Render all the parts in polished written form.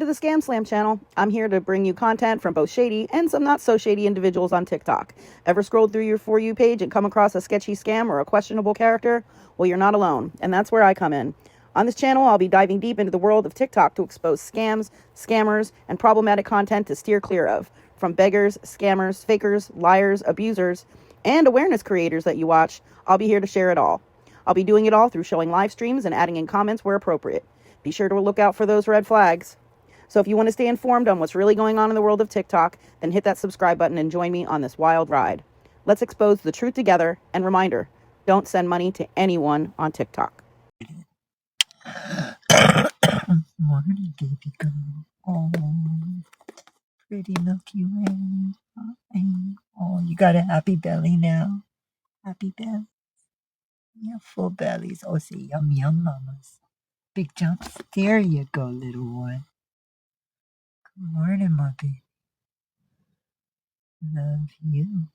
to the ScamSlam channel. I'm here to bring you content from both shady and some not so shady individuals on TikTok. Ever scrolled through your For You page and come across a sketchy scam or a questionable character? Well, you're not alone, and that's where I come in. On this channel, I'll be diving deep into the world of TikTok to expose scams, scammers, and problematic content to steer clear of. From beggars, scammers, fakers, liars, abusers, and awareness creators that you watch, I'll be here to share it all. I'll be doing it all through showing live streams and adding in comments where appropriate. Be sure to look out for those red flags. So if you want to stay informed on what's really going on in the world of TikTok, then hit that subscribe button and join me on this wild ride. Let's expose the truth together, and reminder, don't send money to anyone on TikTok. Morning, baby girl. Oh, pretty Milky Way. Oh, you got a happy belly now. Happy belly. Yeah, full bellies. Oh, say yum yum, mamas. Big jumps. There you go, little one. Good morning, my baby. Love you.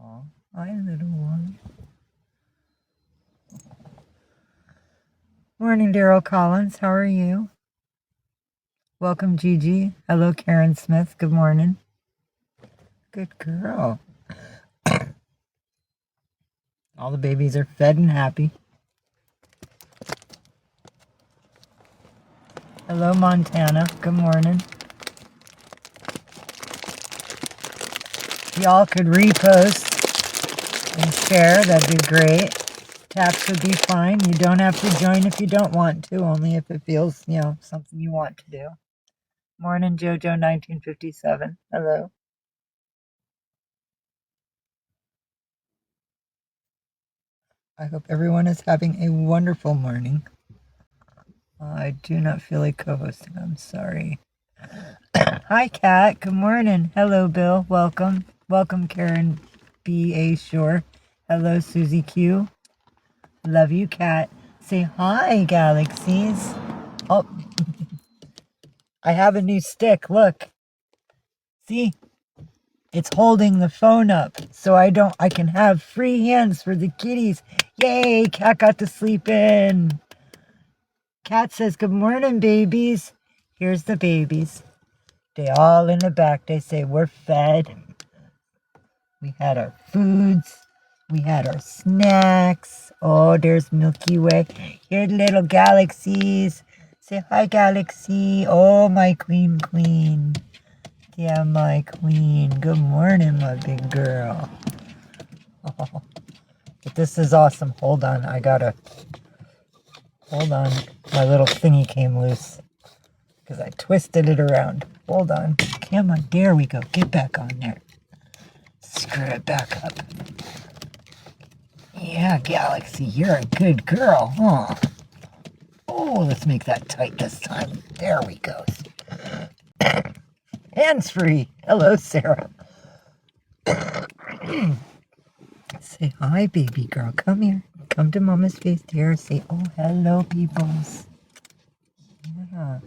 Oh, hi, little one. Morning, Daryl Collins. How are you? Welcome, Gigi. Hello, Karen Smith. Good morning. Good girl. All the babies are fed and happy. Hello, Montana. Good morning. Y'all could repost and share. That'd be great. Taps would be fine. You don't have to join if you don't want to, only if it feels, something you want to do. Morning, Jojo 1957. Hello. I hope everyone is having a wonderful morning. I do not feel like co-hosting. I'm sorry. Hi, Kat. Good morning. Hello, Bill. Welcome. Welcome, Karen B.A. Shore. Hello, Susie Q. Love you, Kat. Say hi, galaxies. Oh, I have a new stick. Look. See? It's holding the phone up so I can have free hands for the kitties. Yay, Kat got to sleep in. Kat says, good morning, babies. Here's the babies. They all in the back. They say, we're fed. We had our foods. We had our snacks. Oh, there's Milky Way. Here, little galaxies. Say hi, galaxy. Oh, my queen. Yeah, my queen. Good morning, my big girl. Oh, but this is awesome. Hold on. Hold on. My little thingy came loose because I twisted it around. Hold on. Come on. There we go. Get back on there. Screw it back up. Yeah, Galaxy, you're a good girl, huh? Oh, let's make that tight this time. There we go. Hands free. Hello, Sarah. Say hi, baby girl. Come here. Come to Mama's face here. Say, oh, hello, peoples. Yeah.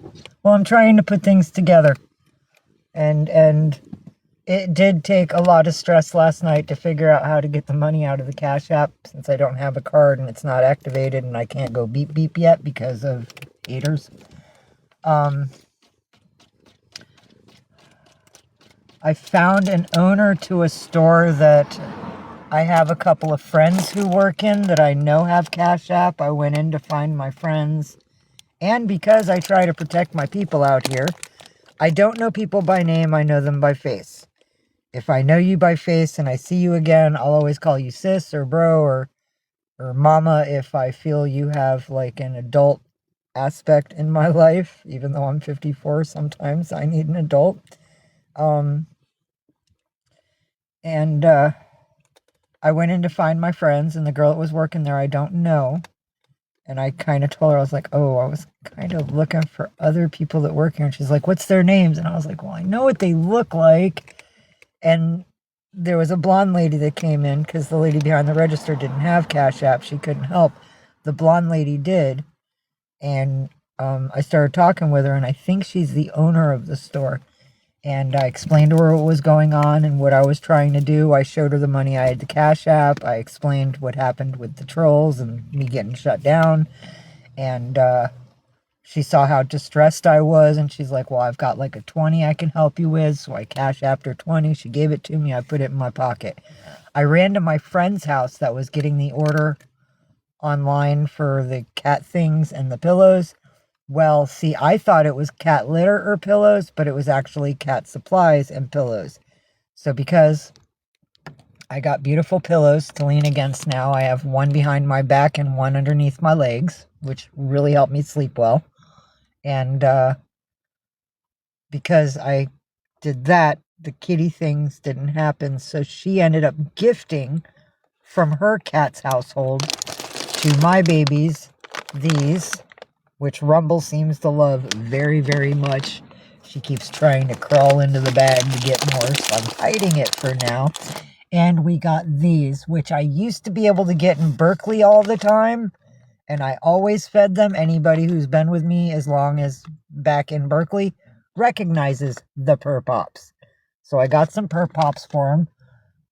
Well, I'm trying to put things together. And it did take a lot of stress last night to figure out how to get the money out of the Cash App since I don't have a card and it's not activated and I can't go beep beep yet because of haters. I found an owner to a store that I have a couple of friends who work in that I know have Cash App. I went in to find my friends. And because I try to protect my people out here, I don't know people by name, I know them by face. If I know you by face and I see you again, I'll always call you sis or bro or mama if I feel you have like an adult aspect in my life. Even though I'm 54, sometimes I need an adult. And I went in to find my friends, and the girl that was working there I don't know. And I kind of told her, I was like, oh, I was kind of looking for other people that work here. And she's like, what's their names? And I was like, well, I know what they look like. And there was a blonde lady that came in because the lady behind the register didn't have Cash App. She couldn't help. The blonde lady did. And I started talking with her, and I think she's the owner of the store. And I explained to her what was going on and what I was trying to do. I showed her the money I had to Cash App. I explained what happened with the trolls and me getting shut down. And she saw how distressed I was, and she's like, well, I've got like a 20 I can help you with. So I Cash Apped her 20. She gave it to me. I put it in my pocket. I ran to my friend's house that was getting the order online for the cat things and the pillows. Well, see, I thought it was cat litter or pillows, but it was actually cat supplies and pillows. So because I got beautiful pillows to lean against now, I have one behind my back and one underneath my legs, which really helped me sleep well. And because I did that, the kitty things didn't happen. So she ended up gifting from her cat's household to my babies these, which Rumble seems to love very, very much. She keeps trying to crawl into the bag to get more, so I'm hiding it for now. And we got these, which I used to be able to get in Berkeley all the time, and I always fed them. Anybody who's been with me as long as back in Berkeley recognizes the Purr Pops. So I got some Purr Pops for them.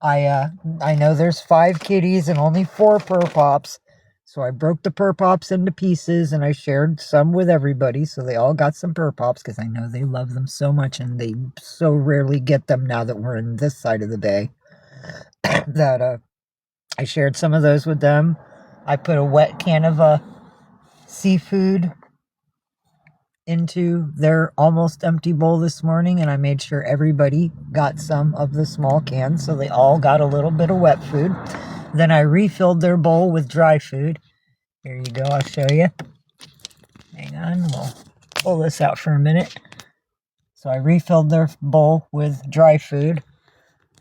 I know there's 5 kitties and only 4 Purr Pops. So I broke the Purr Pops into pieces, and I shared some with everybody, so they all got some Purr Pops, because I know they love them so much, and they so rarely get them now that we're in this side of the bay, that I shared some of those with them. I put a wet can of seafood into their almost empty bowl this morning, and I made sure everybody got some of the small cans, so they all got a little bit of wet food. Then I refilled their bowl with dry food. Here you go, I'll show you. Hang on, we'll pull this out for a minute. So I refilled their bowl with dry food.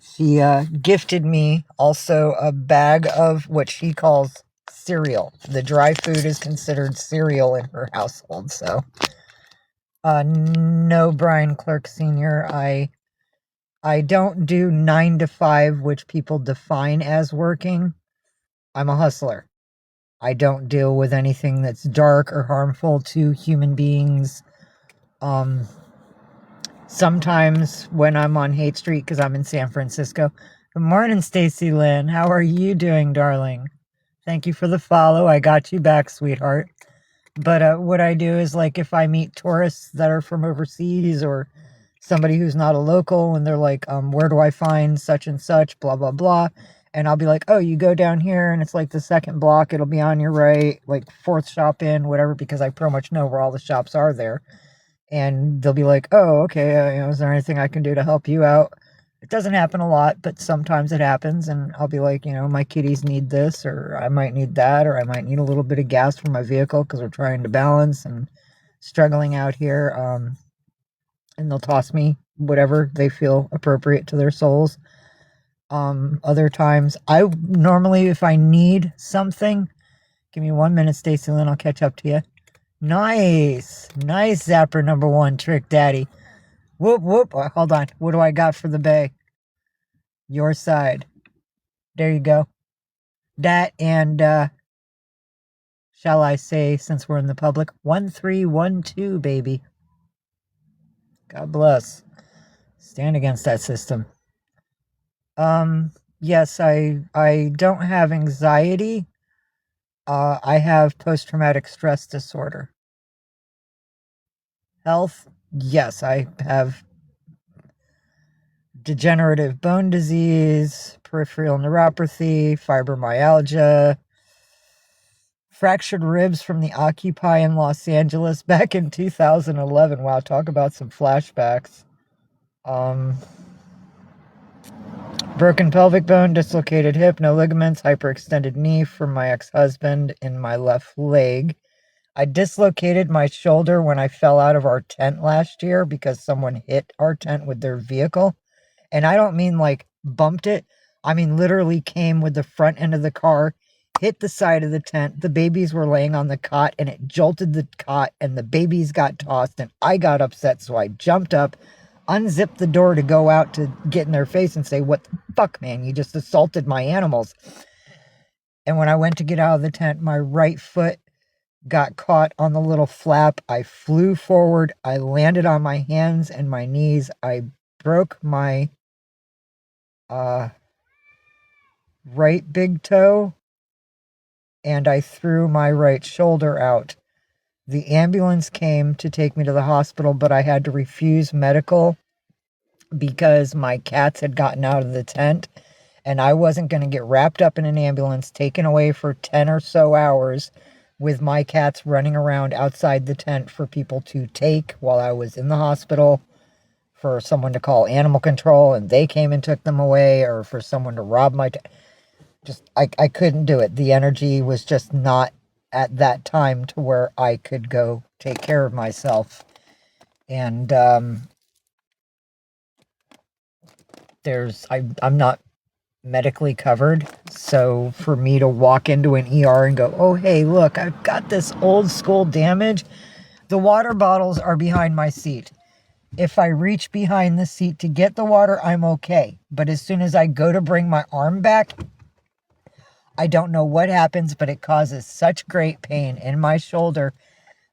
She gifted me also a bag of what she calls cereal. The dry food is considered cereal in her household, so. No, Brian Clerk Sr., I don't do 9 to 5, which people define as working. I'm a hustler. I don't deal with anything that's dark or harmful to human beings. Sometimes when I'm on Haight Street, because I'm in San Francisco. Good morning, Stacy Lynn. How are you doing, darling? Thank you for the follow. I got you back, sweetheart. But what I do is, like, if I meet tourists that are from overseas or somebody who's not a local, and they're like, where do I find such and such, blah, blah, blah. And I'll be like, oh, you go down here, and it's like the 2nd block. It'll be on your right, like 4th shop in, whatever, because I pretty much know where all the shops are there. And they'll be like, oh, okay, is there anything I can do to help you out? It doesn't happen a lot, but sometimes it happens, and I'll be like, my kitties need this, or I might need that, or I might need a little bit of gas for my vehicle because we're trying to balance and struggling out here. And they'll toss me whatever they feel appropriate to their souls. Other times, I normally, if I need something, give me 1 minute, Stacy Lynn, I'll catch up to you. Nice Zapper number 1, Trick Daddy. Whoop, whoop. Hold on. What do I got for the bay? Your side. There you go. That and, shall I say, since we're in the public, 1312, baby. God bless. Stand against that system. Yes, I don't have anxiety. I have post-traumatic stress disorder. Health, yes, I have degenerative bone disease, peripheral neuropathy, fibromyalgia, fractured ribs from the Occupy in Los Angeles back in 2011. Wow, talk about some flashbacks. Broken pelvic bone, dislocated hip, no ligaments, hyperextended knee from my ex-husband in my left leg. I dislocated my shoulder when I fell out of our tent last year because someone hit our tent with their vehicle. And I don't mean like bumped it. I mean literally came with the front end of the car, hit the side of the tent. The babies were laying on the cot and it jolted the cot and the babies got tossed and I got upset. So I jumped up, unzipped the door to go out to get in their face and say, "What the fuck, man? You just assaulted my animals." And when I went to get out of the tent, my right foot got caught on the little flap. I flew forward. I landed on my hands and my knees. I broke my right big toe and I threw my right shoulder out. The ambulance came to take me to the hospital, but I had to refuse medical because my cats had gotten out of the tent and I wasn't going to get wrapped up in an ambulance, taken away for 10 or so hours with my cats running around outside the tent for people to take while I was in the hospital, for someone to call animal control and they came and took them away, or for someone to rob my I couldn't do it. The energy was just not at that time to where I could go take care of myself. And I'm not medically covered, so for me to walk into an ER and go, "Oh hey, look, I've got this old school damage." The water bottles are behind my seat. If I reach behind the seat to get the water, I'm okay. But as soon as I go to bring my arm back, I don't know what happens, but it causes such great pain in my shoulder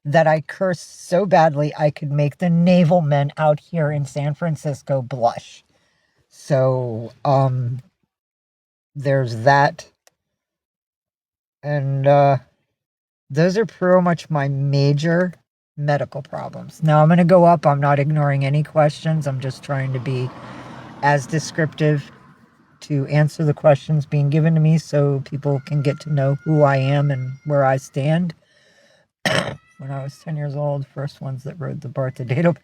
that I curse so badly I could make the naval men out here in San Francisco blush. So, there's that. And those are pretty much my major medical problems. Now I'm going to go up. I'm not ignoring any questions. I'm just trying to be as descriptive to answer the questions being given to me so people can get to know who I am and where I stand. When I was 10 years old, first ones that rode the BART, the data.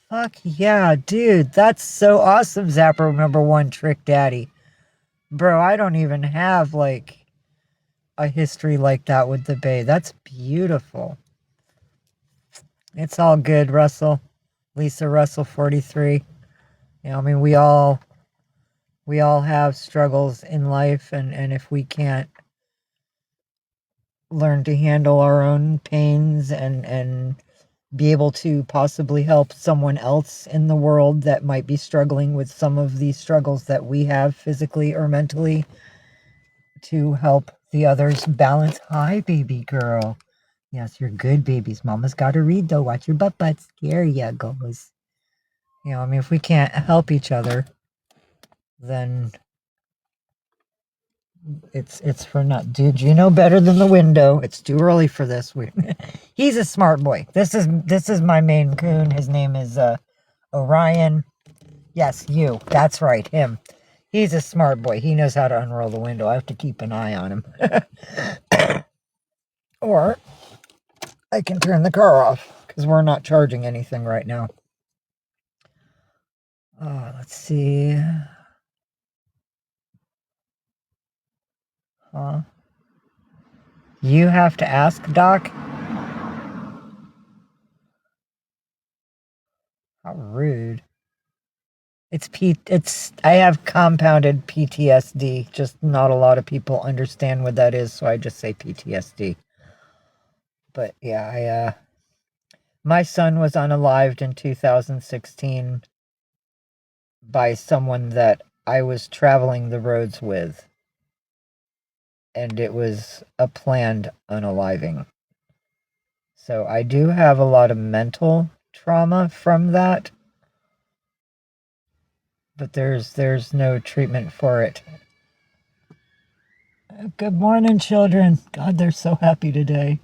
Fuck yeah, dude. That's so awesome, Zapper #1 Trick Daddy. Bro, I don't even have like a history like that with the Bay. That's beautiful. It's all good, Russell. Lisa Russell 43. You know, I mean, we all have struggles in life, and if we can't learn to handle our own pains and be able to possibly help someone else in the world that might be struggling with some of these struggles that we have physically or mentally, to help the others balance. Hi, baby girl. Yes, you're good babies. Mama's got to read, though. Watch your butt butts. There ya goes. You know, I mean, if we can't help each other, then it's for not. Dude, you know better than the window. It's too early for this. He's a smart boy. This is my Maine Coon. His name is Orion. Yes, you. That's right, him. He's a smart boy. He knows how to unroll the window. I have to keep an eye on him. Or I can turn the car off because we're not charging anything right now. Oh, let's see. Huh? You have to ask, Doc? How rude. I have compounded PTSD. Just not a lot of people understand what that is, so I just say PTSD. But yeah, my son was unalived in 2016 by someone that I was traveling the roads with. And it was a planned unaliving. So I do have a lot of mental trauma from that. But there's no treatment for it. Good morning, children. God, they're so happy today.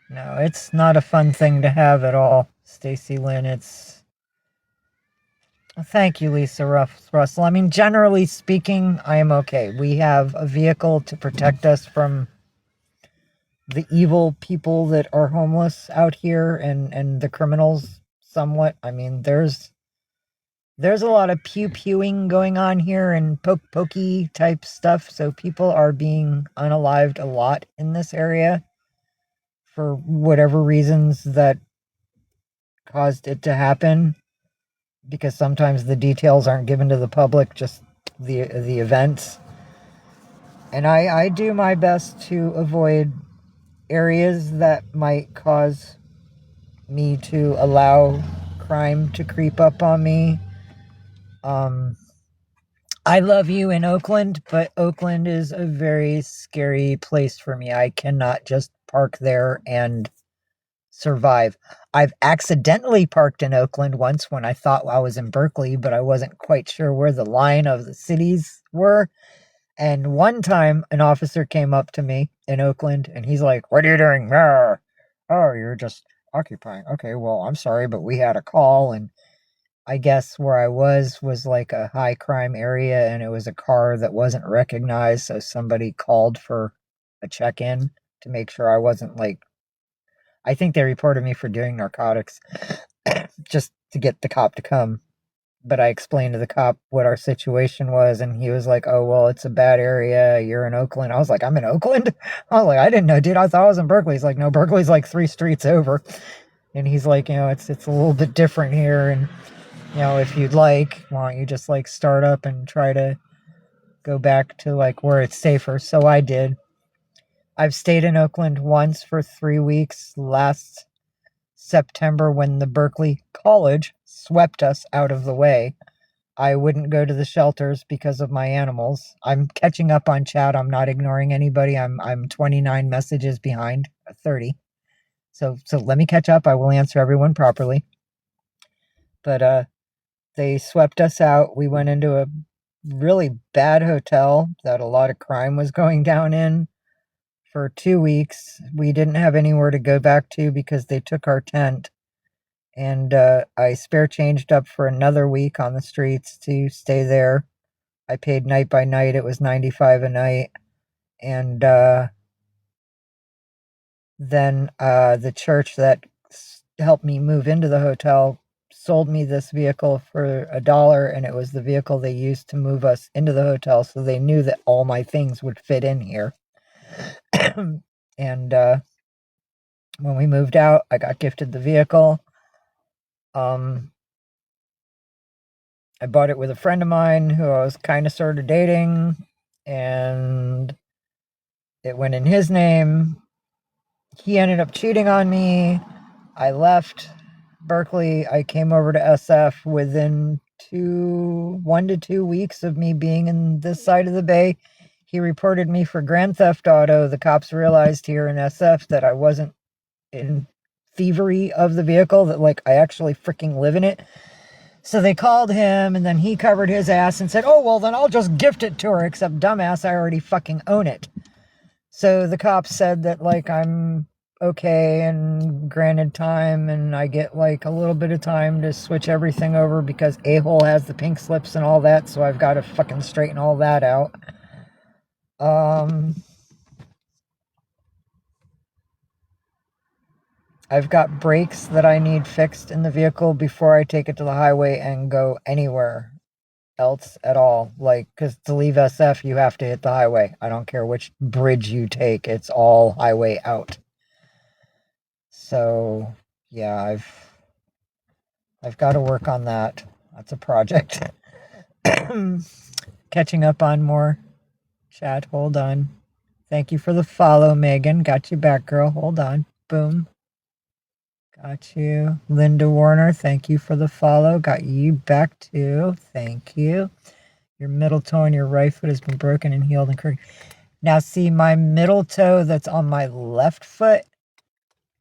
No, it's not a fun thing to have at all, Stacy Lynn. Thank you, Lisa Russell. I mean, generally speaking, I am okay. We have a vehicle to protect us from the evil people that are homeless out here and the criminals somewhat. I mean, there's a lot of pew-pewing going on here and poke-pokey type stuff, so people are being unalived a lot in this area for whatever reasons that caused it to happen, because sometimes the details aren't given to the public, just the events. And I do my best to avoid areas that might cause me to allow crime to creep up on me. I love you in Oakland, but Oakland is a very scary place for me. I cannot just park there and survive. I've accidentally parked in Oakland once when I thought I was in Berkeley, but I wasn't quite sure where the line of the cities were. And one time an officer came up to me in Oakland and he's like, "What are you doing?" "Oh, you're just occupying." "Okay, well, I'm sorry, but we had a call." And I guess where I was like a high crime area and it was a car that wasn't recognized. So somebody called for a check in to make sure I wasn't like, I think they reported me for doing narcotics just to get the cop to come. But I explained to the cop what our situation was, and he was like, "Oh, well, it's a bad area. You're in Oakland." I was like, "I'm in Oakland?" I was like, "I didn't know, dude. I thought I was in Berkeley." He's like, "No, Berkeley's like 3 streets over." And he's like, it's a little bit different here. And, if you'd like, why don't you just like start up and try to go back to like where it's safer? So I did. I've stayed in Oakland once for 3 weeks last September when the Berkeley College swept us out of the way. I wouldn't go to the shelters because of my animals. I'm catching up on chat. I'm not ignoring anybody. I'm 29 messages behind 30. So let me catch up. I will answer everyone properly. But they swept us out. We went into a really bad hotel that a lot of crime was going down in for 2 weeks. We didn't have anywhere to go back to because they took our tent. And I spare changed up for another week on the streets to stay there. I paid night by night. It was $95 a night. And then the church that helped me move into the hotel sold me this vehicle for $1, and it was the vehicle they used to move us into the hotel, so they knew that all my things would fit in here. And when we moved out, I got gifted the vehicle. I bought it with a friend of mine who I was kind of sort of dating, and it went in his name. He ended up cheating on me. I left Berkeley. I came over to SF within 1 to 2 weeks of me being in this side of the bay. He reported me for grand theft auto. The cops realized here in SF that I wasn't in thievery of the vehicle, that like I actually freaking live in it. So they called him, and then he covered his ass and said, "Oh, well, then I'll just gift it to her," except dumbass, I already fucking own it. So the cops said that like I'm okay and granted time, and I get like a little bit of time to switch everything over because a-hole has the pink slips and all that, so I've got to fucking straighten all that out. I've got brakes that I need fixed in the vehicle before I take it to the highway and go anywhere else at all. Like, because to leave SF, you have to hit the highway. I don't care which bridge you take, it's all highway out. So, yeah, I've got to work on that. That's a project. Catching up on more chat. Hold on. Thank you for the follow, Megan. Got you back, girl. Hold on. Boom. Got you. Linda Warner, thank you for the follow. Got you back too. Thank you. Your middle toe on your right foot has been broken and healed and corrected. Now see my middle toe that's on my left foot,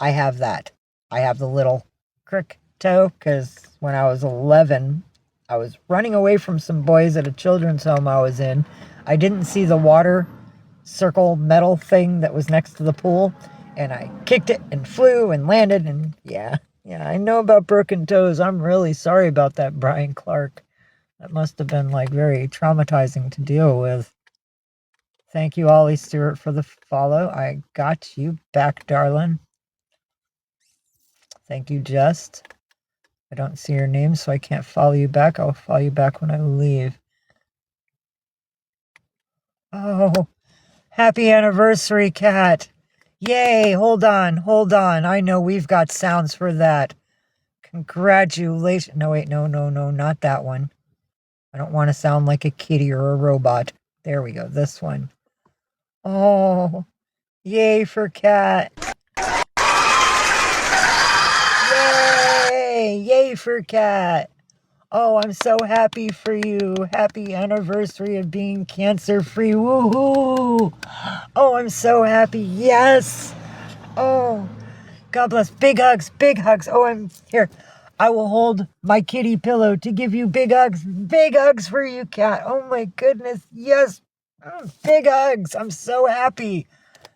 I have that. I have the little crick toe because when I was 11, I was running away from some boys at a children's home I was in. I didn't see the water circle metal thing that was next to the pool, and I kicked it and flew and landed, and yeah, I know about broken toes. I'm really sorry about that, Brian Clark. That must have been like very traumatizing to deal with. Thank you, Ollie Stewart, for the follow. I got you back, darling. Thank you, Just. I don't see your name, so I can't follow you back. I'll follow you back when I leave. Oh, happy anniversary, Cat. Yay, hold on. I know we've got sounds for that. Congratulations. No, wait, no, not that one. I don't want to sound like a kitty or a robot. There we go, this one. Oh, yay for Cat. Yay for Cat. Oh, I'm so happy for you. Happy anniversary of being cancer-free. Woohoo! Oh, I'm so happy. Yes. Oh, God bless. Big hugs, big hugs. Oh, I'm here. I will hold my kitty pillow to give you big hugs. Big hugs for you, Cat. Oh, my goodness. Yes. Big hugs. I'm so happy.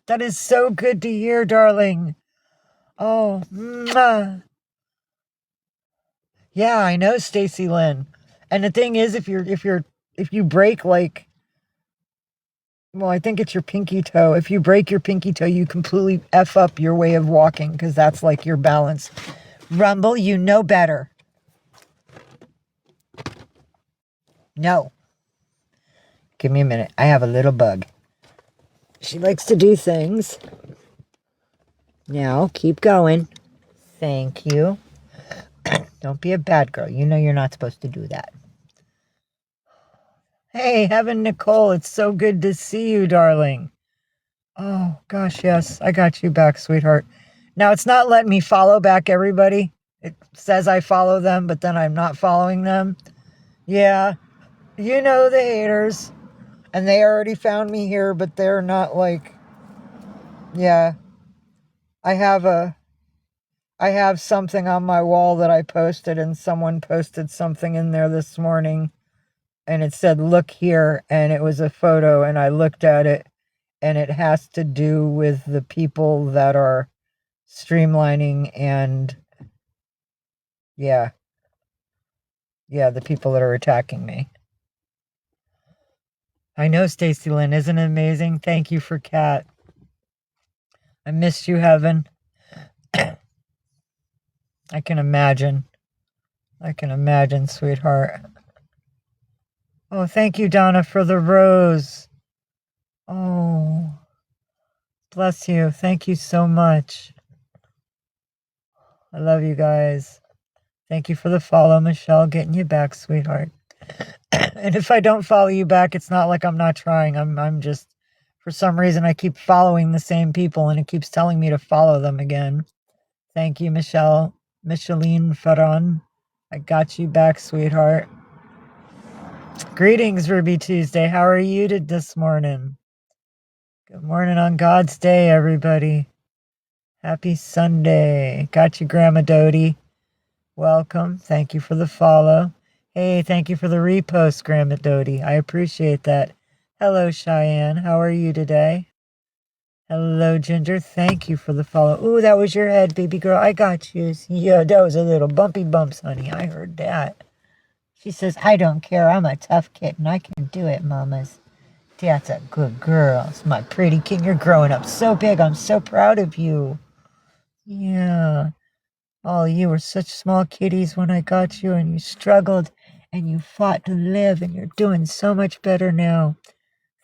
That is so good to hear, darling. Oh, mwah. Yeah, I know, Stacy Lynn. And the thing is, if you break like, well, I think it's your pinky toe. If you break your pinky toe, you completely F up your way of walking because that's like your balance. Rumble, you know better. No. Give me a minute. I have a little bug. She likes to do things. Now, keep going. Thank you. Don't be a bad girl. You know you're not supposed to do that. Hey, Heaven Nicole, it's so good to see you, darling. Oh, gosh, yes. I got you back, sweetheart. Now, it's not letting me follow back everybody. It says I follow them, but then I'm not following them. Yeah, you know the haters. And they already found me here, but they're not like... Yeah. I have something on my wall that I posted, and someone posted something in there this morning. And it said, look here, and it was a photo, and I looked at it, and it has to do with the people that are streamlining and, yeah, the people that are attacking me. I know, Stacy Lynn, isn't it amazing? Thank you for Cat. I missed you, Heaven. I can imagine, sweetheart. Oh, thank you, Donna, for the rose. Oh, bless you. Thank you so much. I love you guys. Thank you for the follow, Michelle. Getting you back, sweetheart. And if I don't follow you back, it's not like I'm not trying. I'm just, for some reason, I keep following the same people, and it keeps telling me to follow them again. Thank you, Micheline Ferron. I got you back, sweetheart. Greetings, Ruby Tuesday. How are you this morning? Good morning on God's day, everybody. Happy Sunday. Got you, Grandma Dodie. Welcome. Thank you for the follow. Hey, thank you for the repost, Grandma Dodie. I appreciate that. Hello, Cheyenne. How are you today? Hello, Ginger. Thank you for the follow. Ooh, that was your head, baby girl. I got you. Yeah, that was a little bumpy bumps, honey. I heard that. She says, I don't care. I'm a tough kitten. I can do it, mamas. That's a good girl. It's my pretty kitten. You're growing up so big. I'm so proud of you. Yeah. Oh, you were such small kitties when I got you, and you struggled, and you fought to live, and you're doing so much better now.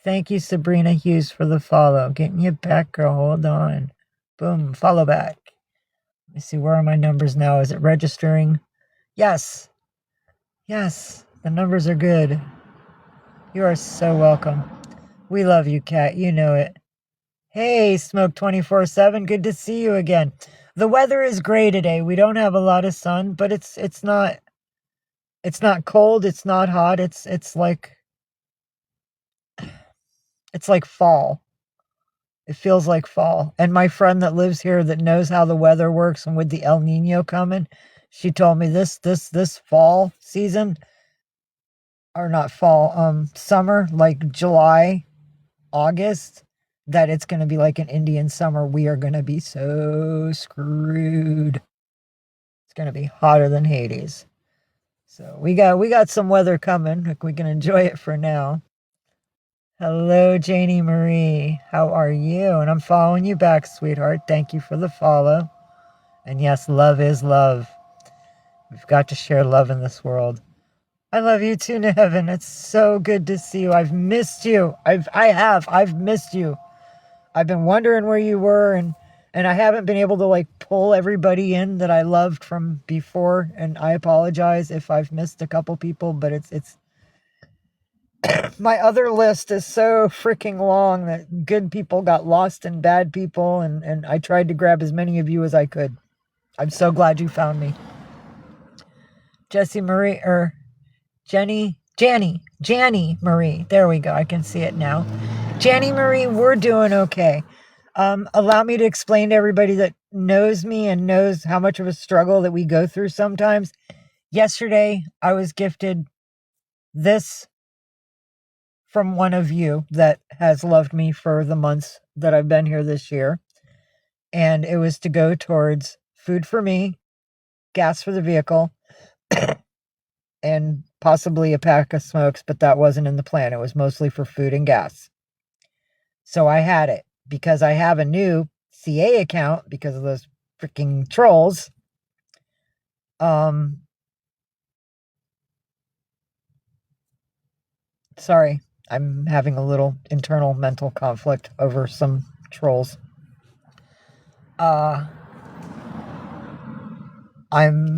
Thank you, Sabrina Hughes, for the follow. Getting you back, girl. Hold on. Boom. Follow back. Let me see. Where are my numbers now? Is it registering? Yes. Yes. The numbers are good. You are so welcome. We love you, Cat. You know it. Hey, Smoke 24/7. Good to see you again. The weather is gray today. We don't have a lot of sun, but it's not cold. It's not hot. It's like fall. It feels like fall. And my friend that lives here that knows how the weather works, and with the El Nino coming, she told me this fall season, or not fall, summer, like July, August, that it's going to be like an Indian summer. We are going to be so screwed. It's going to be hotter than Hades. So we got some weather coming. Like, we can enjoy it for now. Hello, Janie Marie. How are you? And I'm following you back, sweetheart. Thank you for the follow. And yes, love is love. We've got to share love in this world. I love you too, Nevin. It's so good to see you. I've missed you. I've missed you. I've been wondering where you were, and I haven't been able to like pull everybody in that I loved from before, and I apologize if I've missed a couple people, but it's my other list is so freaking long that good people got lost in bad people, and I tried to grab as many of you as I could. I'm so glad you found me. Jessie Marie, Janny Marie. There we go. I can see it now. Janny Marie, we're doing okay. Allow me to explain to everybody that knows me and knows how much of a struggle that we go through sometimes. Yesterday, I was gifted this from one of you that has loved me for the months that I've been here this year. And it was to go towards food for me, gas for the vehicle, and possibly a pack of smokes, but that wasn't in the plan. It was mostly for food and gas. So I had it because I have a new CA account because of those freaking trolls. Sorry, I'm having a little internal mental conflict over some trolls. I'm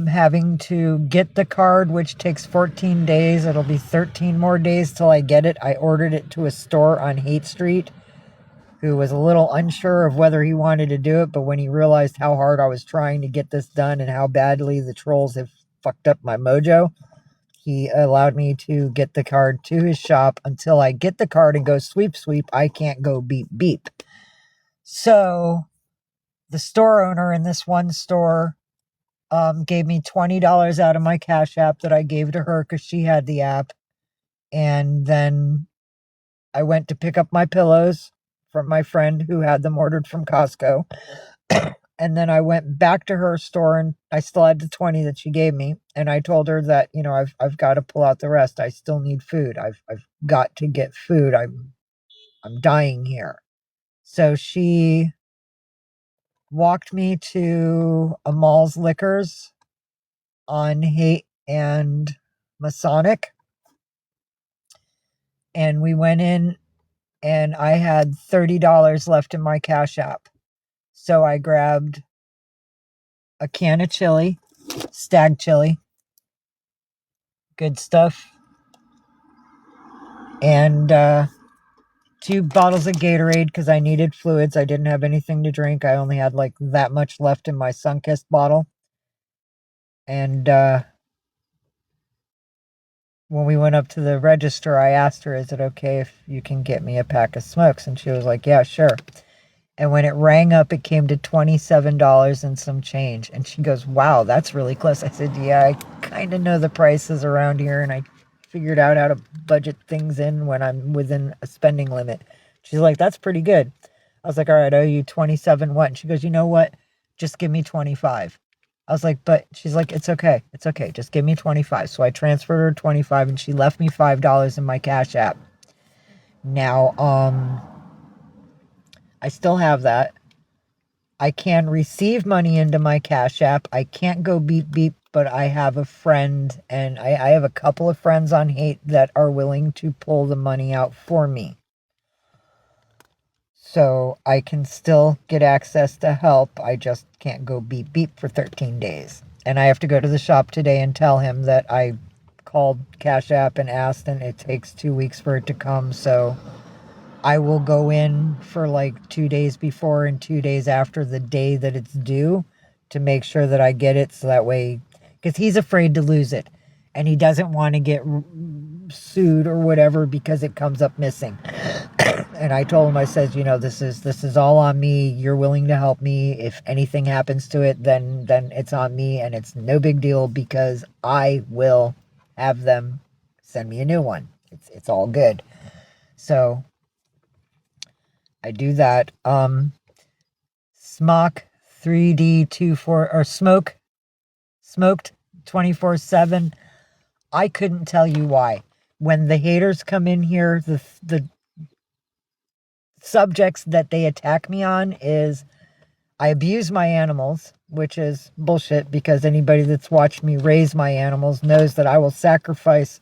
having to get the card, which takes 14 days. It'll be 13 more days till I get it. I ordered it to a store on Haight Street who was a little unsure of whether he wanted to do it, but when he realized how hard I was trying to get this done and how badly the trolls have fucked up my mojo, he allowed me to get the card to his shop. Until I get the card and go sweep, I can't go beep, beep. So the store owner in this one store gave me $20 out of my Cash App that I gave to her because she had the app. And then I went to pick up my pillows from my friend who had them ordered from Costco. And then I went back to her store and I still had the 20 that she gave me. And I told her that, you know, I've got to pull out the rest. I still need food. I've got to get food. I'm dying here. So she walked me to a Mall's Liquors on Haight and Masonic. And we went in and I had $30 left in my Cash App. So I grabbed a can of chili, Stag chili, good stuff, and 2 bottles of Gatorade because I needed fluids. I didn't have anything to drink. I only had like that much left in my Sunkist bottle. And when we went up to the register, I asked her, is it okay if you can get me a pack of smokes? And she was like, yeah, sure. And when it rang up, it came to $27 and some change. And she goes, wow, that's really close. I said, yeah, I kind of know the prices around here, and I figured out how to budget things in when I'm within a spending limit. She's like, that's pretty good. I was like, all right, I owe you 27 what? And she goes, you know what? Just give me 25. I was like, but she's like, it's okay. It's okay. Just give me 25. So I transferred her 25 and she left me $5 in my Cash App. Now, I still have that. I can receive money into my Cash App. I can't go beep beep, but I have a friend, and I have a couple of friends on Haight that are willing to pull the money out for me. So I can still get access to help. I just can't go beep beep for 13 days. And I have to go to the shop today and tell him that I called Cash App and asked, and it takes 2 weeks for it to come. So I will go in for like 2 days before and 2 days after the day that it's due to make sure that I get it. So that way, because he's afraid to lose it and he doesn't want to get sued or whatever because it comes up missing. And I told him, I said, you know, this is all on me. You're willing to help me. If anything happens to it, then it's on me, and it's no big deal because I will have them send me a new one. It's all good. So I do that. Smock 3D 24 or smoked 24/7. I couldn't tell you why. When the haters come in here, the subjects that they attack me on is I abuse my animals, which is bullshit because anybody that's watched me raise my animals knows that I will sacrifice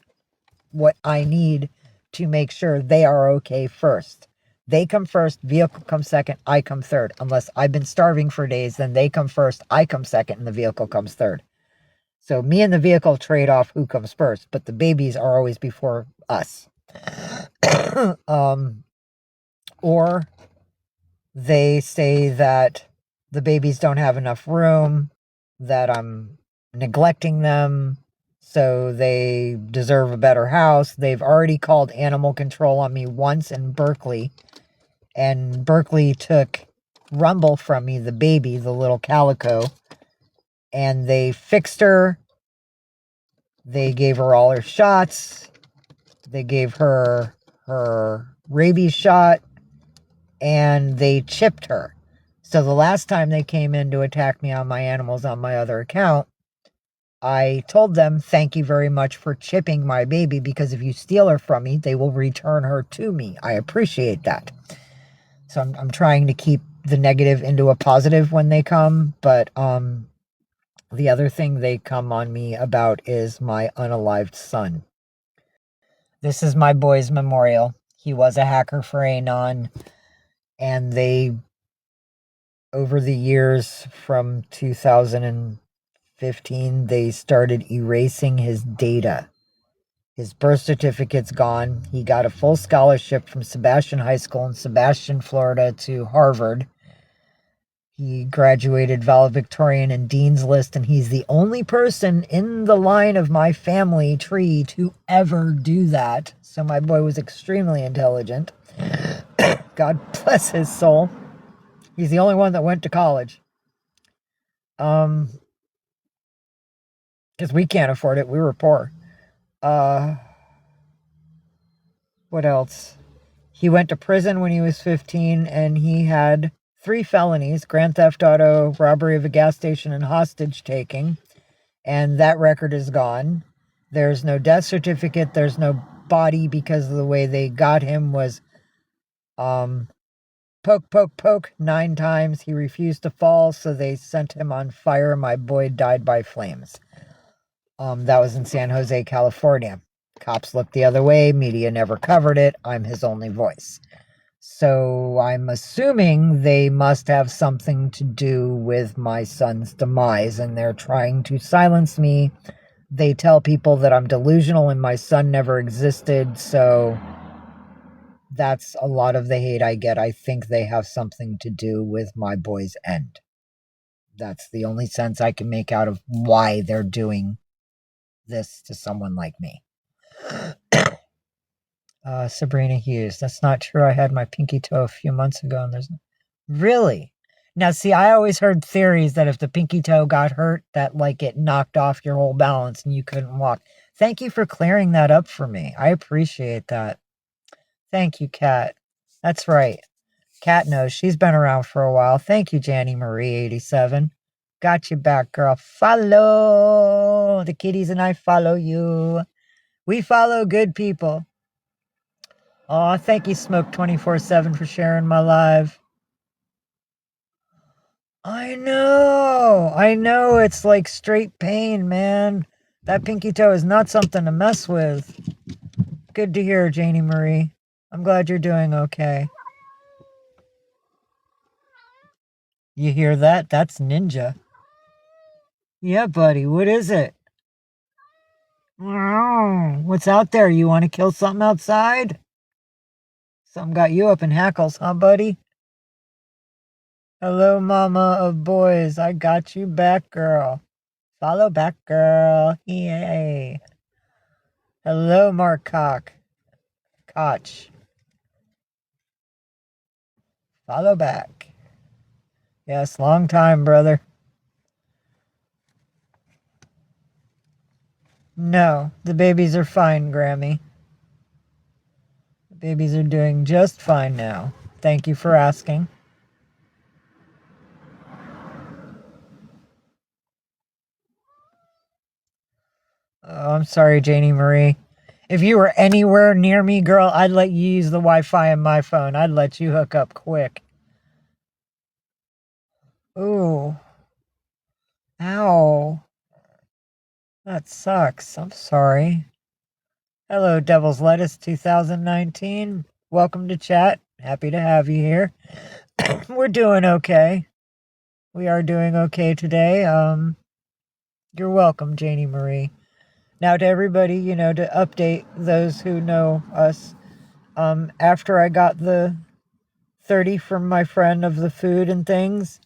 what I need to make sure they are okay first. They come first, vehicle comes second, I come third. Unless I've been starving for days, then they come first, I come second, and the vehicle comes third. So me and the vehicle trade off who comes first, but the babies are always before us. Or they say that the babies don't have enough room, that I'm neglecting them, so they deserve a better house. They've already called animal control on me once in Berkeley, and Berkeley took Rumble from me, the baby, the little calico, and they fixed her. They gave her all her shots. They gave her her rabies shot, and they chipped her. So the last time they came in to attack me on my animals on my other account, I told them, thank you very much for chipping my baby, because if you steal her from me, they will return her to me. I appreciate that. So I'm trying to keep the negative into a positive when they come, but the other thing they come on me about is my unalived son. This is my boy's memorial. He was a hacker for Anon, and they, over the years from 2015, they started erasing his data. His birth certificate's gone. He got a full scholarship from Sebastian High School in Sebastian, Florida to Harvard. He graduated valedictorian and dean's list, and he's the only person in the line of my family tree to ever do that. So my boy was extremely intelligent. God bless his soul. He's the only one that went to college. Because we can't afford it. We were poor. What else? He went to prison when he was 15, and he had 3 felonies: grand theft auto, robbery of a gas station, and hostage taking. And that record is gone. There's no death certificate. There's no body, because of the way they got him was poke, poke, poke 9 times. He refused to fall, so they sent him on fire. My boy died by flames. That was in San Jose, California. Cops looked the other way. Media never covered it. I'm his only voice. So I'm assuming they must have something to do with my son's demise, and they're trying to silence me. They tell people that I'm delusional and my son never existed, so that's a lot of the hate I get. I think they have something to do with my boy's end. That's the only sense I can make out of why they're doing this to someone like me. Sabrina Hughes. That's not true. I had my pinky toe a few months ago, and there's... Really? Now, see, I always heard theories that if the pinky toe got hurt, that, like, it knocked off your whole balance and you couldn't walk. Thank you for clearing that up for me. I appreciate that. Thank you, Kat. That's right. Kat knows. She's been around for a while. Thank you, Janny Marie 87. Got you back, girl. Follow. The kitties and I follow you. We follow good people. Aw, thank you, Smoke 24/7, for sharing my live. I know, it's like straight pain, man. That pinky toe is not something to mess with. Good to hear, Janie Marie. I'm glad you're doing okay. You hear that? That's Ninja. Yeah, buddy, what is it? What's out there? You want to kill something outside? Something got you up in hackles, huh, buddy? Hello, mama of boys. I got you back, girl. Follow back, girl. Yay. Hello, Mark Koch. Follow back. Yes, long time, brother. No, the babies are fine, Grammy. The babies are doing just fine now. Thank you for asking. Oh, I'm sorry, Janie Marie. If you were anywhere near me, girl, I'd let you use the Wi-Fi on my phone. I'd let you hook up quick. Ooh. Ow. That sucks. I'm sorry. Hello, Devil's Lettuce 2019. Welcome to chat. Happy to have you here. We're doing okay. We are doing okay today. You're welcome, Janie Marie. Now to everybody, to update those who know us, after I got the 30 from my friend of the food and things,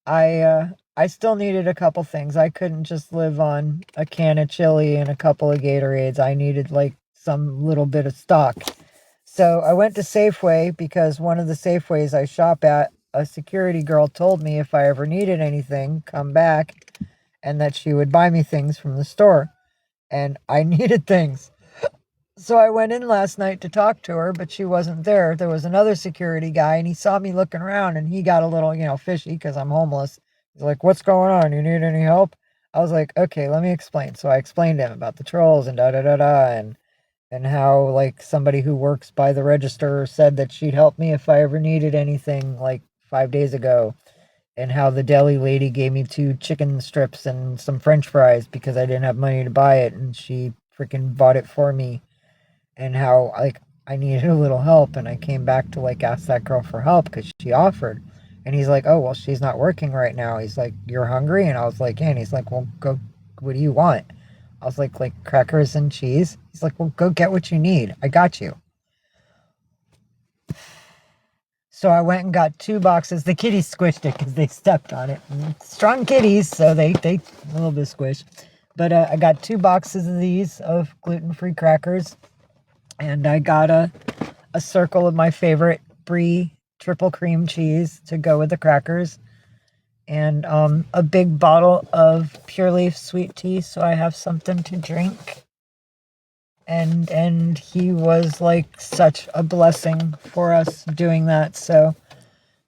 I still needed a couple things. I couldn't just live on a can of chili and a couple of Gatorades. I needed like some little bit of stock. So I went to Safeway because one of the Safeways I shop at, a security girl told me if I ever needed anything, come back, and that she would buy me things from the store. And I needed things. So I went in last night to talk to her, but she wasn't there. There was another security guy, and he saw me looking around, and he got a little, fishy because I'm homeless. He's like, "What's going on? You need any help?" I was like, "Okay, let me explain." So I explained to him about the trolls and da da da da, and how like somebody who works by the register said that she'd help me if I ever needed anything like 5 days ago, and how the deli lady gave me 2 chicken strips and some French fries because I didn't have money to buy it, and she freaking bought it for me, and how like I needed a little help, and I came back to like ask that girl for help because she offered. And he's like, "Oh, well, she's not working right now." He's like, "You're hungry?" And I was like, "Yeah." And he's like, "Well, go, what do you want?" I was like crackers and cheese. He's like, "Well, go get what you need. I got you." So I went and got 2 boxes. The kitties squished it because they stepped on it. Strong kitties, so they a little bit squished. But I got 2 boxes of these of gluten-free crackers, and I got a circle of my favorite brie triple cream cheese to go with the crackers, and a big bottle of Pure Leaf sweet tea so I have something to drink. And he was like such a blessing for us doing that. So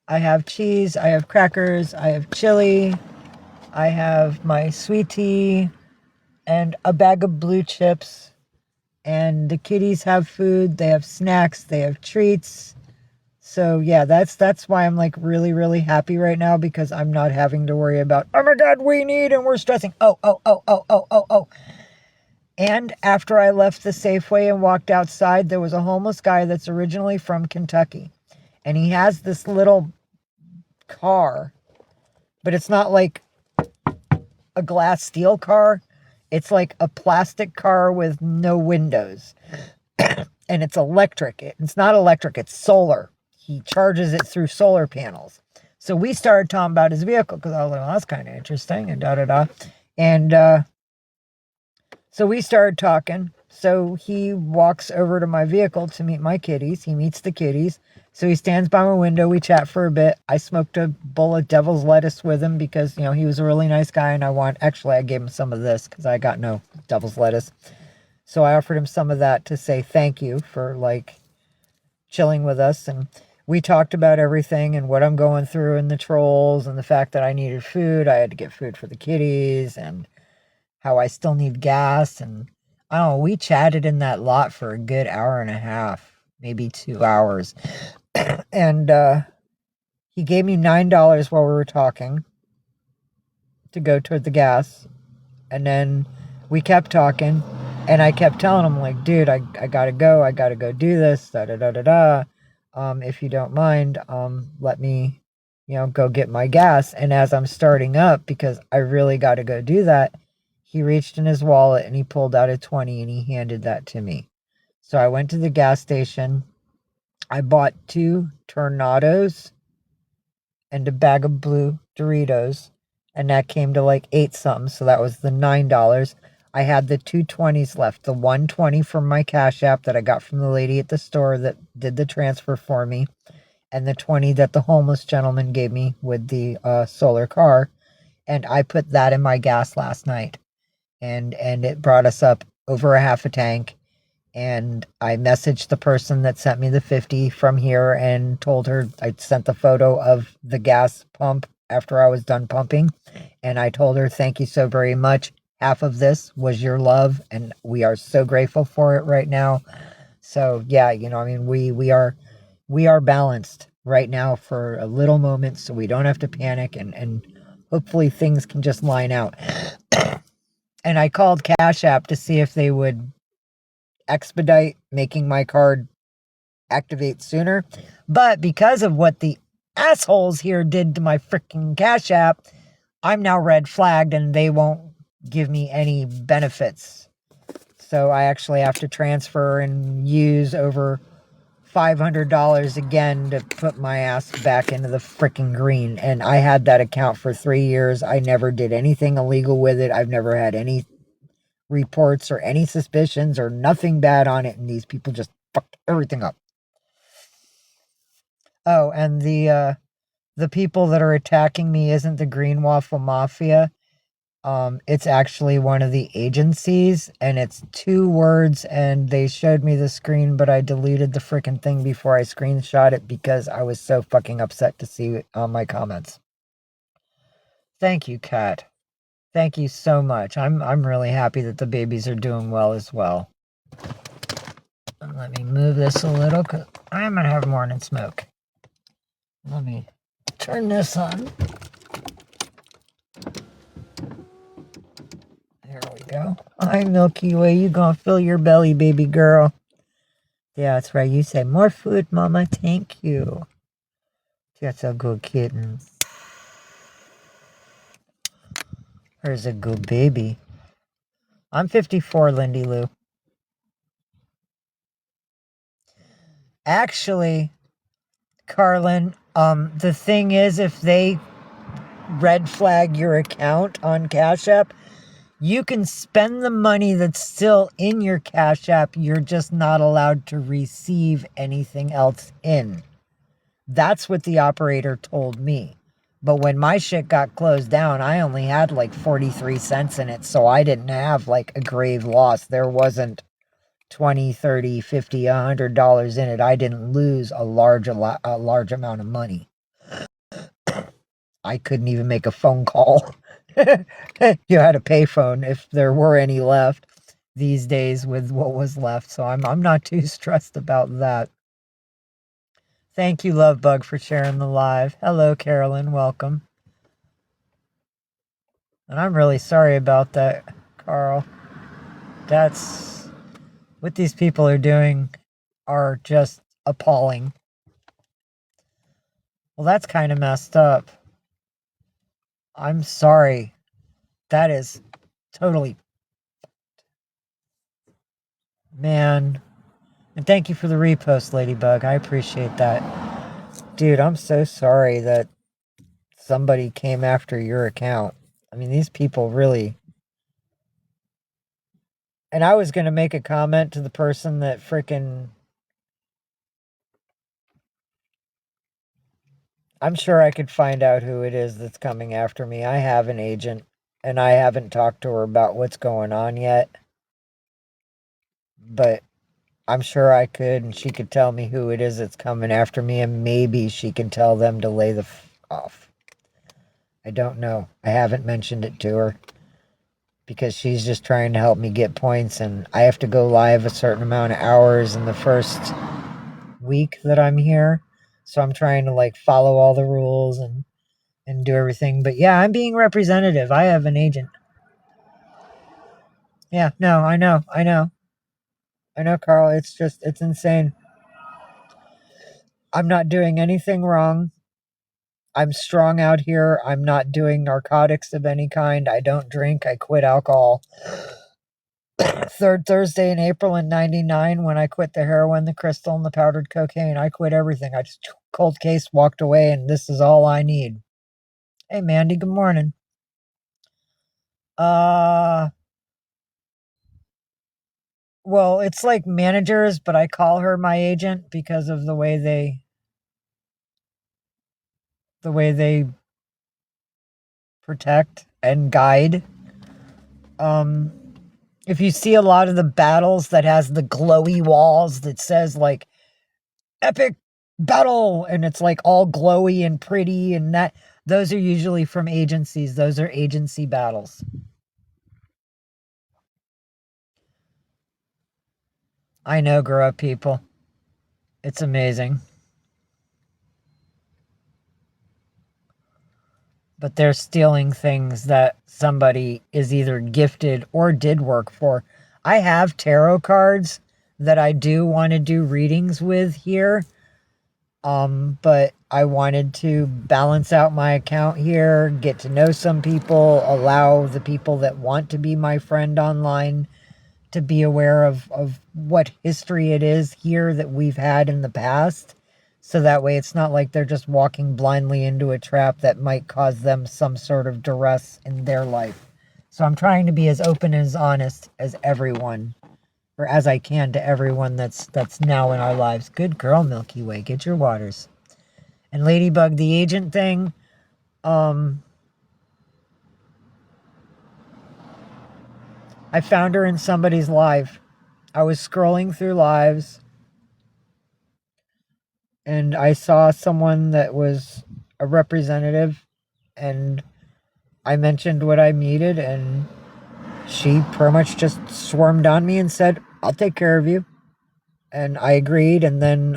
I have cheese, I have crackers, I have chili, I have my sweet tea, and a bag of blue chips. And the kitties have food, they have snacks, they have treats. So yeah, that's why I'm like really, really happy right now, because I'm not having to worry about, oh my God, we need, and we're stressing. Oh. And after I left the Safeway and walked outside, there was a homeless guy that's originally from Kentucky. And he has this little car, but it's not like a glass steel car. It's like a plastic car with no windows. And it's electric. It's not electric, it's solar. He charges it through solar panels. So we started talking about his vehicle because I was like, well, that's kind of interesting, and da da da. And so we started talking. So he walks over to my vehicle to meet my kitties. He meets the kitties. So he stands by my window. We chat for a bit. I smoked a bowl of devil's lettuce with him because, he was a really nice guy, and I gave him some of this because I got no devil's lettuce. So I offered him some of that to say thank you for like chilling with us. And we talked about everything and what I'm going through and the trolls and the fact that I needed food. I had to get food for the kitties, and how I still need gas. And I don't know, we chatted in that lot for a good hour and a half, maybe 2 hours. And he gave me $9 while we were talking to go toward the gas. And then we kept talking, and I kept telling him, like, dude, I gotta go. I gotta go do this, da da da da da. If you don't mind, let me, go get my gas. And as I'm starting up, because I really gotta go do that, he reached in his wallet and he pulled out a 20 and he handed that to me. So I went to the gas station. I bought 2 Tornados and a bag of blue Doritos, and that came to like 8 something. So that was the $9. I had the 2 20s left, the 120 from my Cash App that I got from the lady at the store that did the transfer for me, and the 20 that the homeless gentleman gave me with the solar car. And I put that in my gas last night, and it brought us up over a half a tank. And I messaged the person that sent me the 50 from here and told her I sent the photo of the gas pump after I was done pumping. And I told her, thank you so very much. half of this was your love, and we are so grateful for it right now. So yeah, I mean, we are balanced right now for a little moment, so we don't have to panic, and hopefully things can just line out. And I called Cash App to see if they would expedite making my card activate sooner. But because of what the assholes here did to my freaking Cash App, I'm now red flagged and they won't give me any benefits. So I actually have to transfer and use over $500 again to put my ass back into the freaking green. And I had that account for 3 years. I never did anything illegal with it. I've never had any reports or any suspicions or nothing bad on it. And these people just fucked everything up. Oh, and the people that are attacking me isn't the Green Waffle Mafia. It's actually one of the agencies, and it's 2 words, and they showed me the screen, but I deleted the freaking thing before I screenshot it because I was so fucking upset to see my comments. Thank you, Kat. Thank you so much. I'm really happy that the babies are doing well as well. And let me move this a little, because I'm gonna have morning smoke. Let me turn this on. There we go. Hi, Milky Way. You gonna fill your belly, baby girl. Yeah, that's right. You say, more food, Mama. Thank you. That's a good kitten. There's a good baby. I'm 54, Lindy Lou. Actually, Carlin, the thing is, if they red flag your account on Cash App, you can spend the money that's still in your Cash App. You're just not allowed to receive anything else in. That's what the operator told me. But when my shit got closed down, I only had like 43 cents in it. So I didn't have like a grave loss. There wasn't 20, 30, 50, $100 in it. I didn't lose a large amount of money. I couldn't even make a phone call. You had a payphone if there were any left these days with what was left. So I'm not too stressed about that. Thank you, Lovebug, for sharing the live. Hello, Carolyn. Welcome. And I'm really sorry about that, Carl. That's what these people are doing are just appalling. Well, that's kind of messed up. I'm sorry. That is totally... Man. And thank you for the repost, Ladybug. I appreciate that. Dude, I'm so sorry that somebody came after your account. I mean, these people really... And I was going to make a comment to the person that frickin'... I'm sure I could find out who it is that's coming after me. I have an agent, and I haven't talked to her about what's going on yet. But I'm sure I could, and she could tell me who it is that's coming after me, and maybe she can tell them to lay the f off. I don't know. I haven't mentioned it to her because she's just trying to help me get points, and I have to go live a certain amount of hours in the first week that I'm here. So I'm trying to like follow all the rules and do everything. But yeah, I'm being representative. I have an agent. Yeah, no, I know, Carl. It's insane. I'm not doing anything wrong. I'm strong out here. I'm not doing narcotics of any kind. I don't drink. I quit alcohol. Third Thursday in April in 99, when I quit the heroin, the crystal, and the powdered cocaine, I quit everything. I just cold case, walked away, and this is all I need. Hey, Mandy, good morning. Well, it's like managers, but I call her my agent because of the way they protect and guide. If you see a lot of the battles that has the glowy walls that says like epic battle, and it's like all glowy and pretty, and that those are usually from agencies. Those are agency battles. I know, grow up people. It's amazing. But they're stealing things that somebody is either gifted or did work for. I have tarot cards that I do want to do readings with here. But I wanted to balance out my account here, get to know some people, allow the people that want to be my friend online to be aware of what history it is here that we've had in the past. So that way it's not like they're just walking blindly into a trap that might cause them some sort of duress in their life. So I'm trying to be as open and as honest as everyone, or as I can to everyone that's now in our lives. Good girl, Milky Way. Get your waters. And Ladybug, the agent thing, I found her in somebody's live. I was scrolling through lives and I saw someone that was a representative, and I mentioned what I needed, and she pretty much just swarmed on me and said, I'll take care of you. And I agreed, and then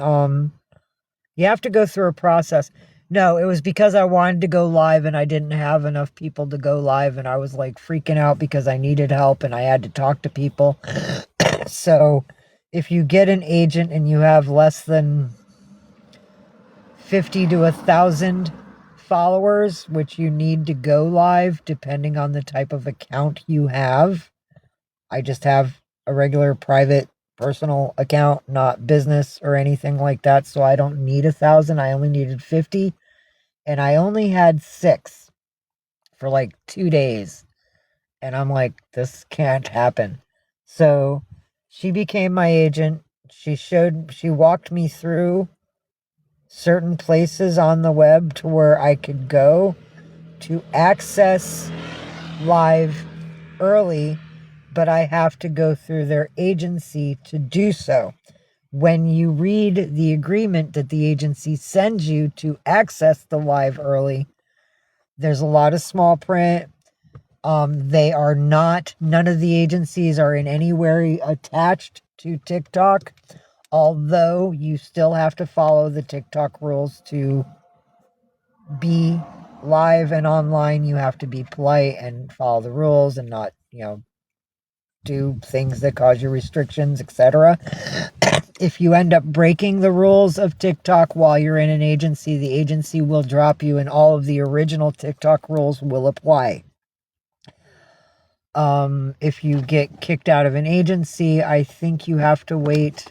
you have to go through a process. No, it was because I wanted to go live and I didn't have enough people to go live, and I was like freaking out because I needed help and I had to talk to people. So if you get an agent and you have less than 50 to 1,000 followers, which you need to go live depending on the type of account you have. I just have a regular private personal account, not business or anything like that, so I don't need 1,000. I only needed 50, and I only had 6 for like 2 days, and I'm like, this can't happen. So she became my agent. She walked me through certain places on the web to where I could go to access live early, but I have to go through their agency to do so. When you read the agreement that the agency sends you to access the live early, there's a lot of small print. None of the agencies are in any way attached to TikTok, although you still have to follow the TikTok rules to be live and online. You have to be polite and follow the rules and not, do things that cause you restrictions, etc. If you end up breaking the rules of TikTok while you're in an agency, the agency will drop you and all of the original TikTok rules will apply. If you get kicked out of an agency, I think you have to wait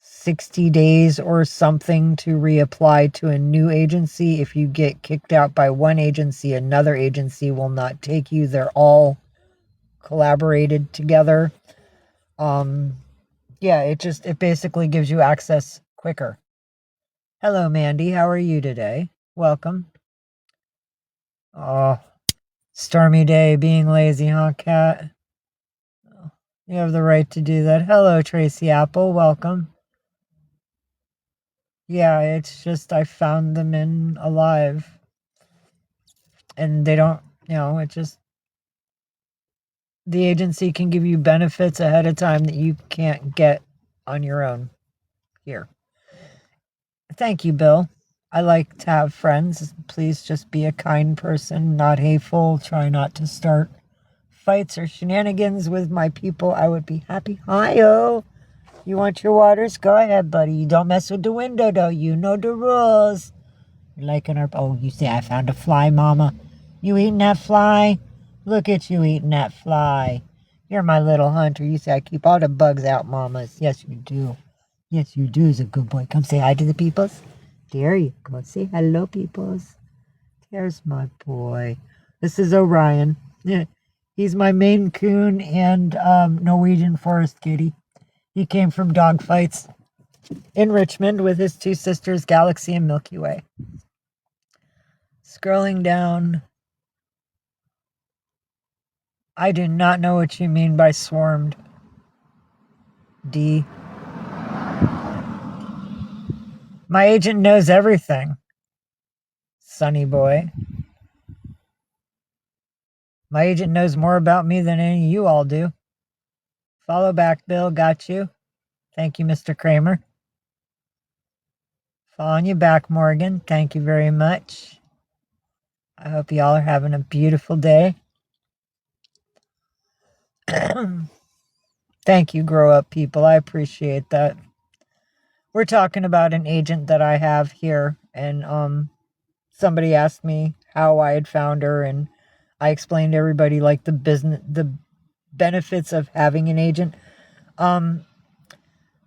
60 days or something to reapply to a new agency. If you get kicked out by one agency, another agency will not take you. They're all collaborated together. It basically gives you access quicker. Hello, Mandy. How are you today? Welcome. Oh, stormy day, being lazy, huh, Cat? You have the right to do that. Hello, Tracy Apple. Welcome. Yeah, it's just I found them in alive. And they don't, the agency can give you benefits ahead of time that you can't get on your own here. Thank you, Bill. I like to have friends. Please just be a kind person, not hateful. Try not to start fights or shenanigans with my people. I would be happy. Hi-oh. You want your waters? Go ahead, buddy. You don't mess with the window, though. You know the rules. You're liking our... Oh, you say I found a fly, Mama. You eating that fly? Look at you eating that fly. You're my little hunter. You say I keep all the bugs out, Mamas. Yes, you do. Yes, you do, is a good boy. Come say hi to the peoples. There you go. Say hello, peoples. There's my boy. This is Orion. Yeah, he's my Maine Coon and Norwegian Forest Kitty. He came from dog fights in Richmond with his 2 sisters, Galaxy and Milky Way. Scrolling down. I do not know what you mean by swarmed. D. My agent knows everything. Sonny boy. My agent knows more about me than any of you all do. Follow back, Bill. Got you. Thank you, Mr. Kramer. Following you back, Morgan. Thank you very much. I hope y'all are having a beautiful day. Thank you, grow up people. I appreciate that. We're talking about an agent that I have here, and somebody asked me how I had found her, and I explained to everybody like the benefits of having an agent.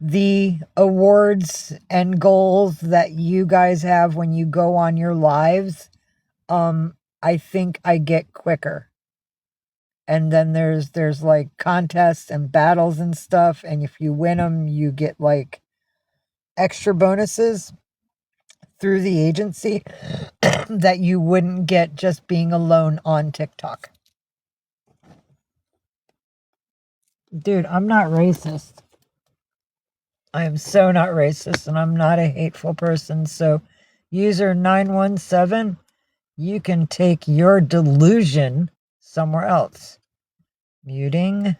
The awards and goals that you guys have when you go on your lives, I think I get quicker. And then there's like contests and battles and stuff, and if you win them, you get like extra bonuses through the agency that you wouldn't get just being alone on TikTok. Dude, I'm not racist. I am so not racist, and I'm not a hateful person. So, user 917, you can take your delusion somewhere else. Muting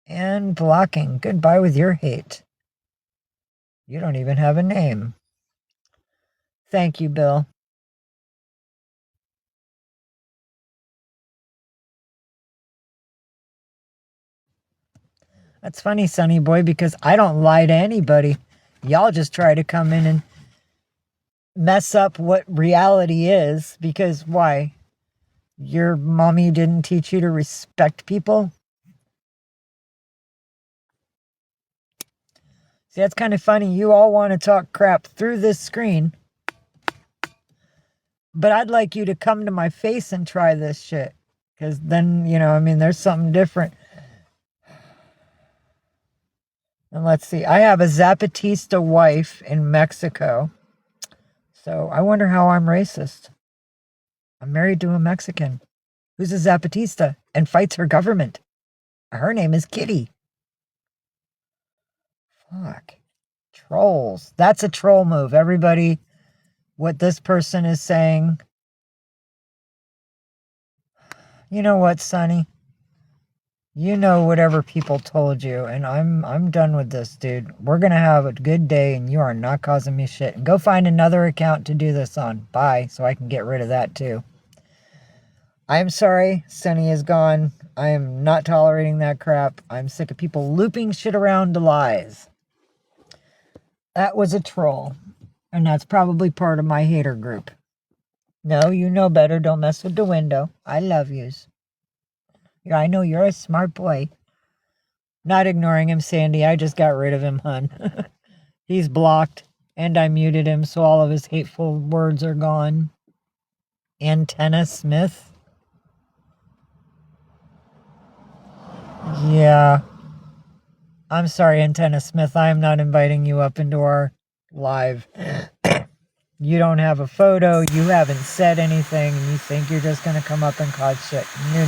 and blocking. Goodbye with your hate. You don't even have a name. Thank you, Bill. That's funny, Sonny Boy, because I don't lie to anybody. Y'all just try to come in and mess up what reality is, because why? Your mommy didn't teach you to respect people? See, that's kind of funny. You all want to talk crap through this screen, but I'd like you to come to my face and try this shit, because then, there's something different. And let's see, I have a Zapatista wife in Mexico, so I wonder how I'm racist. I'm married to a Mexican who's a Zapatista and fights her government. Her name is Kittie. Fuck. Trolls. That's a troll move. Everybody, what this person is saying. You know what, Sonny? You know whatever people told you, and I'm done with this, dude. We're gonna have a good day, and you are not causing me shit. And go find another account to do this on. Bye, so I can get rid of that too. I'm sorry, Sonny is gone. I am not tolerating that crap. I'm sick of people looping shit around to lies. That was a troll, and that's probably part of my hater group. No, you know better. Don't mess with the window. I love yous. Yeah, I know you're a smart boy. Not ignoring him, Sandy. I just got rid of him, hun. He's blocked, and I muted him, so all of his hateful words are gone. Antenna Smith? Yeah. I'm sorry, Antenna Smith. I am not inviting you up into our live. You don't have a photo. You haven't said anything, and you think you're just going to come up and cause shit. No.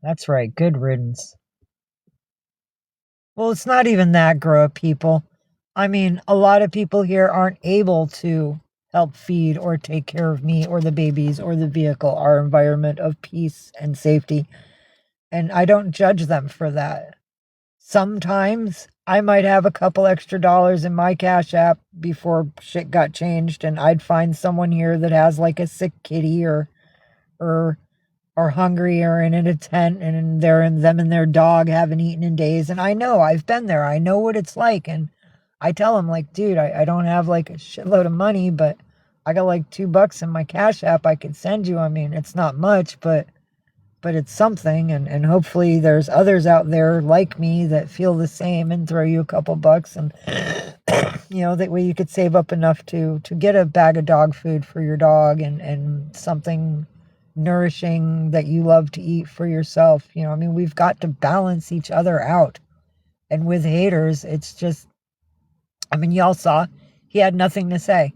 That's right. Good riddance. Well, it's not even that, grow up people. I mean, a lot of people here aren't able to help feed or take care of me or the babies or the vehicle, our environment of peace and safety. And I don't judge them for that. Sometimes I might have a couple extra dollars in my Cash App before shit got changed, and I'd find someone here that has like a sick kitty or hungry or in a tent, and them and their dog haven't eaten in days. And I know, I've been there. I know what it's like. And I tell them, like, dude, I don't have like a shitload of money, but I got like $2 in my Cash App I could send you. I mean, it's not much, but it's something. And hopefully there's others out there like me that feel the same and throw you a couple bucks. And, that way you could save up enough to get a bag of dog food for your dog and something nourishing that you love to eat for yourself. We've got to balance each other out. And with haters, it's just, y'all saw he had nothing to say.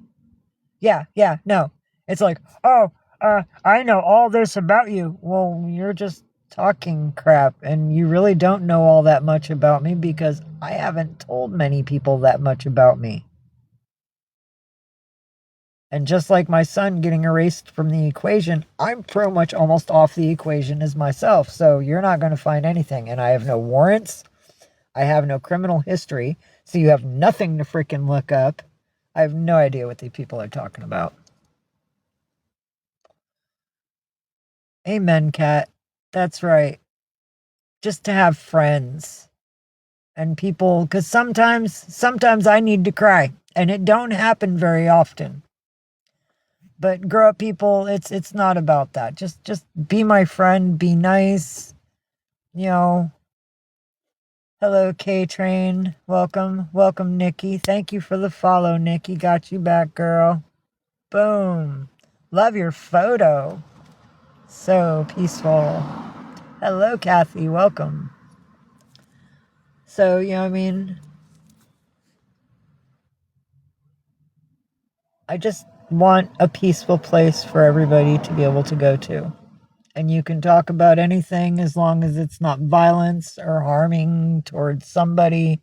Yeah, no. It's like, I know all this about you. Well, you're just talking crap, and you really don't know all that much about me, because I haven't told many people that much about me. And just like my son getting erased from the equation, I'm pretty much almost off the equation as myself. So you're not going to find anything. And I have no warrants. I have no criminal history. So you have nothing to freaking look up. I have no idea what these people are talking about. Amen, Kat. That's right. Just to have friends and people, because sometimes I need to cry, and it don't happen very often. But grow up people, it's not about that. Just be my friend, be nice, you know. Hello, K Train. Welcome, Nikki. Thank you for the follow, Nikki. Got you back, girl. Boom. Love your photo. So peaceful. Hello, Kathy. Welcome. So, I mean, I just want a peaceful place for everybody to be able to go to. And you can talk about anything as long as it's not violence or harming towards somebody.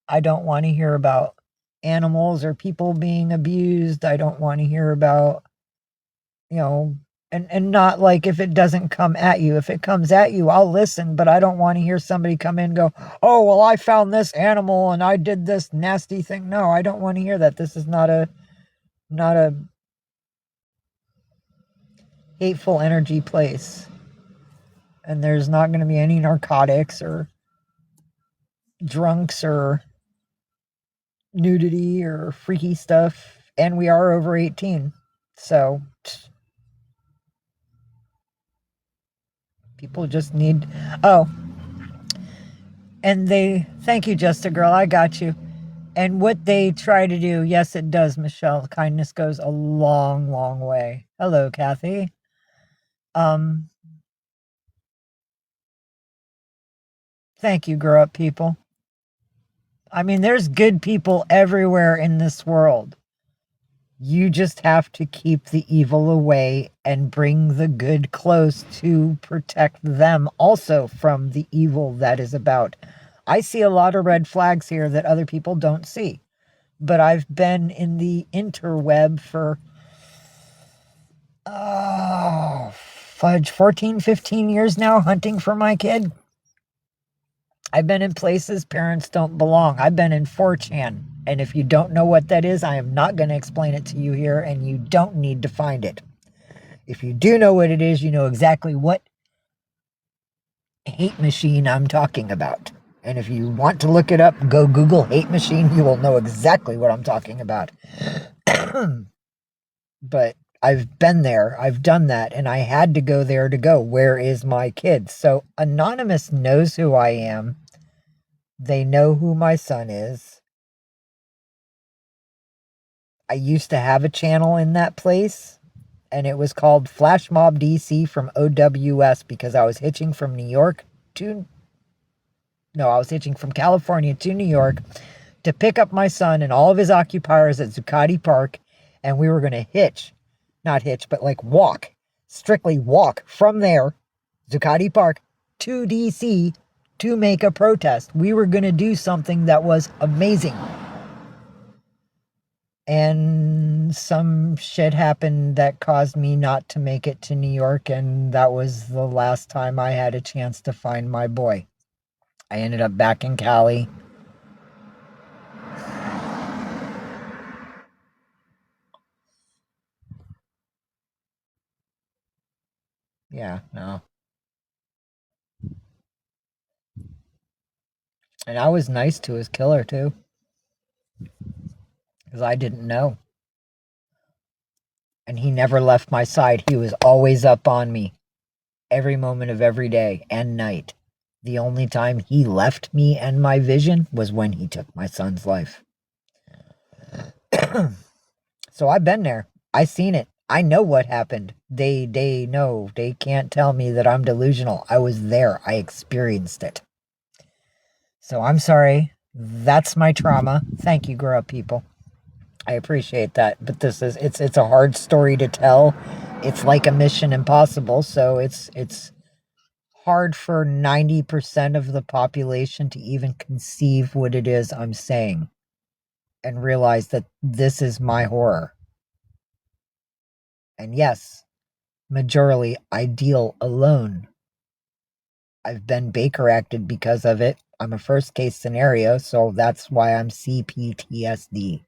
I don't want to hear about animals or people being abused. I don't want to hear about, and not like if it doesn't come at you. If it comes at you, I'll listen, but I don't want to hear somebody come in and go, oh, well, I found this animal and I did this nasty thing. No, I don't want to hear that. This is not a hateful energy place. And there's not going to be any narcotics or drunks or nudity or freaky stuff. And we are over 18. So people just need, and thank you, Just a Girl, I got you. And what they try to do, yes, it does, Michelle. Kindness goes a long, long way. Hello, Kathy. Thank you, grow up people. I mean, there's good people everywhere in this world. You just have to keep the evil away and bring the good close to protect them also from the evil that is about. I see a lot of red flags here that other people don't see. But I've been in the interweb for 14, 15 years now hunting for my kid. I've been in places parents don't belong. I've been in 4chan. And if you don't know what that is, I am not going to explain it to you here, and you don't need to find it. If you do know what it is, you know exactly what hate machine I'm talking about. And if you want to look it up, go Google hate machine. You will know exactly what I'm talking about. But I've been there. I've done that. And I had to go there to go, where is my kid? So Anonymous knows who I am. They know who my son is. I used to have a channel in that place, and it was called Flash Mob DC from OWS because I was hitching from California to New York to pick up my son and all of his occupiers at Zuccotti Park, and we were going to strictly walk from there, Zuccotti Park, to DC to make a protest. We were going to do something that was amazing. And some shit happened that caused me not to make it to New York, and that was the last time I had a chance to find my boy. I ended up back in Cali. Yeah, no. And I was nice to his killer, too. Because I didn't know. And he never left my side. He was always up on me. Every moment of every day and night. The only time he left me and my vision was when he took my son's life. So I've been there. I seen it. I know what happened. They know. They can't tell me that I'm delusional. I was there. I experienced it. So I'm sorry. That's my trauma. Thank you, grow up people. I appreciate that. But it's a hard story to tell. It's like a Mission Impossible. So it's hard for 90% of the population to even conceive what it is I'm saying and realize that this is my horror. And yes, majorly I deal alone. I've been Baker acted because of it. I'm a first case scenario, so that's why I'm CPTSD.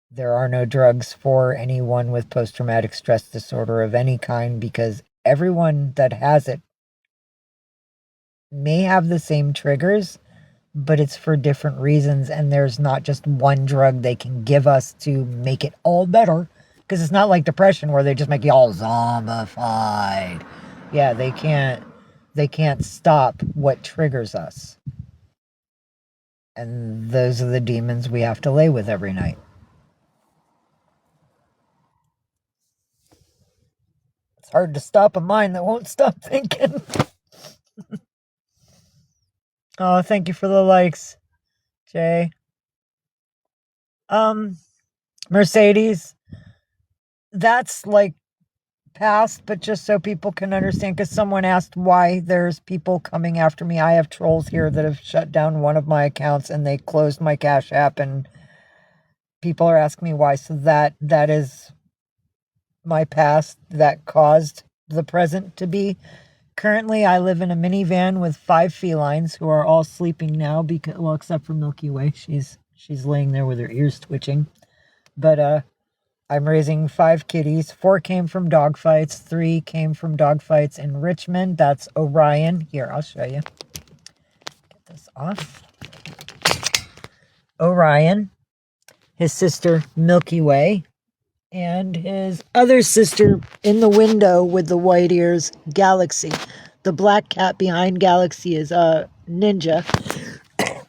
There are no drugs for anyone with post-traumatic stress disorder of any kind because everyone that has it may have the same triggers, but it's for different reasons, and there's not just one drug they can give us to make it all better, because it's not like depression where they just make you all zombified. Yeah, they can't stop what triggers us. And those are the demons we have to lay with every night. It's hard to stop a mind that won't stop thinking. Oh, thank you for the likes, Jay. Mercedes, that's like past, but just so people can understand, because someone asked why there's people coming after me. I have trolls here that have shut down one of my accounts and they closed my Cash App, and people are asking me why. So that is my past that caused the present to be. Currently, I live in a minivan with 5 felines who are all sleeping now, because, well, except for Milky Way. She's laying there with her ears twitching. But I'm raising 5 kitties. 4 came from dogfights. 3 came from dogfights in Richmond. That's Orion. Here, I'll show you. Get this off. Orion, his sister Milky Way, and his other sister in the window with the white ears, Galaxy. The black cat behind Galaxy is Ninja.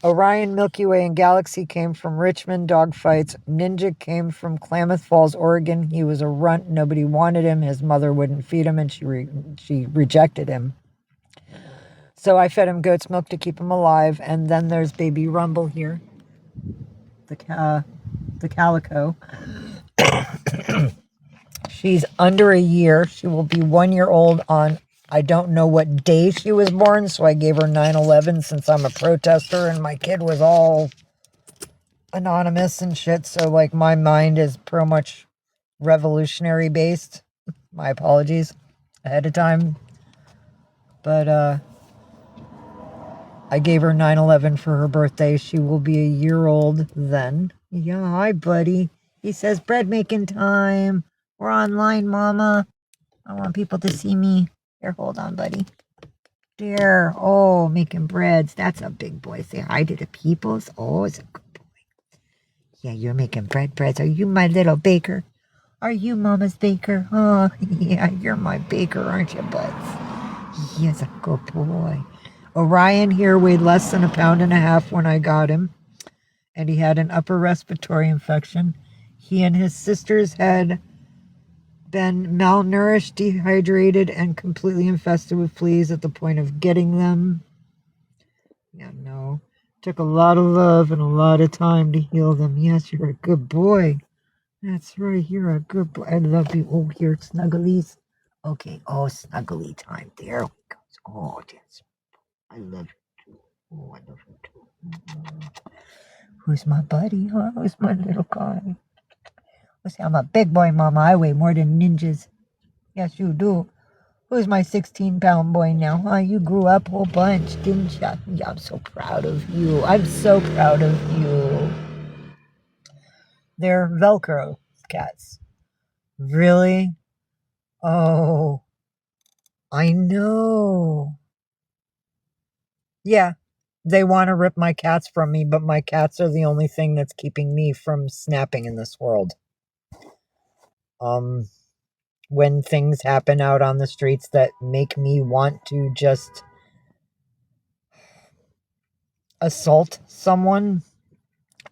Orion, Milky Way, and Galaxy came from Richmond dogfights. Ninja came from Klamath Falls, Oregon. He was a runt. Nobody wanted him. His mother wouldn't feed him, and she rejected him. So I fed him goat's milk to keep him alive. And then there's baby Rumble here, the calico. She's under a year. She will be 1 year old on, I don't know what day she was born, so I gave her 9/11 since I'm a protester and my kid was all anonymous and shit. So, like, my mind is pretty much revolutionary based. My apologies ahead of time. But, I gave her 9/11 for her birthday. She will be a year old then. Yeah, hi, buddy. He says, bread making time. We're online, mama. I want people to see me. Here, hold on, buddy. There. Oh, making breads. That's a big boy. Say hi to the peoples. Oh, it's a good boy. Yeah, you're making breads. Are you my little baker? Are you mama's baker? Oh, yeah, you're my baker, aren't you, buds? He's a good boy. Orion here weighed less than 1.5 pounds when I got him, and he had an upper respiratory infection. He and his sisters had been malnourished, dehydrated, and completely infested with fleas at the point of getting them. Yeah, no. Took a lot of love and a lot of time to heal them. Yes, you're a good boy. That's right, you're a good boy. I love you. Oh, here, snugglies. Okay, oh, snuggly time. There we go. Oh, yes. I love you too. Oh, I love you too. Who's my buddy, huh? Who's my little guy? Listen, I'm a big boy, mama. I weigh more than ninjas. Yes, you do. Who's my 16-pound boy now, huh? You grew up a whole bunch, didn't you? Yeah, I'm so proud of you. I'm so proud of you. They're Velcro cats. Really? Oh, I know. Yeah, they want to rip my cats from me, but my cats are the only thing that's keeping me from snapping in this world. When things happen out on the streets that make me want to just assault someone,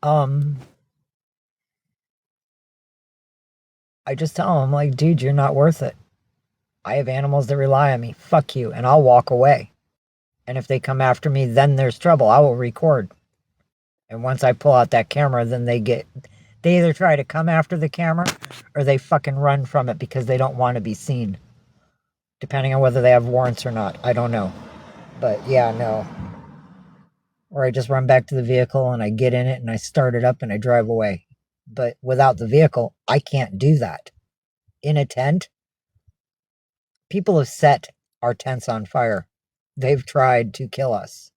I just tell them, like, dude, you're not worth it. I have animals that rely on me. Fuck you. And I'll walk away. And if they come after me, then there's trouble. I will record. And once I pull out that camera, then they either try to come after the camera or they fucking run from it because they don't want to be seen. Depending on whether they have warrants or not. I don't know. But yeah, no. Or I just run back to the vehicle and I get in it and I start it up and I drive away. But without the vehicle, I can't do that. in a tent. People have set our tents on fire. They've tried to kill us.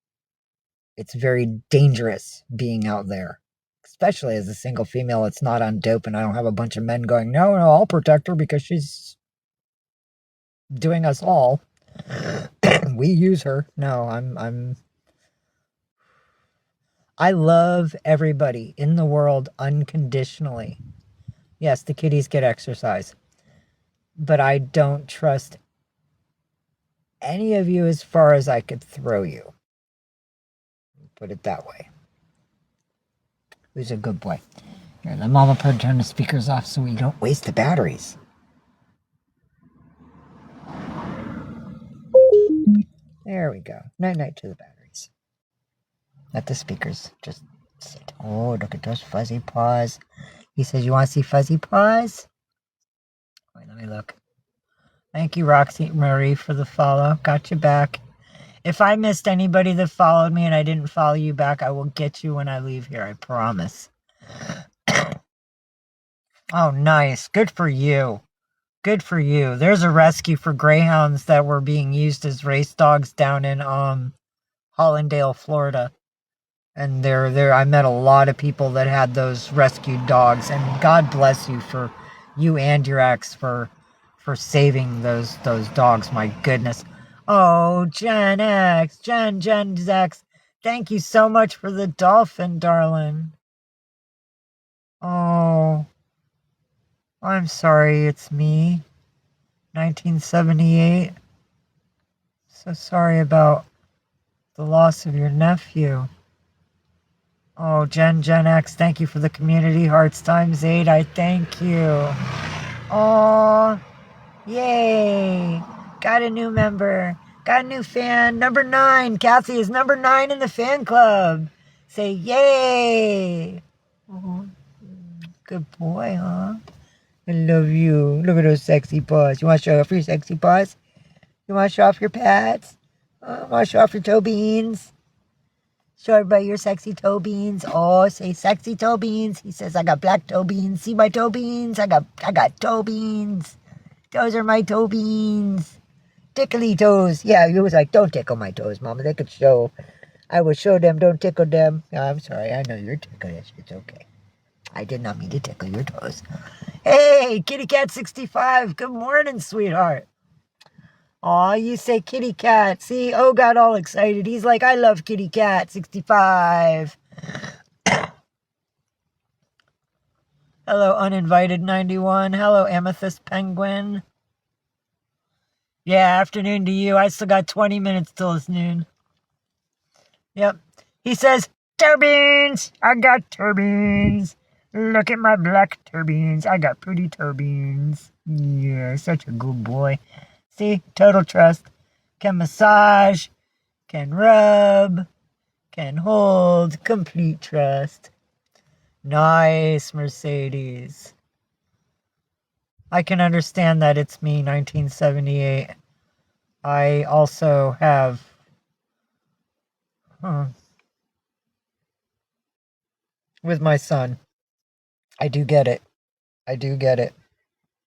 It's very dangerous being out there, especially as a single female. It's not on dope, and I don't have a bunch of men going, no, I'll protect her because she's doing us all. We use her. No, I love everybody in the world unconditionally. Yes, the kitties get exercise, but I don't trust any of you as far as I could throw you. Put it that way. Who's a good boy? Here, let Mama Bird turn the speakers off so we don't waste the batteries. There we go. Night-night to the batteries. Let the speakers just sit. Oh, look at those fuzzy paws. He says, you want to see fuzzy paws? Wait, let me look. Thank you, Roxy Marie, for the follow. Got you back. If I missed anybody that followed me and I didn't follow you back, I will get you when I leave here. I promise. Oh, nice. Good for you. Good for you. There's a rescue for greyhounds that were being used as race dogs down in Hollandale, Florida. And I met a lot of people that had those rescued dogs. And God bless you for you and your ex for saving those dogs. My goodness. Oh, Gen X, Gen X, thank you so much for the dolphin, darling. Oh, I'm sorry, it's me, 1978. So sorry about the loss of your nephew. Oh, Gen X, thank you for the community hearts ×8. I thank you. Oh, yay. Got a new member. Got a new fan. Number 9. Kathy is number 9 in the fan club. Say yay. Oh, good boy, huh? I love you. Look at those sexy paws. You want to show off your sexy paws? You want to show off your pads? Want to show off your toe beans? Show everybody your sexy toe beans. Oh, say sexy toe beans. He says, I got black toe beans. See my toe beans? I got toe beans. Those are my toe beans. Tickly toes. Yeah, you was like, don't tickle my toes, Mama. They could show. I would show them, don't tickle them. Oh, I'm sorry. I know you're tickled. It's okay. I did not mean to tickle your toes. Hey, Kitty Cat 65. Good morning, sweetheart. Aw, you say Kitty Cat. See, O got all excited. He's like, I love Kitty Cat 65. Hello, Uninvited 91. Hello, Amethyst Penguin. Yeah, afternoon to you. I still got 20 minutes till it's noon. Yep. He says, turbines. I got turbines. Look at my black turbines. I got pretty turbines. Yeah, such a good boy. See, total trust. Can massage. Can rub. Can hold. Complete trust. Nice, Mercedes. I can understand that it's me, 1978. I also have... with my son. I do get it. I do get it.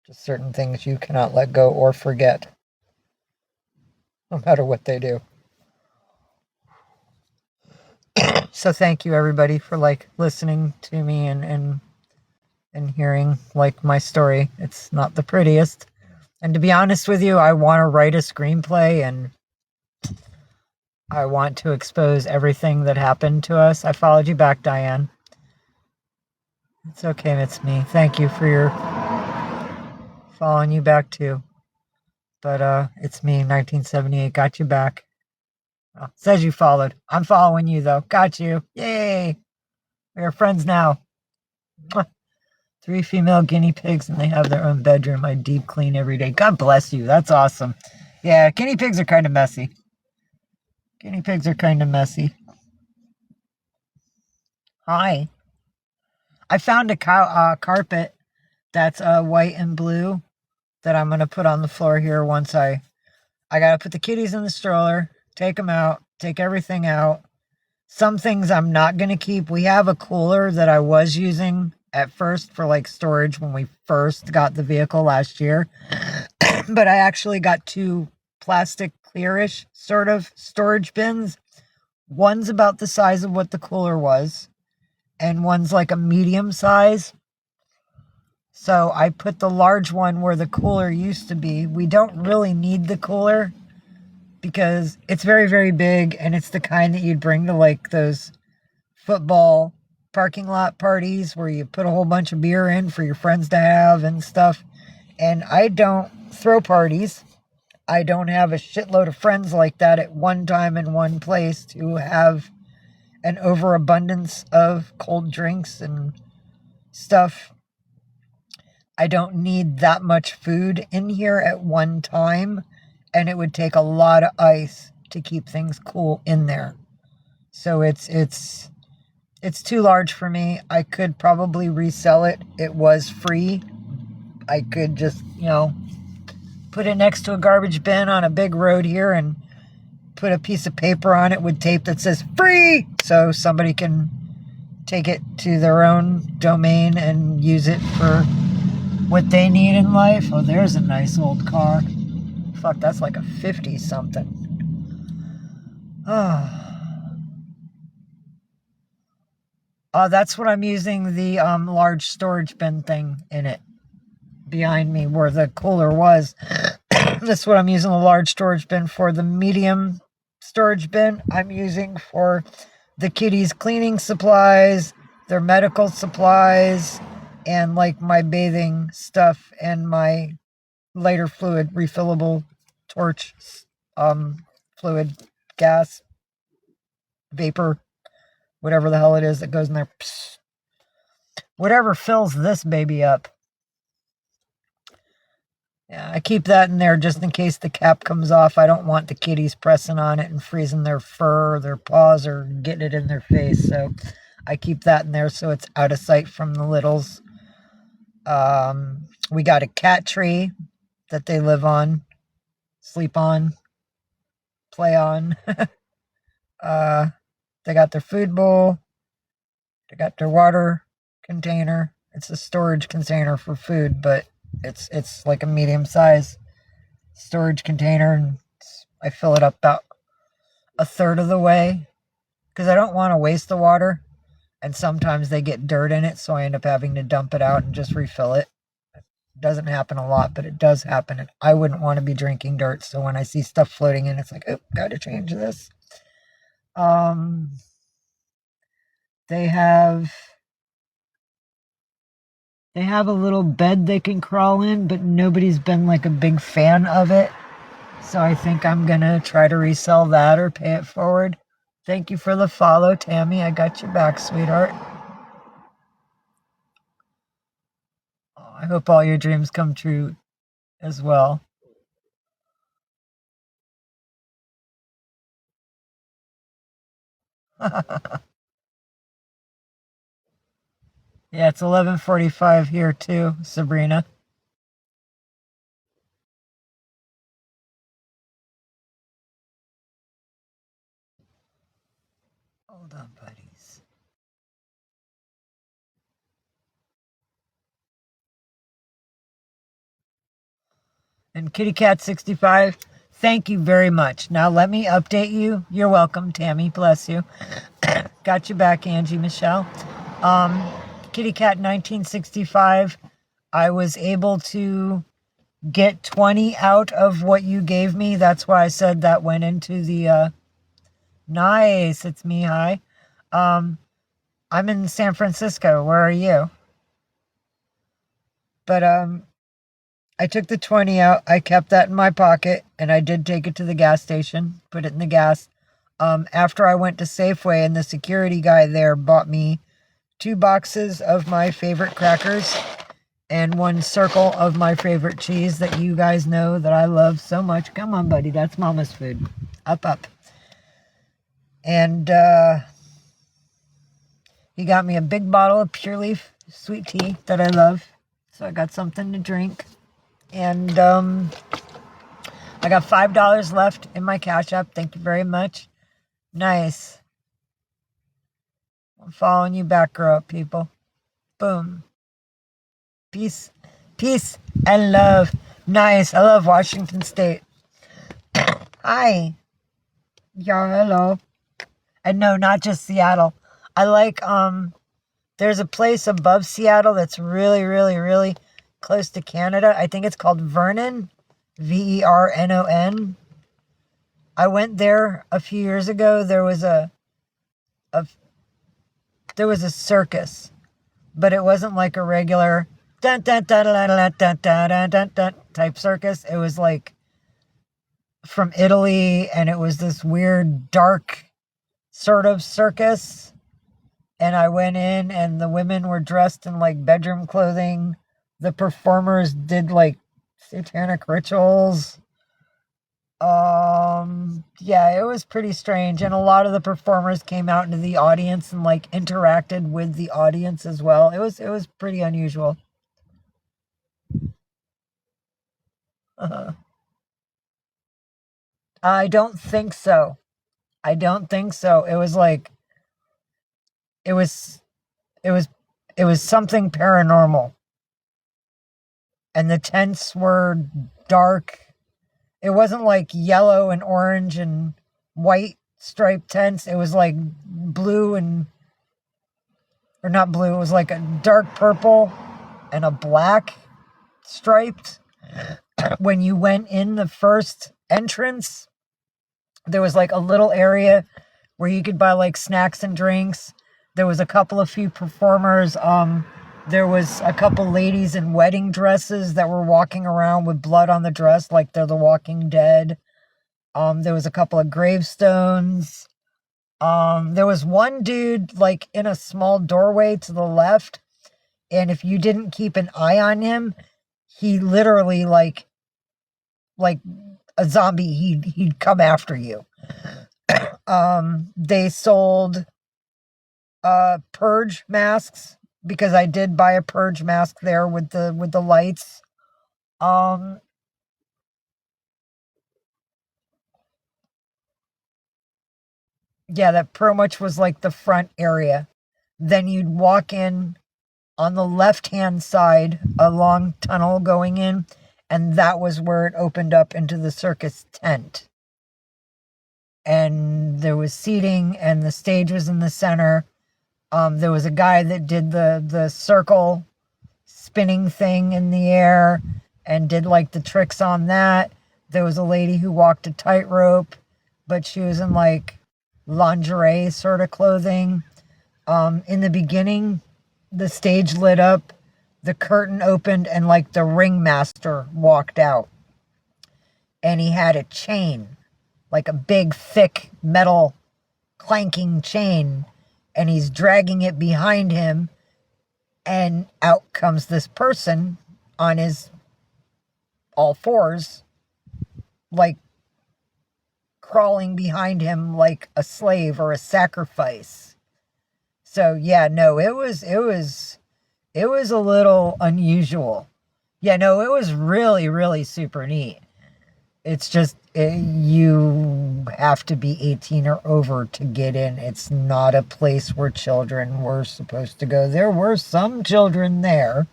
Just certain things you cannot let go or forget. No matter what they do. So thank you, everybody, for, listening to me and hearing, my story. It's not the prettiest. And to be honest with you, I want to write a screenplay, and I want to expose everything that happened to us. I followed you back, Diane. It's okay, it's me. Thank you for your following you back, too. But, it's me, 1978. Got you back. Oh, says you followed. I'm following you, though. Got you. Yay! We are friends now. 3 female guinea pigs, and they have their own bedroom. I deep clean every day. God bless you. That's awesome. Yeah, guinea pigs are kind of messy. Guinea pigs are kind of messy. Hi. I found a carpet that's white and blue that I'm going to put on the floor here once I got to put the kitties in the stroller, take them out, take everything out. Some things I'm not going to keep. We have a cooler that I was using at first for like storage when we first got the vehicle last year. But I actually got 2 plastic clearish sort of storage bins. One's about the size of what the cooler was, and one's like a medium size. So I put the large one where the cooler used to be. We don't really need the cooler because it's very, very big, and it's the kind that you'd bring to like those football parking lot parties where you put a whole bunch of beer in for your friends to have and stuff. And I don't throw parties. I don't have a shitload of friends like that at one time in one place to have an overabundance of cold drinks and stuff. I don't need that much food in here at one time, and it would take a lot of ice to keep things cool in there. So it's too large for me. I could probably resell it. It was free. I could just, put it next to a garbage bin on a big road here and put a piece of paper on it with tape that says free, so somebody can take it to their own domain and use it for what they need in life. Oh, there's a nice old car. Fuck, that's like a 50 something. Oh, that's what I'm using the large storage bin thing in it behind me where the cooler was. That's what I'm using the large storage bin for. The medium storage bin I'm using for the kitties' cleaning supplies, their medical supplies, and like my bathing stuff and my lighter fluid, refillable torch fluid, gas, vapor, whatever the hell it is that goes in there. Psst. Whatever fills this baby up. Yeah, I keep that in there just in case the cap comes off. I don't want the kitties pressing on it and freezing their fur or their paws or getting it in their face. So I keep that in there so it's out of sight from the littles. We got a cat tree that they live on, sleep on, play on. They got their food bowl. They got their water container. It's a storage container for food, but it's like a medium size storage container, and I fill it up about a third of the way because I don't want to waste the water, and sometimes they get dirt in it, so I end up having to dump it out and just refill it. It doesn't happen a lot, but it does happen, and I wouldn't want to be drinking dirt, so when I see stuff floating in, it's like, oh, gotta change this. They have a little bed they can crawl in, but nobody's been like a big fan of it. So I think I'm going to try to resell that or pay it forward. Thank you for the follow, Tammy. I got your back, sweetheart. Oh, I hope all your dreams come true as well. Yeah, it's 11:45 here too, Sabrina. Hold on, buddies. And Kitty Cat 65, thank you very much. Now let me update you. You're welcome, Tammy. Bless you. Got you back, Angie Michelle. Kitty Cat 1965, I was able to get 20 out of what you gave me. That's why I said that went into the nice. It's me. Hi. I'm in San Francisco. Where are you? But I took the 20 out. I kept that in my pocket, and I did take it to the gas station, put it in the gas. After I went to Safeway, and the security guy there bought me 2 boxes of my favorite crackers and 1 circle of my favorite cheese that you guys know that I love so much. Come on, buddy. That's Mama's food. Up, up. And he got me a big bottle of Pure Leaf sweet tea that I love. So I got something to drink. And I got $5 left in my Cash App. Thank you very much. Nice. I'm following you back, grow up people. Boom. Peace. Peace and love. Nice. I love Washington State. Hi. Yeah, hello. And no, not just Seattle. I like, there's a place above Seattle that's really, really, really close to Canada. I think it's called Vernon. Vernon. I went there a few years ago. There was a circus, but it wasn't like a regular dun dun dun dun dun dun dun dun dun type circus. It was like from Italy, and it was this weird dark sort of circus. And I went in, and the women were dressed in like bedroom clothing. The performers did like satanic rituals. Yeah, it was pretty strange. And a lot of the performers came out into the audience and like interacted with the audience as well. It was pretty unusual. I don't think so. I don't think so. It was like, it was, it was, it was something paranormal. And the tents were dark. It wasn't like yellow and orange and white striped tents. It was like blue or not blue. It was like a dark purple and a black striped. When you went in the first entrance, there was like a little area where you could buy like snacks and drinks. There was a few performers. There was a couple ladies in wedding dresses that were walking around with blood on the dress like they're the Walking Dead. There was a couple of gravestones. There was one dude like in a small doorway to the left, and if you didn't keep an eye on him, he literally like a zombie, he'd come after you. They sold purge masks, because I did buy a purge mask there with the lights. Yeah, that pretty much was like the front area. Then you'd walk in on the left-hand side, a long tunnel going in, and that was where it opened up into the circus tent. And there was seating, and the stage was in the center. There was a guy that did the circle spinning thing in the air and did like the tricks on that. There was a lady who walked a tightrope, but she was in like lingerie sort of clothing. In the beginning, the stage lit up, the curtain opened, and like the ringmaster walked out. And he had a chain, like a big, thick metal clanking chain, and he's dragging it behind him, and out comes this person on his all fours, like crawling behind him like a slave or a sacrifice. So yeah, no, it was a little unusual. Yeah, no, it was really, really super neat. It's just, you have to be 18 or over to get in. It's not a place where children were supposed to go. There were some children there,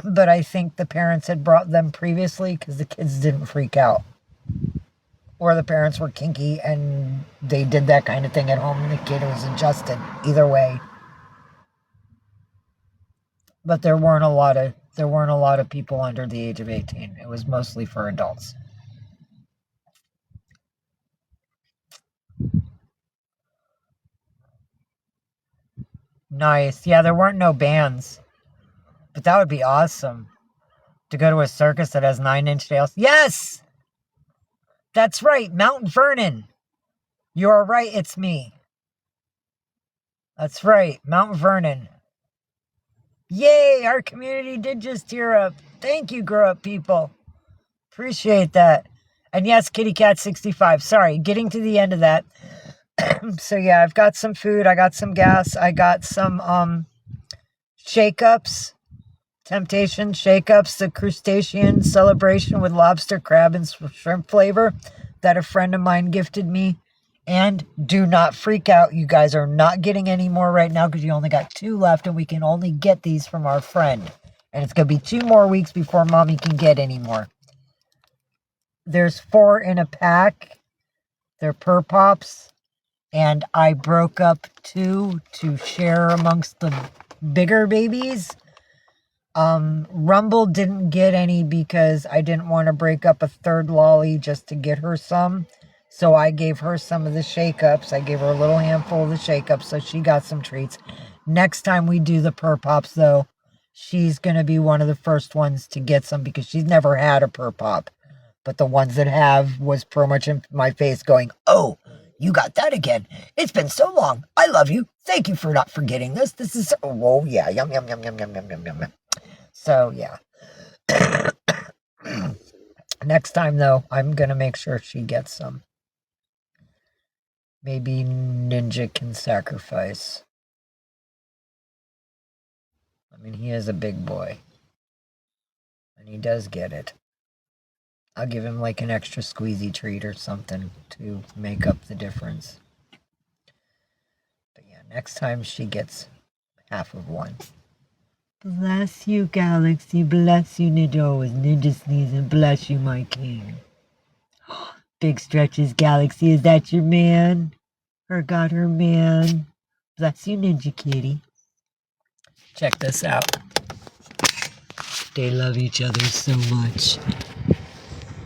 but I think the parents had brought them previously because the kids didn't freak out. Or the parents were kinky and they did that kind of thing at home and the kid was adjusted. Either way. But there weren't a lot of people under the age of 18. It was mostly for adults. Nice. Yeah, there weren't no bands. But that would be awesome. To go to a circus that has 9-inch nails. Yes! That's right, Mount Vernon. You're right, it's me. That's right, Mount Vernon. Yay, our community did just tear up. Thank you, grow up people. Appreciate that. And yes, Kitty Cat 65. Sorry, getting to the end of that. So yeah, I've got some food, I got some gas, I got some shake-ups, Temptation shake-ups, the crustacean celebration with lobster, crab, and shrimp flavor that a friend of mine gifted me. And do not freak out. You guys are not getting any more right now because you only got 2 left, and we can only get these from our friend. And it's going to be 2 more weeks before Mommy can get any more. There's 4 in a pack. They're Purr Pops. And I broke up 2 to share amongst the bigger babies. Rumble didn't get any because I didn't want to break up a 3rd lolly just to get her some. So I gave her some of the shake-ups. I gave her a little handful of the shake-ups, so she got some treats. Next time we do the Purr Pops, though, she's going to be one of the first ones to get some because she's never had a Purr Pop. But the ones that have was pretty much in my face going, "Oh, you got that again. It's been so long. I love you. Thank you for not forgetting this. This is, oh, yeah, yum, yum, yum, yum, yum, yum, yum, yum." So, yeah. Next time, though, I'm going to make sure she gets some. Maybe Ninja can sacrifice. I mean, he is a big boy. And he does get it. I'll give him like an extra squeezy treat or something to make up the difference. But yeah, next time she gets half of one. Bless you, Galaxy. Bless you, Ninja. With Ninja sneezing. Bless you, my king. Big stretches, Galaxy. Is that your man? Forgot her man. Bless you, Ninja Kitty. Check this out. They love each other so much.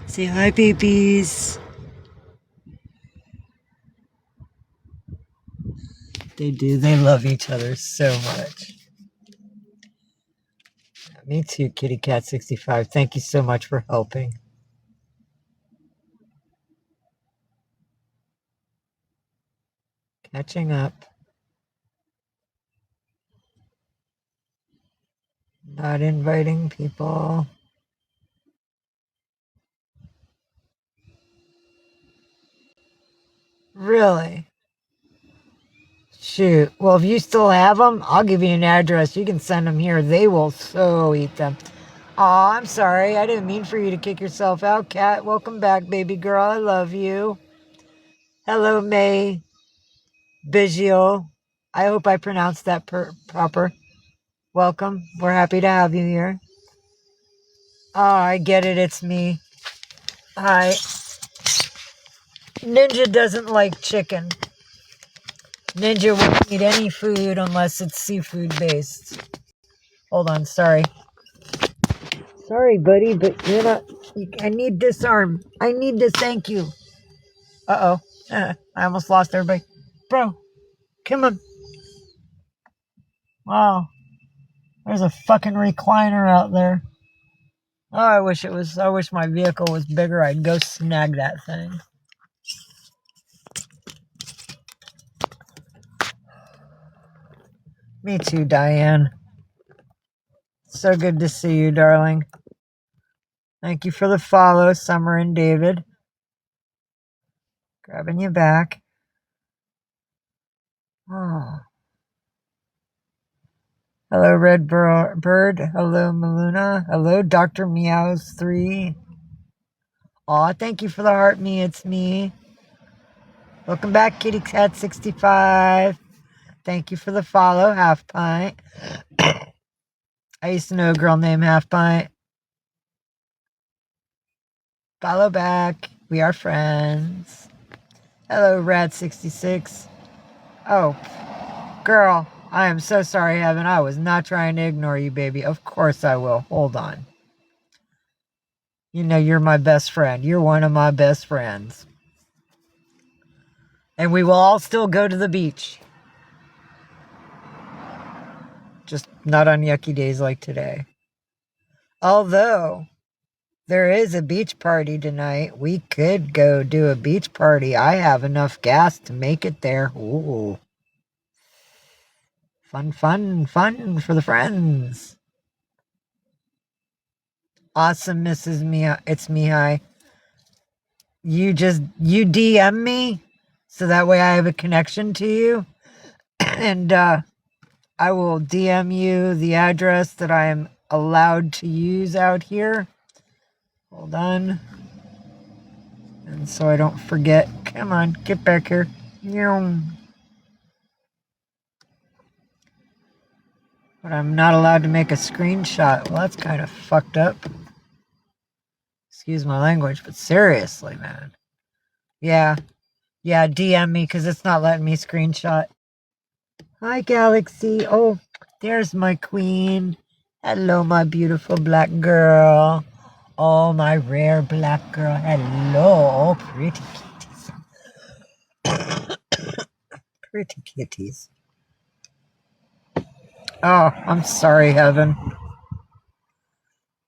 Say hi, babies. They do. They love each other so much. Me too, Kitty Cat 65. Thank you so much for helping. Catching up. Not inviting people. Really? Shoot. Well, if you still have them, I'll give you an address. You can send them here. They will so eat them. Aw, I'm sorry. I didn't mean for you to kick yourself out, Cat. Welcome back, baby girl. I love you. Hello, May Biggio. I hope I pronounced that proper. Welcome. We're happy to have you here. Oh, I get it. It's me. Hi. Ninja doesn't like chicken. Ninja won't eat any food unless it's seafood based. Hold on, sorry. Sorry, buddy, but you're not. I need this arm. I need this. Thank you. Uh-oh. I almost lost everybody. Bro, come on. Wow. There's a fucking recliner out there. Oh, I wish my vehicle was bigger. I'd go snag that thing. Me too, Diane. So good to see you, darling. Thank you for the follow, Summer and David. Grabbing you back. Oh. Hello, Red Bird. Hello, Maluna. Hello, Dr. Meows 3. Aw, thank you for the heart, me. It's me. Welcome back, Kitty Cat 65. Thank you for the follow, Half Pint. I used to know a girl named Half Pint. Follow back. We are friends. Hello, Rat 66. Oh, girl, I am so sorry, Heaven. I was not trying to ignore you, baby. Of course I will. Hold on. You know you're my best friend. You're one of my best friends. And we will all still go to the beach. Just not on yucky days like today. Although, there is a beach party tonight. We could go do a beach party. I have enough gas to make it there. Ooh. Fun, fun, fun for the friends. Awesome, Mrs. Mia. It's Mihai. You DM me so that way I have a connection to you. And I will DM you the address that I am allowed to use out here. Hold on. And so I don't forget. Come on, get back here. But I'm not allowed to make a screenshot. Well, that's kind of fucked up. Excuse my language, but seriously, man. Yeah, DM me because it's not letting me screenshot. Hi, Galaxy. Oh, there's my queen. Hello, my beautiful black girl. Oh, my rare black girl. Hello, pretty kitties. Pretty kitties. Oh, I'm sorry, Heaven.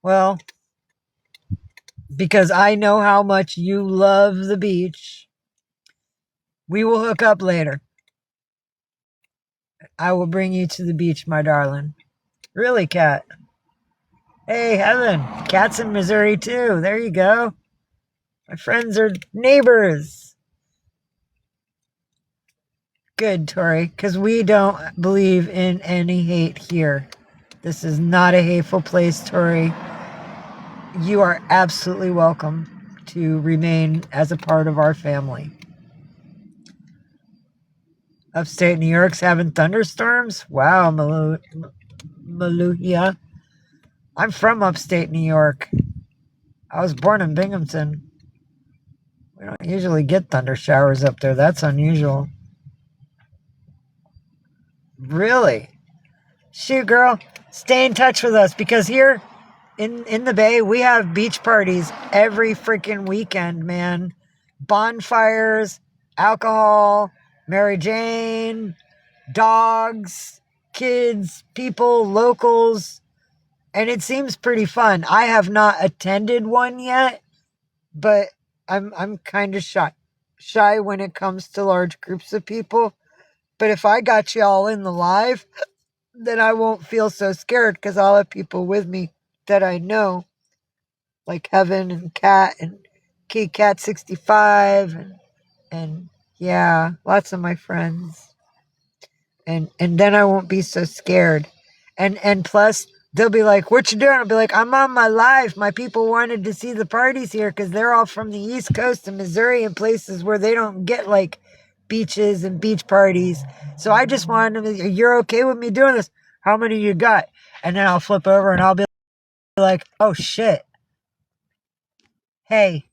Well, because I know how much you love the beach, we will hook up later. I will bring you to the beach, my darling. Really, Cat? Hey, Heaven. Cat's in Missouri, too. There you go. My friends are neighbors. Good, Tori, because we don't believe in any hate here. This is not a hateful place, Tori. You are absolutely welcome to remain as a part of our family. Upstate New York's having thunderstorms? Wow, Maluhia. I'm from upstate New York. I was born in Binghamton. We don't usually get thunder showers up there. That's unusual. Really? Shoot, girl. Stay in touch with us because here in the Bay, we have beach parties every freaking weekend, man. Bonfires, alcohol, Mary Jane, dogs, kids, people, locals, and it seems pretty fun. I have not attended one yet, but I'm kind of shy when it comes to large groups of people. But if I got you all in the live, then I won't feel so scared because I'll have people with me that I know, like Heaven and Cat and Cat 65 and yeah, lots of my friends. And then I won't be so scared. And plus they'll be like, "What you doing?" I'll be like, "I'm on my live. My people wanted to see the parties here because they're all from the East Coast of Missouri and places where they don't get like beaches and beach parties. So I just wanted them to, you're okay with me doing this? How many you got?" And then I'll flip over and I'll be like, "Oh shit. Hey,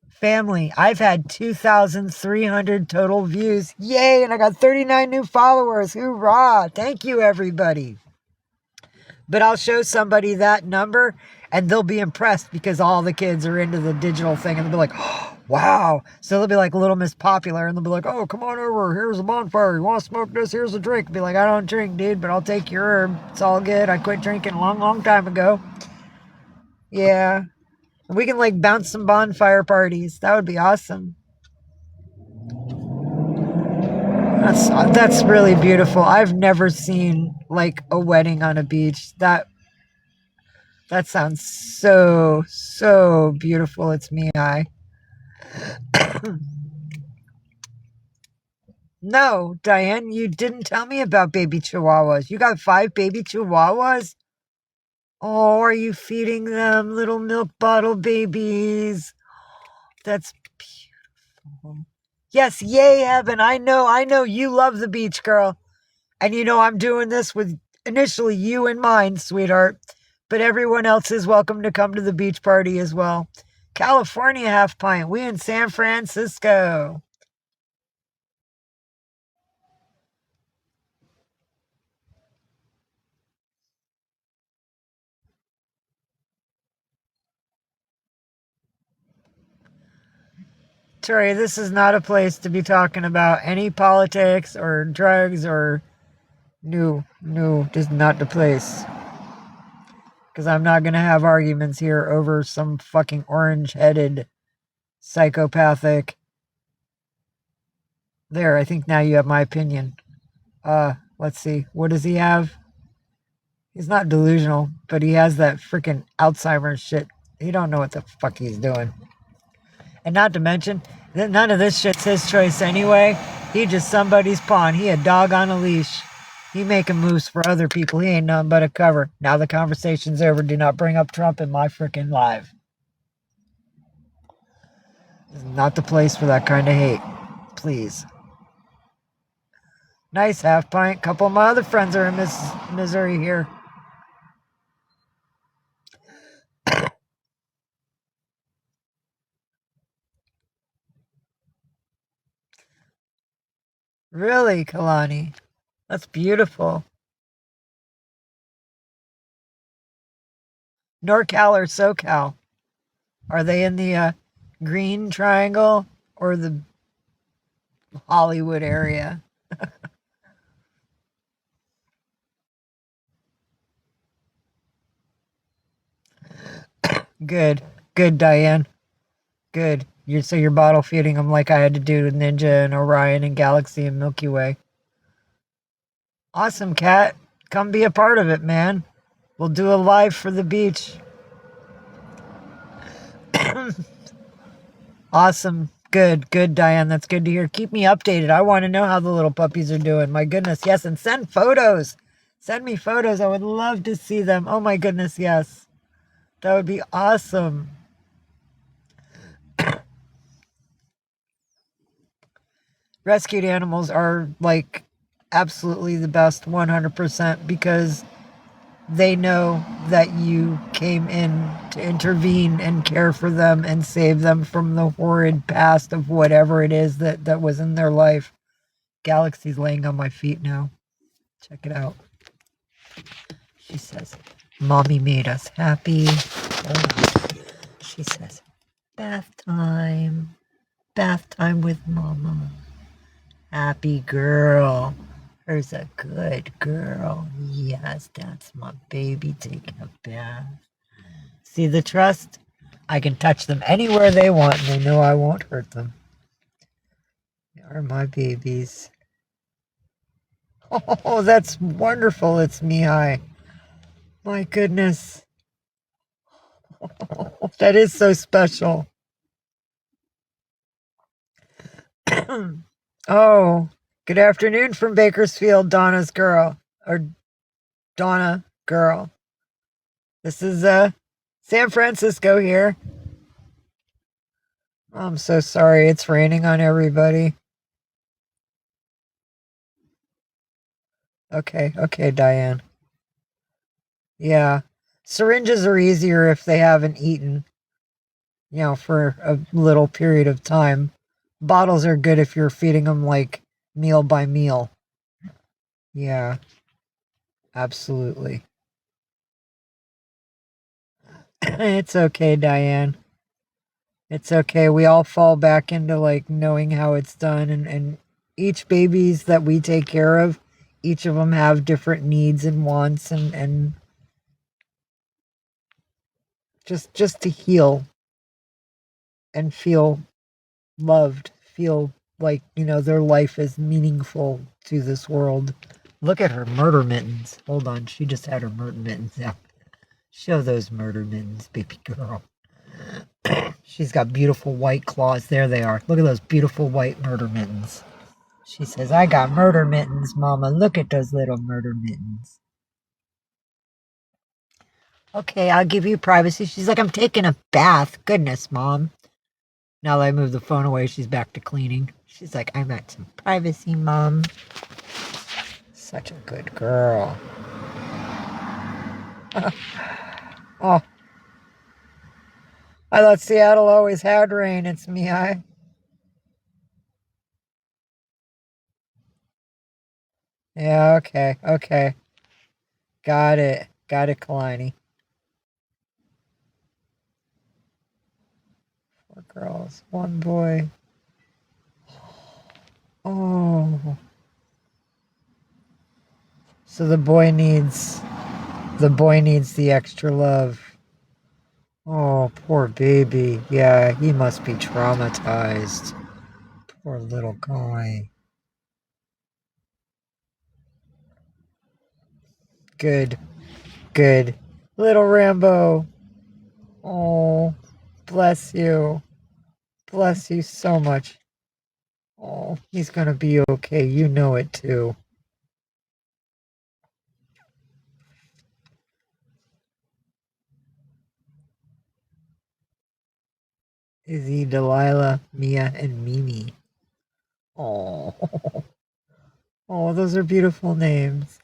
family, I've had 2,300 total views. Yay, and I got 39 new followers. Hoorah. Thank you, everybody." But I'll show somebody that number and they'll be impressed because all the kids are into the digital thing and they'll be like, "Oh, wow." So they'll be like Little Miss Popular and they'll be like, "Oh, come on over. Here's a bonfire. You want to smoke this? Here's a drink." Be like, "I don't drink, dude, but I'll take your herb. It's all good. I quit drinking a long, long time ago." Yeah. We can like bounce some bonfire parties. That would be awesome. That's really beautiful. I've never seen like a wedding on a beach. That sounds so beautiful. It's me, I. No, Diane, you didn't tell me about baby chihuahuas. You got 5 baby chihuahuas? Oh, are you feeding them little milk bottle babies? That's beautiful. Yes, yay, Heaven. I know you love the beach, girl. And you know I'm doing this with initially you in mind, sweetheart. But everyone else is welcome to come to the beach party as well. California half pint. We in San Francisco. Tori, this is not a place to be talking about any politics or drugs or no, this is not the place. Because I'm not going to have arguments here over some fucking orange-headed psychopathic. There, I think now you have my opinion. Let's see. What does he have? He's not delusional, but he has that freaking Alzheimer's shit. He don't know what the fuck he's doing. And not to mention, none of this shit's his choice anyway. He just somebody's pawn. He a dog on a leash. He making moves for other people. He ain't nothing but a cover. Now the conversation's over. Do not bring up Trump in my freaking live. This is not the place for that kind of hate. Please. Nice half pint. Couple of my other friends are in Missouri here. Really, Kalani? That's beautiful. NorCal or SoCal? Are they in the Green Triangle or the Hollywood area? Good. Good, Diane. Good. So you're bottle feeding them like I had to do with Ninja and Orion and Galaxy and Milky Way. Awesome, Cat. Come be a part of it, man. We'll do a live for the beach. Awesome. Good, good, Diane. That's good to hear. Keep me updated. I want to know how the little puppies are doing. My goodness, yes. And send photos. Send me photos. I would love to see them. Oh, my goodness, yes. That would be awesome. Rescued animals are like absolutely the best 100% because they know that you came in to intervene and care for them and save them from the horrid past of whatever it is that was in their life. Galaxy's laying on my feet now. Check it out. She says, Mommy made us happy. She says, bath time. Bath time with Mama. Happy girl. Her's a good girl. Yes, that's my baby taking a bath. See the trust? I can touch them anywhere they want and they know I won't hurt them. They are my babies. Oh, that's wonderful. It's Mihai. My goodness. Oh, that is so special. Oh, good afternoon from Bakersfield, Donna's girl. Or Donna girl. This is San Francisco here. I'm so sorry. It's raining on everybody. Okay, Diane. Yeah. Syringes are easier if they haven't eaten, for a little period of time. Bottles are good if you're feeding them like meal by meal. Yeah, absolutely. It's okay, Diane. It's okay. We all fall back into like knowing how it's done and each babies that we take care of, each of them have different needs and wants and just to heal and feel loved, feel like, their life is meaningful to this world. Look at her murder mittens. Hold on, she just had her murder mittens out. Show those murder mittens, baby girl. She's got beautiful white claws. There they are. Look at those beautiful white murder mittens. She says, I got murder mittens, Mama. Look at those little murder mittens. Okay, I'll give you privacy. She's like, I'm taking a bath. Goodness, Mom. Now that I move the phone away, she's back to cleaning. She's like, I'm at some privacy, Mom. Such a good girl. Oh, I thought Seattle always had rain. It's me. Yeah, okay. Got it, Kalani. 4 girls, 1 boy. Oh, so the boy needs the extra love. Oh, poor baby. Yeah, he must be traumatized. Poor little guy. Good. Little Rambo. Oh, bless you. Bless you so much. Oh, he's gonna be okay. You know it too. Izzy, Delilah, Mia, and Mimi. Oh, oh, those are beautiful names.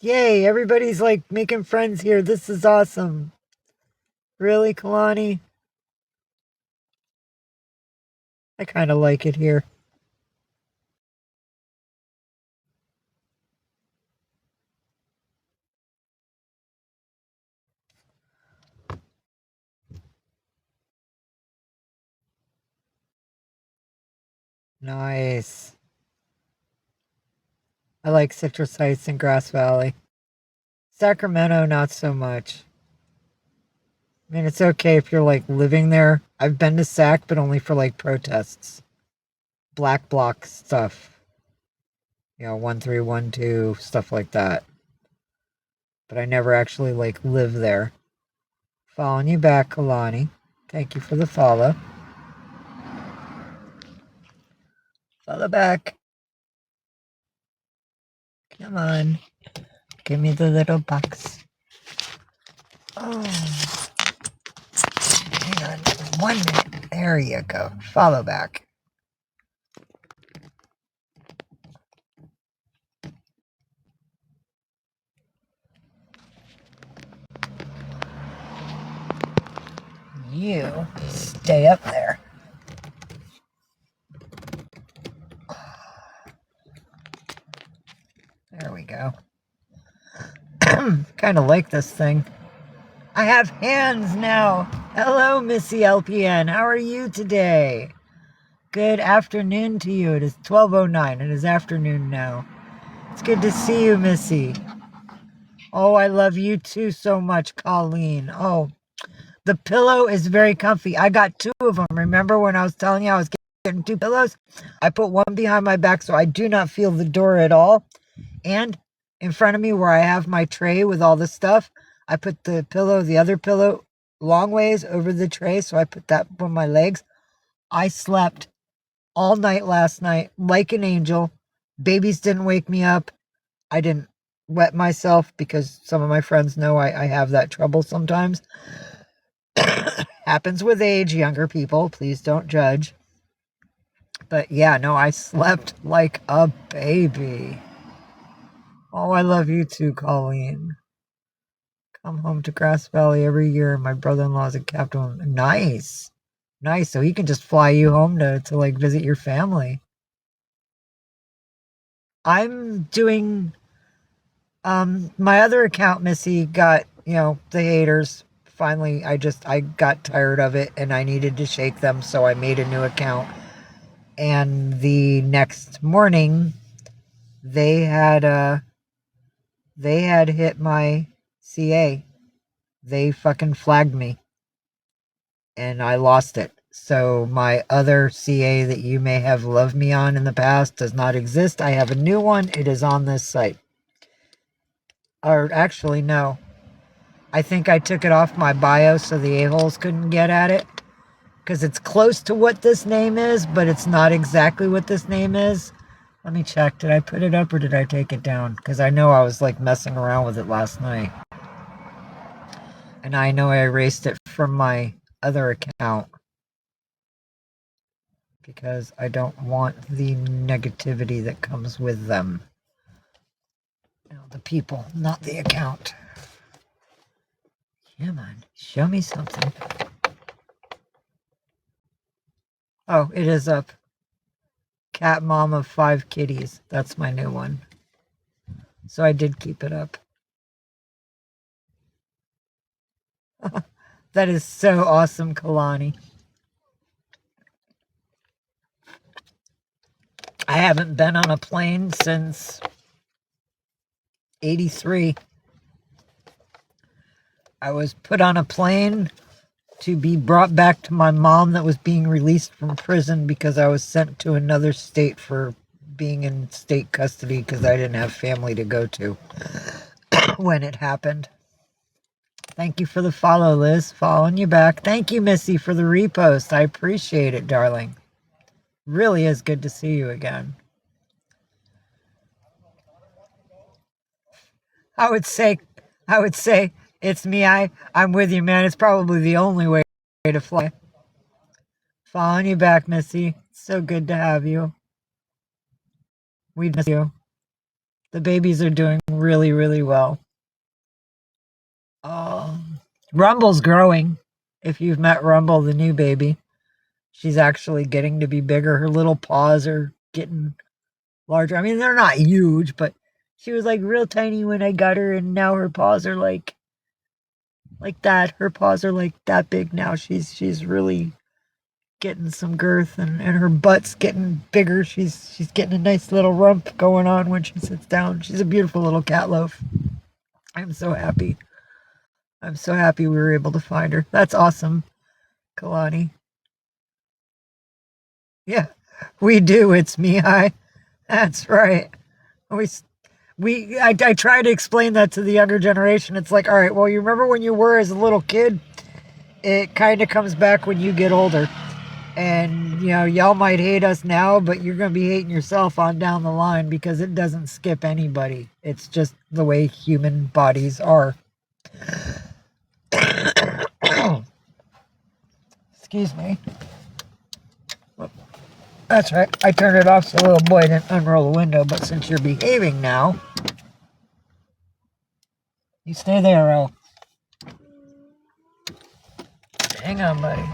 Yay, everybody's like making friends here. This is awesome. Really, Kalani? I kind of like it here. Nice. I like Citrus Heights and Grass Valley. Sacramento, not so much. I mean, it's okay if you're like living there. I've been to Sac, but only for like protests, black bloc stuff. 1312, stuff like that. But I never actually like live there. Following you back, Kalani. Thank you for the follow. Follow back. Come on. Give me the little box. Oh, hang on 1 minute. There you go. Follow back. You stay up there. There we go. Kind of like this thing. I have hands now. Hello, Missy LPN. How are you today? Good afternoon to you. It is 12:09. It is afternoon now. It's good to see you, Missy. Oh, I love you too so much, Colleen. Oh, the pillow is very comfy. I got 2 of them. Remember when I was telling you I was getting 2 pillows? I put one behind my back so I do not feel the door at all. And in front of me where I have my tray with all the stuff, I put the pillow, the other pillow, long ways over the tray. So I put that on my legs. I slept all night last night like an angel. Babies didn't wake me up. I didn't wet myself because some of my friends know I have that trouble sometimes. Happens with age, younger people. Please don't judge. But yeah, no, I slept like a baby. Oh, I love you too, Colleen. Come home to Grass Valley every year. My brother-in-law's a captain. Nice. Nice. So he can just fly you home to like visit your family. I'm doing my other account, Missy, got, the haters. Finally, I got tired of it and I needed to shake them, so I made a new account. And the next morning, they had hit my CA. They fucking flagged me and I lost it. So my other CA that you may have loved me on in the past does not exist. I have a new one. It is on this site. Or actually, no. I think I took it off my bio so the a-holes couldn't get at it. Because it's close to what this name is, but it's not exactly what this name is. Let me check. Did I put it up or did I take it down? Because I know I was like messing around with it last night. And I know I erased it from my other account. Because I don't want the negativity that comes with them. The people, not the account. Come on, show me something. Oh, it is up. Cat mom of 5 kitties. That's my new one. So I did keep it up. That is so awesome, Kalani. I haven't been on a plane since 83. I was put on a plane to be brought back to my mom that was being released from prison because I was sent to another state for being in state custody because I didn't have family to go to when it happened. Thank you for the follow, Liz. Following you back. Thank you, Missy, for the repost. I appreciate it, darling. Really is good to see you again. I would say, it's me. I'm with you, man. It's probably the only way to fly. Following you back, Missy. So good to have you. We miss you. The babies are doing really, really well. Rumble's growing. If you've met Rumble, the new baby, she's actually getting to be bigger. Her little paws are getting larger. I mean, they're not huge, but she was like real tiny when I got her, and now her paws are like that. Her paws are like that big now. She's really getting some girth, and her butt's getting bigger. She's getting a nice little rump going on when she sits down. She's a beautiful little cat loaf. I'm so happy. I'm so happy we were able to find her. That's awesome, Kalani. Yeah, we do. It's me. That's right. I try to explain that to the younger generation. It's like, all right, well, you remember when you were as a little kid? It kind of comes back when you get older. And, y'all might hate us now, but you're going to be hating yourself on down the line because it doesn't skip anybody. It's just the way human bodies are. Excuse me. That's right. I turned it off so little boy didn't unroll the window, but since you're behaving now, you stay there, Earl. Hang on, buddy.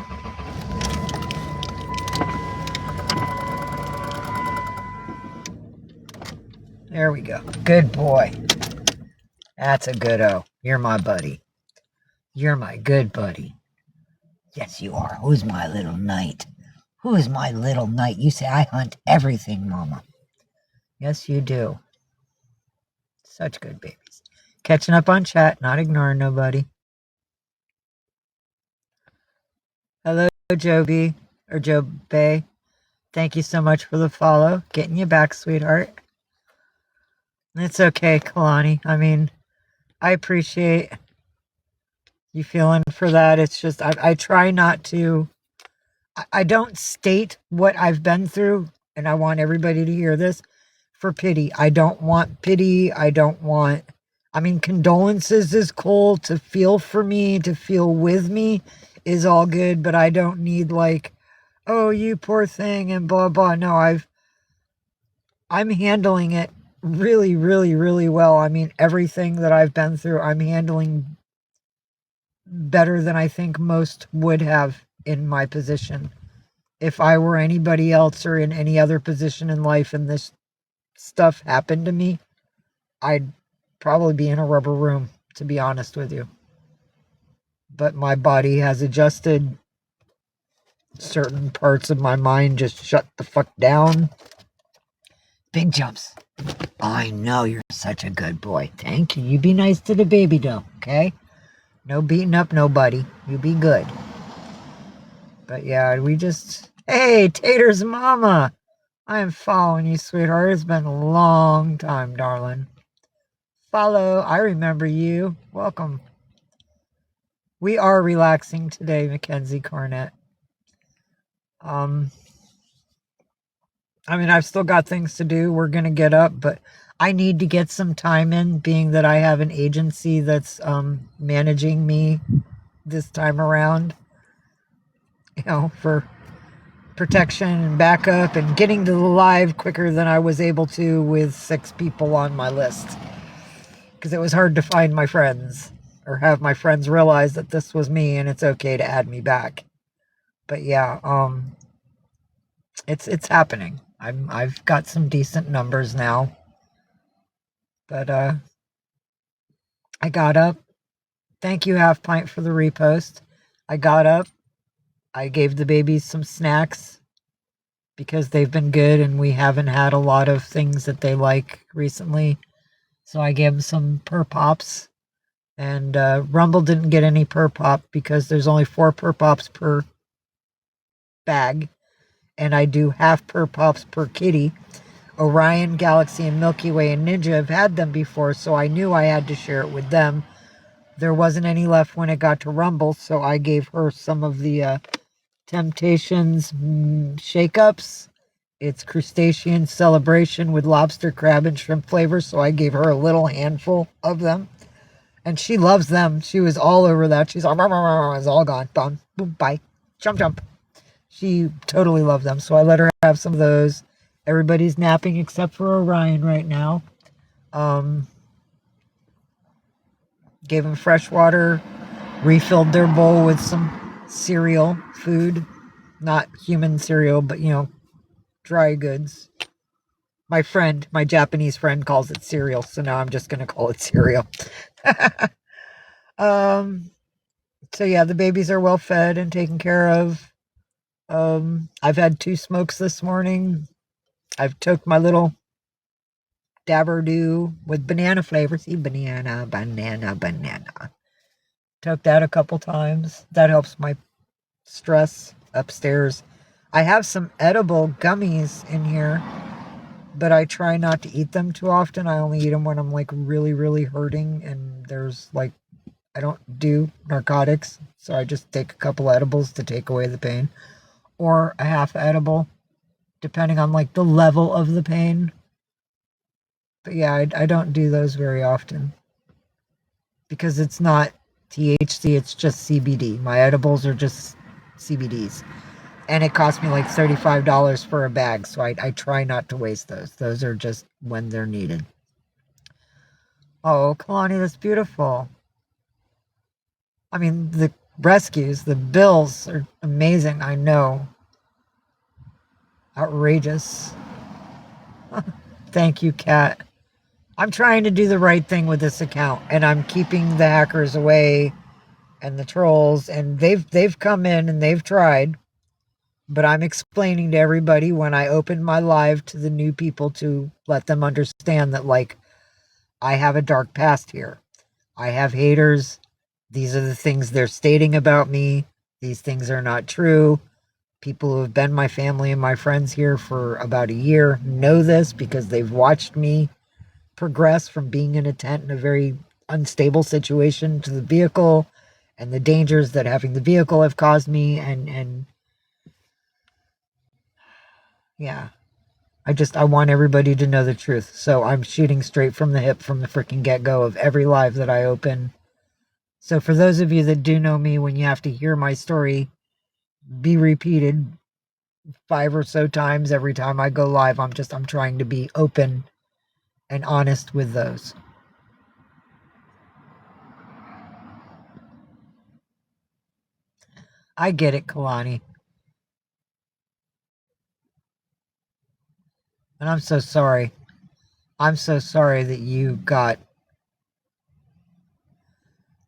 There we go. Good boy. That's a good-o. You're my buddy. You're my good buddy. Yes, you are. Who's my little knight? Who is my little knight? You say I hunt everything, Mama. Yes, you do. Such good babies. Catching up on chat, not ignoring nobody. Hello, Joe B. Or Joe Bay. Thank you so much for the follow. Getting you back, sweetheart. It's okay, Kalani. I mean, I appreciate you feeling for that. It's just, I try not to, I don't state what I've been through, and I want everybody to hear this, for pity. I don't want pity. Condolences is cool. To feel for me, to feel with me is all good, but I don't need like, oh, you poor thing and blah, blah. No, I'm handling it really, really, really well. I mean, everything that I've been through, I'm handling better than I think most would have in my position. If I were anybody else or in any other position in life and this stuff happened to me, I'd probably be in a rubber room, to be honest with you. But my body has adjusted. Certain parts of my mind just shut the fuck down. Big jumps. I know you're such a good boy. Thank you. You be nice to the baby though, okay? No beating up nobody. You be good. But yeah, hey, Tater's mama. I am following you, sweetheart. It's been a long time, darling. Follow. I remember you. Welcome. We are relaxing today, Mackenzie Cornett. I've still got things to do. We're going to get up, but I need to get some time in, being that I have an agency that's managing me this time around, for protection and backup and getting to the live quicker than I was able to with 6 people on my list. Because it was hard to find my friends or have my friends realize that this was me and it's okay to add me back. But yeah, it's happening. I've got some decent numbers now. But I got up. Thank you, Half Pint, for the repost. I got up. I gave the babies some snacks because they've been good and we haven't had a lot of things that they like recently. So I gave them some Purr Pops. And Rumble didn't get any Purr Pop because there's only 4 Purr Pops per bag. And I do half Purr Pops per kitty. Orion, Galaxy, and Milky Way and Ninja have had them before, so I knew I had to share it with them. There wasn't any left when it got to Rumble, so I gave her some of the Temptations shake-ups. It's crustacean celebration with lobster, crab, and shrimp flavor, so I gave her a little handful of them. And she loves them. She was all over that. She's all, it's all gone. Boom, boom, bye. Jump, jump. She totally loved them. So I let her have some of those. Everybody's napping except for Orion right now. Gave him fresh water, refilled their bowl with some cereal food. Not human cereal, but, dry goods. My Japanese friend calls it cereal, so now I'm just going to call it cereal. um, so yeah, the babies are well fed and taken care of. I've had 2 smokes this morning. I've took my little Dabber-Do with banana flavor. See, banana, banana, banana. Took that a couple times. That helps my stress upstairs. I have some edible gummies in here, but I try not to eat them too often. I only eat them when I'm like really, really hurting, and there's like, I don't do narcotics, so I just take a couple edibles to take away the pain, or a half edible, depending on like the level of the pain. But yeah, I don't do those very often because it's not THC, it's just CBD. My edibles are just CBDs. And it cost me like $35 for a bag, so I try not to waste those. Those are just when they're needed. Oh, Kalani, that's beautiful. I mean, the rescues, the bills are amazing, I know. Outrageous. Thank you, Kat. I'm trying to do the right thing with this account, and I'm keeping the hackers away and the trolls, and they've come in and they've tried. But I'm explaining to everybody when I open my live to the new people to let them understand that, like, I have a dark past here. I have haters. These are the things they're stating about me. These things are not true. People who have been my family and my friends here for about a year know this because they've watched me progress from being in a tent in a very unstable situation to the vehicle and the dangers that having the vehicle have caused me. And yeah, I want everybody to know the truth. So I'm shooting straight from the hip from the freaking get-go of every live that I open. So for those of you that do know me, when you have to hear my story be repeated 5 or so times every time I go live, I'm trying to be open and honest with those. I get it, Kalani. And I'm so sorry. I'm so sorry that you got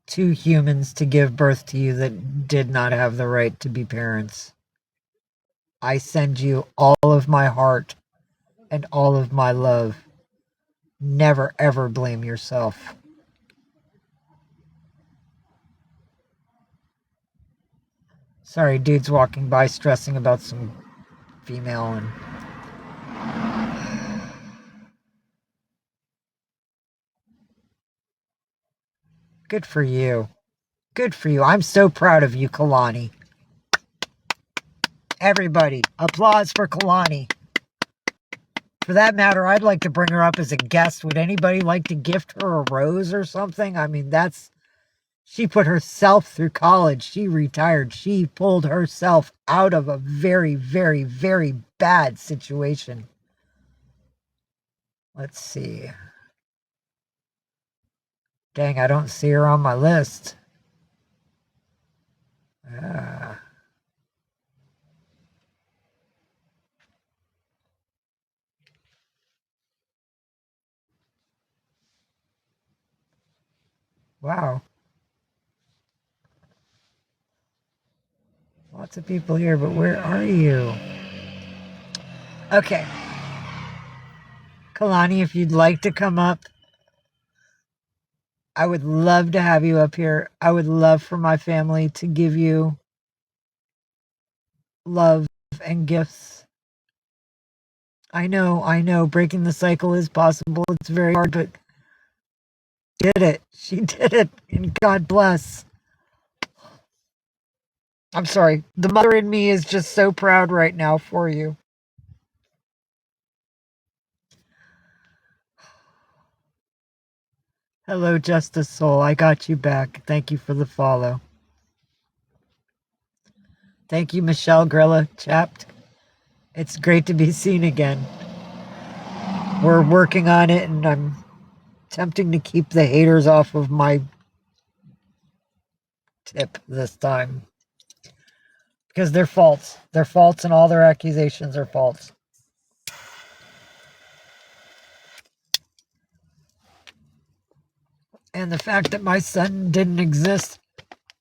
2 humans to give birth to you that did not have the right to be parents. I send you all of my heart and all of my love. Never, ever blame yourself. Sorry, dude's walking by stressing about some female and... Good for you. Good for you. I'm so proud of you, Kalani. Everybody, applause for Kalani. For that matter, I'd like to bring her up as a guest. Would anybody like to gift her a rose or something? I mean, she put herself through college. She retired. She pulled herself out of a very, very, very bad situation. Let's see. Dang, I don't see her on my list. Wow. Lots of people here, but where are you? Okay. Kalani, if you'd like to come up, I would love to have you up here. I would love for my family to give you love and gifts. I know, breaking the cycle is possible. It's very hard, but did it. She did it, and God bless. I'm sorry. The mother in me is just so proud right now for you. Hello, Justice Soul. I got you back. Thank you for the follow. Thank you, Michelle Grilla. Chapped. It's great to be seen again. We're working on it, and I'm attempting to keep the haters off of my tip this time. Because they're false. They're false, and all their accusations are false. And the fact that my son didn't exist,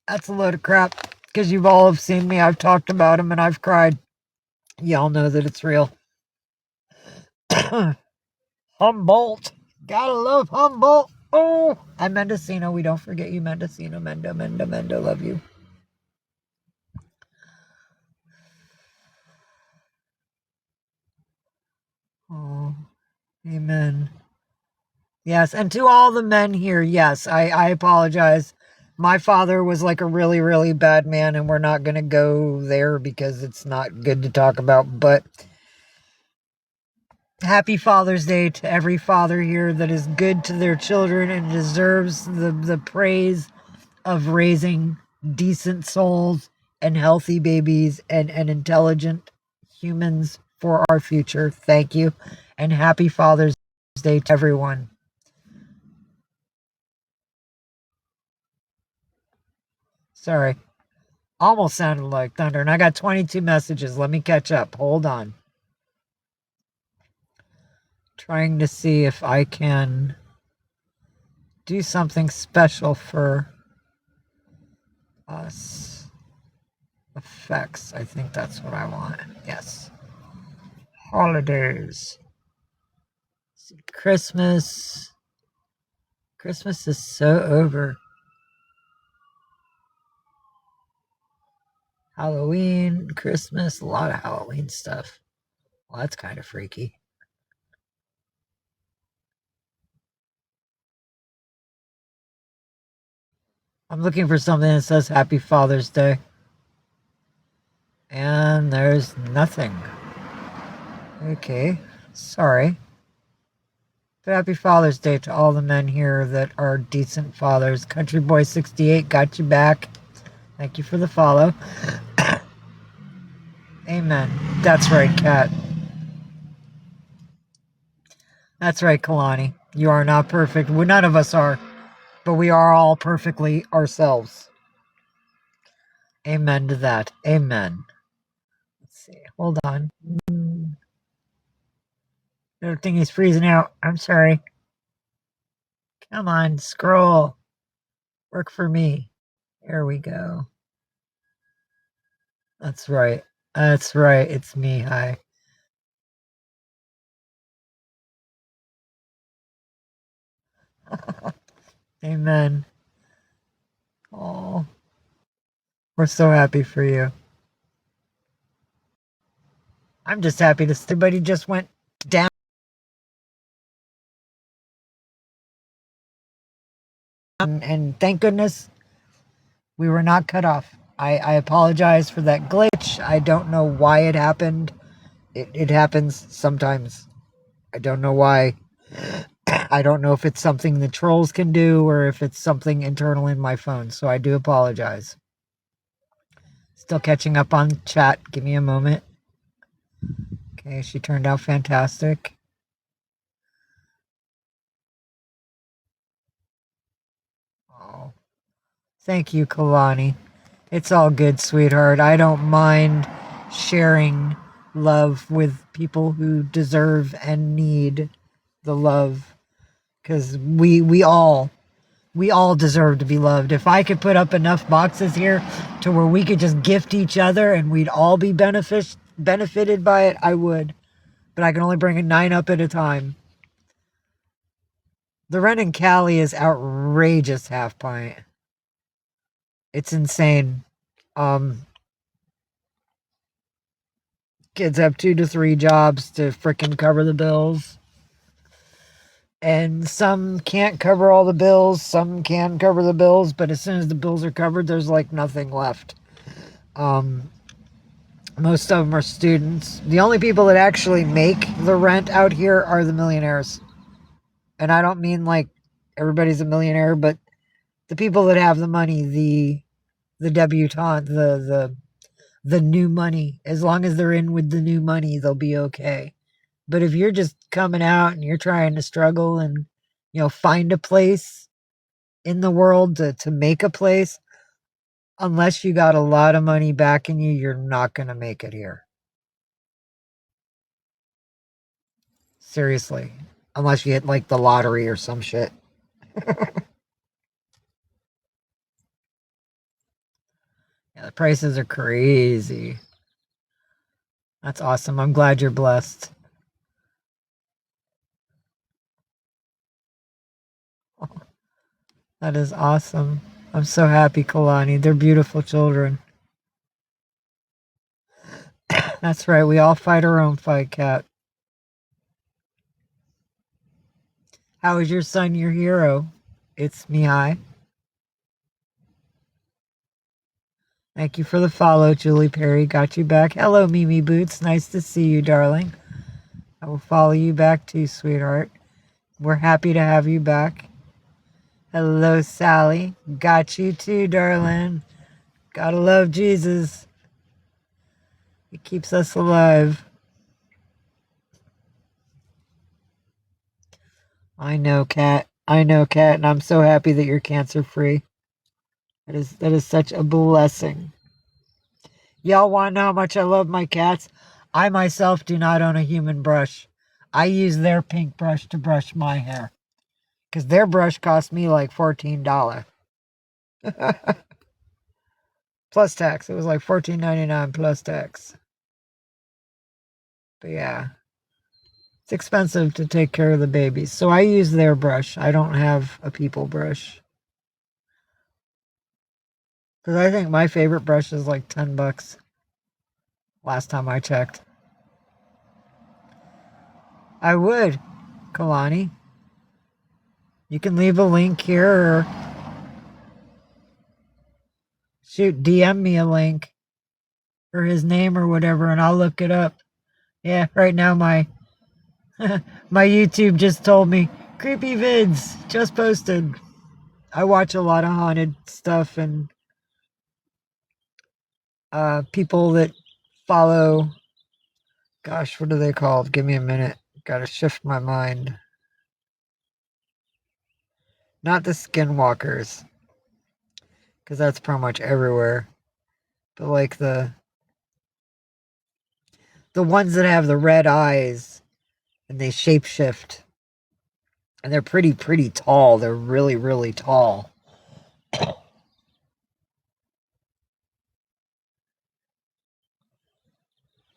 that's a load of crap. Because you've all have seen me. I've talked about him, and I've cried. Y'all know that it's real. Humboldt. Gotta love Humboldt. Oh, and Mendocino. We don't forget you, Mendocino. Mendo. Love you. Oh, amen. Yes, and to all the men here, yes, I apologize. My father was like a really, really bad man, and we're not going to go there because it's not good to talk about. But happy Father's Day to every father here that is good to their children and deserves the praise of raising decent souls and healthy babies and intelligent humans for our future. Thank you, and happy Father's Day to everyone. Sorry. Almost sounded like thunder, and I got 22 messages. Let me catch up. Hold on. Trying to see if I can do something special for us. Effects. I think that's what I want. Yes. Holidays. Christmas. Christmas is so over. Halloween, Christmas, a lot of Halloween stuff. Well, that's kind of freaky. I'm looking for something that says Happy Father's Day. And there's nothing. Okay, sorry. But happy Father's Day to all the men here that are decent fathers. Country Boy 68 got you back. Thank you for the follow. Amen. That's right, Kat. That's right, Kalani. You are not perfect. Well, none of us are. But we are all perfectly ourselves. Amen to that. Amen. Let's see. Hold on. Everything is freezing out. I'm sorry. Come on, scroll. Work for me. There we go. That's right. That's right. It's me. Hi. Amen. Oh, we're so happy for you. I'm just happy to everybody just went down. And thank goodness we were not cut off. I apologize for that glitch. I don't know why it happened. It happens sometimes. I don't know why. I don't know if it's something the trolls can do or if it's something internal in my phone. So I do apologize. Still catching up on chat. Give me a moment. Okay, she turned out fantastic. Oh, thank you, Kalani. It's all good, sweetheart. I don't mind sharing love with people who deserve and need the love. Because we all deserve to be loved. If I could put up enough boxes here to where we could just gift each other and we'd all be benefited by it, I would. But I can only bring 9 up at a time. The rent in Cali is outrageous, half pint. It's insane. Kids have 2 to 3 jobs to frickin' cover the bills. And some can't cover all the bills, some can cover the bills, but as soon as the bills are covered, there's like nothing left. Most of them are students. The only people that actually make the rent out here are the millionaires. And I don't mean like everybody's a millionaire, but the people that have the money, the debutante, the new money, as long as they're in with the new money, they'll be okay. But if you're just coming out and you're trying to struggle and, find a place in the world to make a place, unless you got a lot of money backing you, you're not going to make it here. Seriously. Unless you hit like the lottery or some shit. Yeah, the prices are crazy. That's awesome. I'm glad you're blessed. That is awesome. I'm so happy, Kalani. They're beautiful children. That's right. We all fight our own fight, Cat. How is your son your hero? It's Mihai. Thank you for the follow, Julie Perry. Got you back. Hello, Mimi Boots. Nice to see you, darling. I will follow you back too, sweetheart. We're happy to have you back. Hello, Sally. Got you too, darling. Gotta love Jesus. He keeps us alive. I know, Kat. I know, Kat, and I'm so happy that you're cancer free. That is such a blessing. Y'all want to know how much I love my cats? I myself do not own a human brush. I use their pink brush to brush my hair. Because their brush cost me like $14. Plus tax. It was like $14.99 plus tax. But yeah. It's expensive to take care of the babies. So I use their brush. I don't have a people brush. Because I think my favorite brush is like $10. Last time I checked. I would, Kalani. You can leave a link here or shoot, DM me a link or his name or whatever and I'll look it up. Yeah, right now my my YouTube just told me creepy vids just posted. I watch a lot of haunted stuff and people that follow, gosh, what are they called? Give me a minute. Gotta shift my mind. Not the skinwalkers, because that's pretty much everywhere. But like the ones that have the red eyes and they shapeshift. And they're pretty tall. They're really, really tall.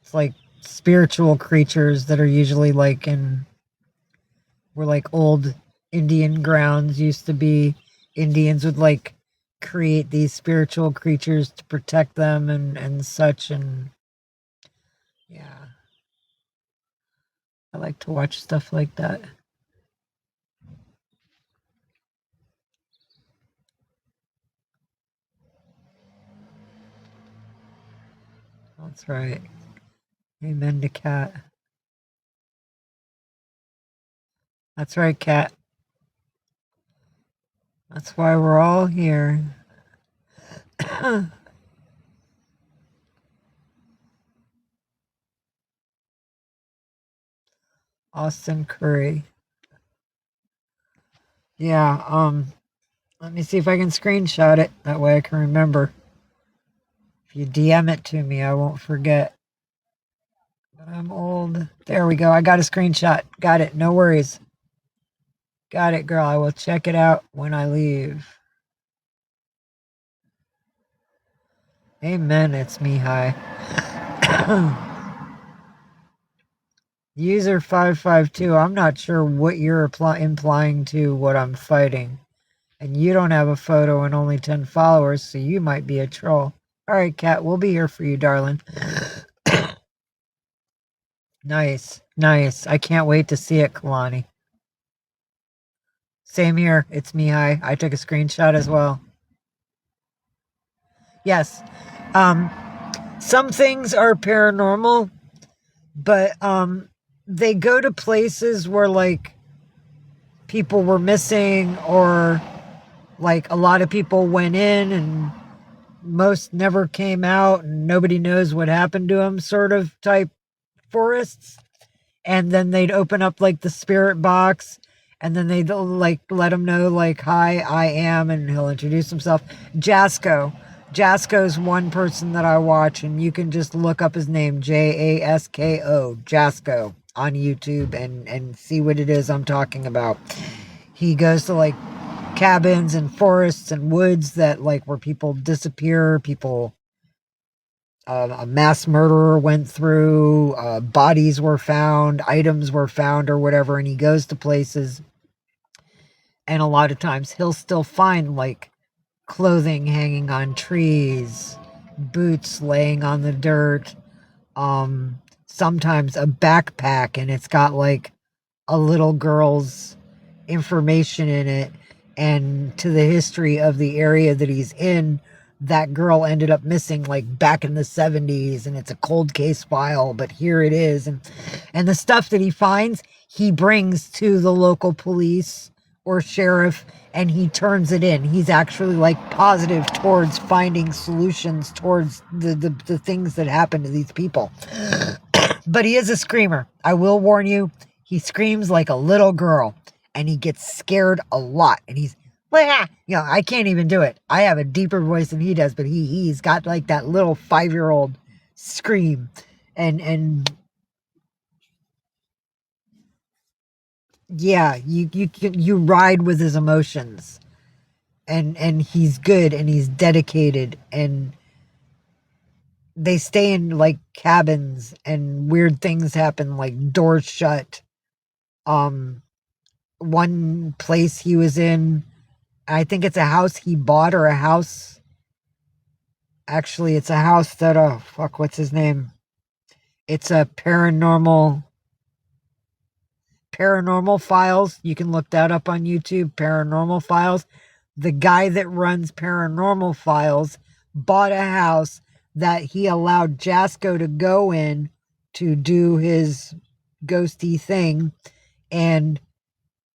It's like spiritual creatures that are usually like where like old Indian grounds used to be. Indians would like create these spiritual creatures to protect them and such. And yeah, I like to watch stuff like that. That's right. Amen to Cat. That's right, Cat. That's why we're all here. Austin Curry. Yeah, let me see if I can screenshot it. That way I can remember. If you DM it to me, I won't forget. But I'm old. There we go. I got a screenshot. Got it. No worries. Got it, girl. I will check it out when I leave. Amen. It's Mihai. User 552. I'm not sure what you're implying to what I'm fighting. And you don't have a photo and only 10 followers, so you might be a troll. All right, Kat, we'll be here for you, darling. Nice, nice. I can't wait to see it, Kalani. Same here. It's Mihai. I took a screenshot as well. Yes. Some things are paranormal, but they go to places where like people were missing, or like a lot of people went in and most never came out and nobody knows what happened to them sort of type forests. And then they'd open up like the spirit box, and then they'd like let him know like, hi, I am, and he'll introduce himself. Jasko's one person that I watch, and you can just look up his name, Jasko, Jasko, on YouTube and see what it is I'm talking about. He goes to like cabins and forests and woods that like where people disappear, a mass murderer went through, bodies were found, items were found or whatever, and he goes to places, and a lot of times he'll still find like clothing hanging on trees, boots laying on the dirt, sometimes a backpack and it's got like a little girl's information in it, and to the history of the area that he's in, that girl ended up missing like back in the 70s, and it's a cold case file, but here it is. And the stuff that he finds, he brings to the local police or sheriff, and he turns it in. He's actually like positive towards finding solutions towards the things that happen to these people. But he is a screamer. I will warn you, he screams like a little girl, and he gets scared a lot, and he's, I can't even do it. I have a deeper voice than he does, but he's got like that little 5-year-old scream, and yeah, you ride with his emotions, and he's good and he's dedicated, and they stay in like cabins and weird things happen, like doors shut. One place he was in, I think it's a house he bought, or a house. Actually, it's a house that, what's his name? It's a paranormal files. You can look that up on YouTube, paranormal files. The guy that runs paranormal files bought a house that he allowed Jasko to go in to do his ghosty thing. And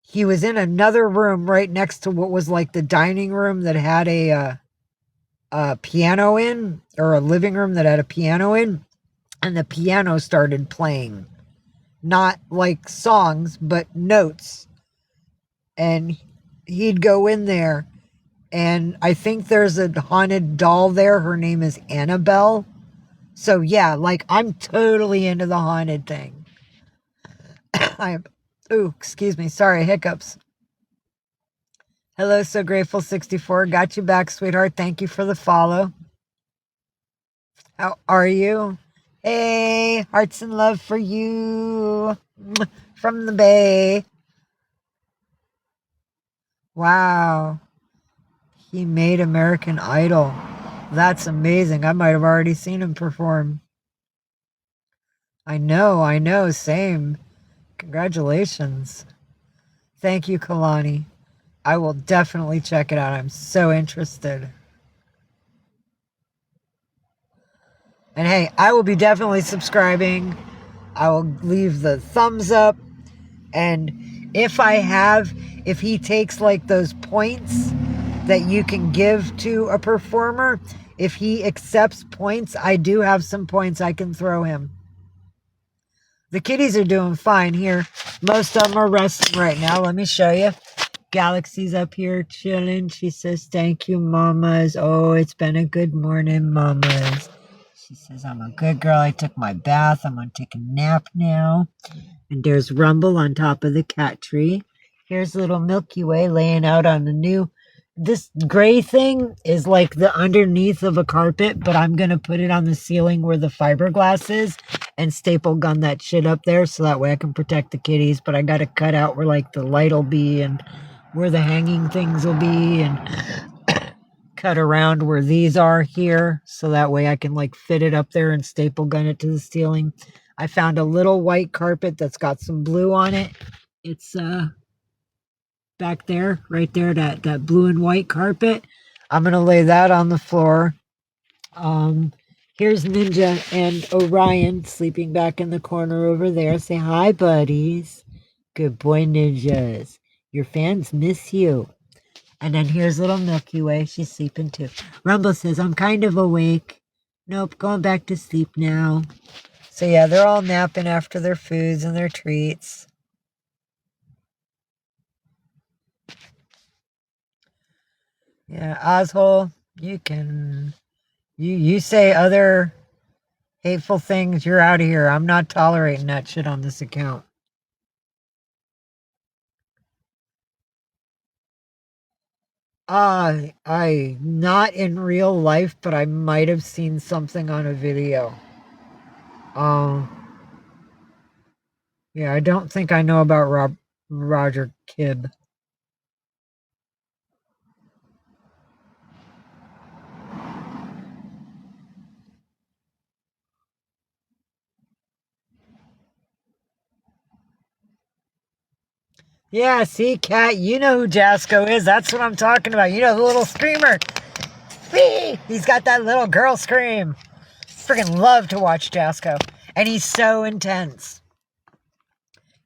he was in another room right next to what was like the dining room that had a piano in, or a living room that had a piano in, and the piano started playing, not like songs but notes, and he'd go in there, and I think there's a haunted doll there. Her name is Annabelle. So yeah, like I'm totally into the haunted thing. Excuse me, sorry, hiccups. Hello, So Grateful 64. Got you back, sweetheart. Thank you for the follow. How are you? Hey, hearts and love for you from the Bay. Wow. He made American Idol. That's amazing. I might have already seen him perform. I know. Same. Congratulations. Thank you, Kalani. I will definitely check it out. I'm so interested. And hey, I will be definitely subscribing. I will leave the thumbs up. And if he takes like those points that you can give to a performer, if he accepts points, I do have some points I can throw him. The kitties are doing fine here. Most of them are resting right now. Let me show you. Galaxy's up here chilling. She says, thank you, mamas. Oh, it's been a good morning, mamas. She says, I'm a good girl. I took my bath. I'm going to take a nap now. And there's Rumble on top of the cat tree. Here's little Milky Way laying out on the new. This gray thing is like the underneath of a carpet, but I'm going to put it on the ceiling where the fiberglass is and staple gun that shit up there so that way I can protect the kitties. But I got to cut out where like the light will be and where the hanging things will be, and cut around where these are here so that way I can like fit it up there and staple gun it to the ceiling. I found a little white carpet that's got some blue on it. It's back there, right there, that blue and white carpet. I'm gonna lay that on the floor. Here's Ninja and Orion sleeping back in the corner over there. Say hi, buddies. Good boy, Ninjas. Your fans miss you. And then here's little Milky Way. She's sleeping too. Rumble says, I'm kind of awake. Nope, going back to sleep now. So yeah, they're all napping after their foods and their treats. Yeah, Ozhole, you say other hateful things, you're out of here. I'm not tolerating that shit on this account. I not in real life, but I might have seen something on a video. Yeah, I don't think I know about Roger Kibb. Yeah, see, Cat, you know who Jasco is. That's what I'm talking about. You know, the little screamer. He's got that little girl scream. Freaking love to watch Jasco. And he's so intense.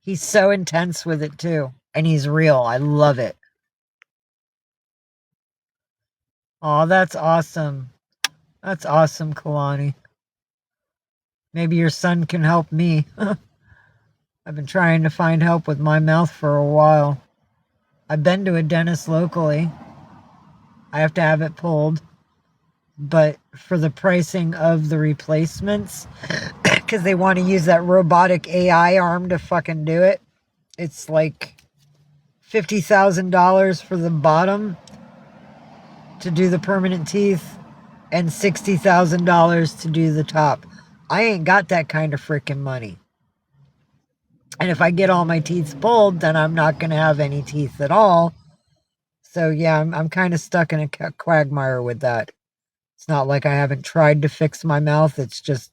He's so intense with it, too. And he's real. I love it. Oh, that's awesome. That's awesome, Kalani. Maybe your son can help me. I've been trying to find help with my mouth for a while. I've been to a dentist locally. I have to have it pulled. But for the pricing of the replacements, because they want to use that robotic AI arm to fucking do it, it's like $50,000 for the bottom to do the permanent teeth and $60,000 to do the top. I ain't got that kind of freaking money. And if I get all my teeth pulled, then I'm not going to have any teeth at all. So yeah, I'm kind of stuck in a quagmire with that. It's not like I haven't tried to fix my mouth. It's just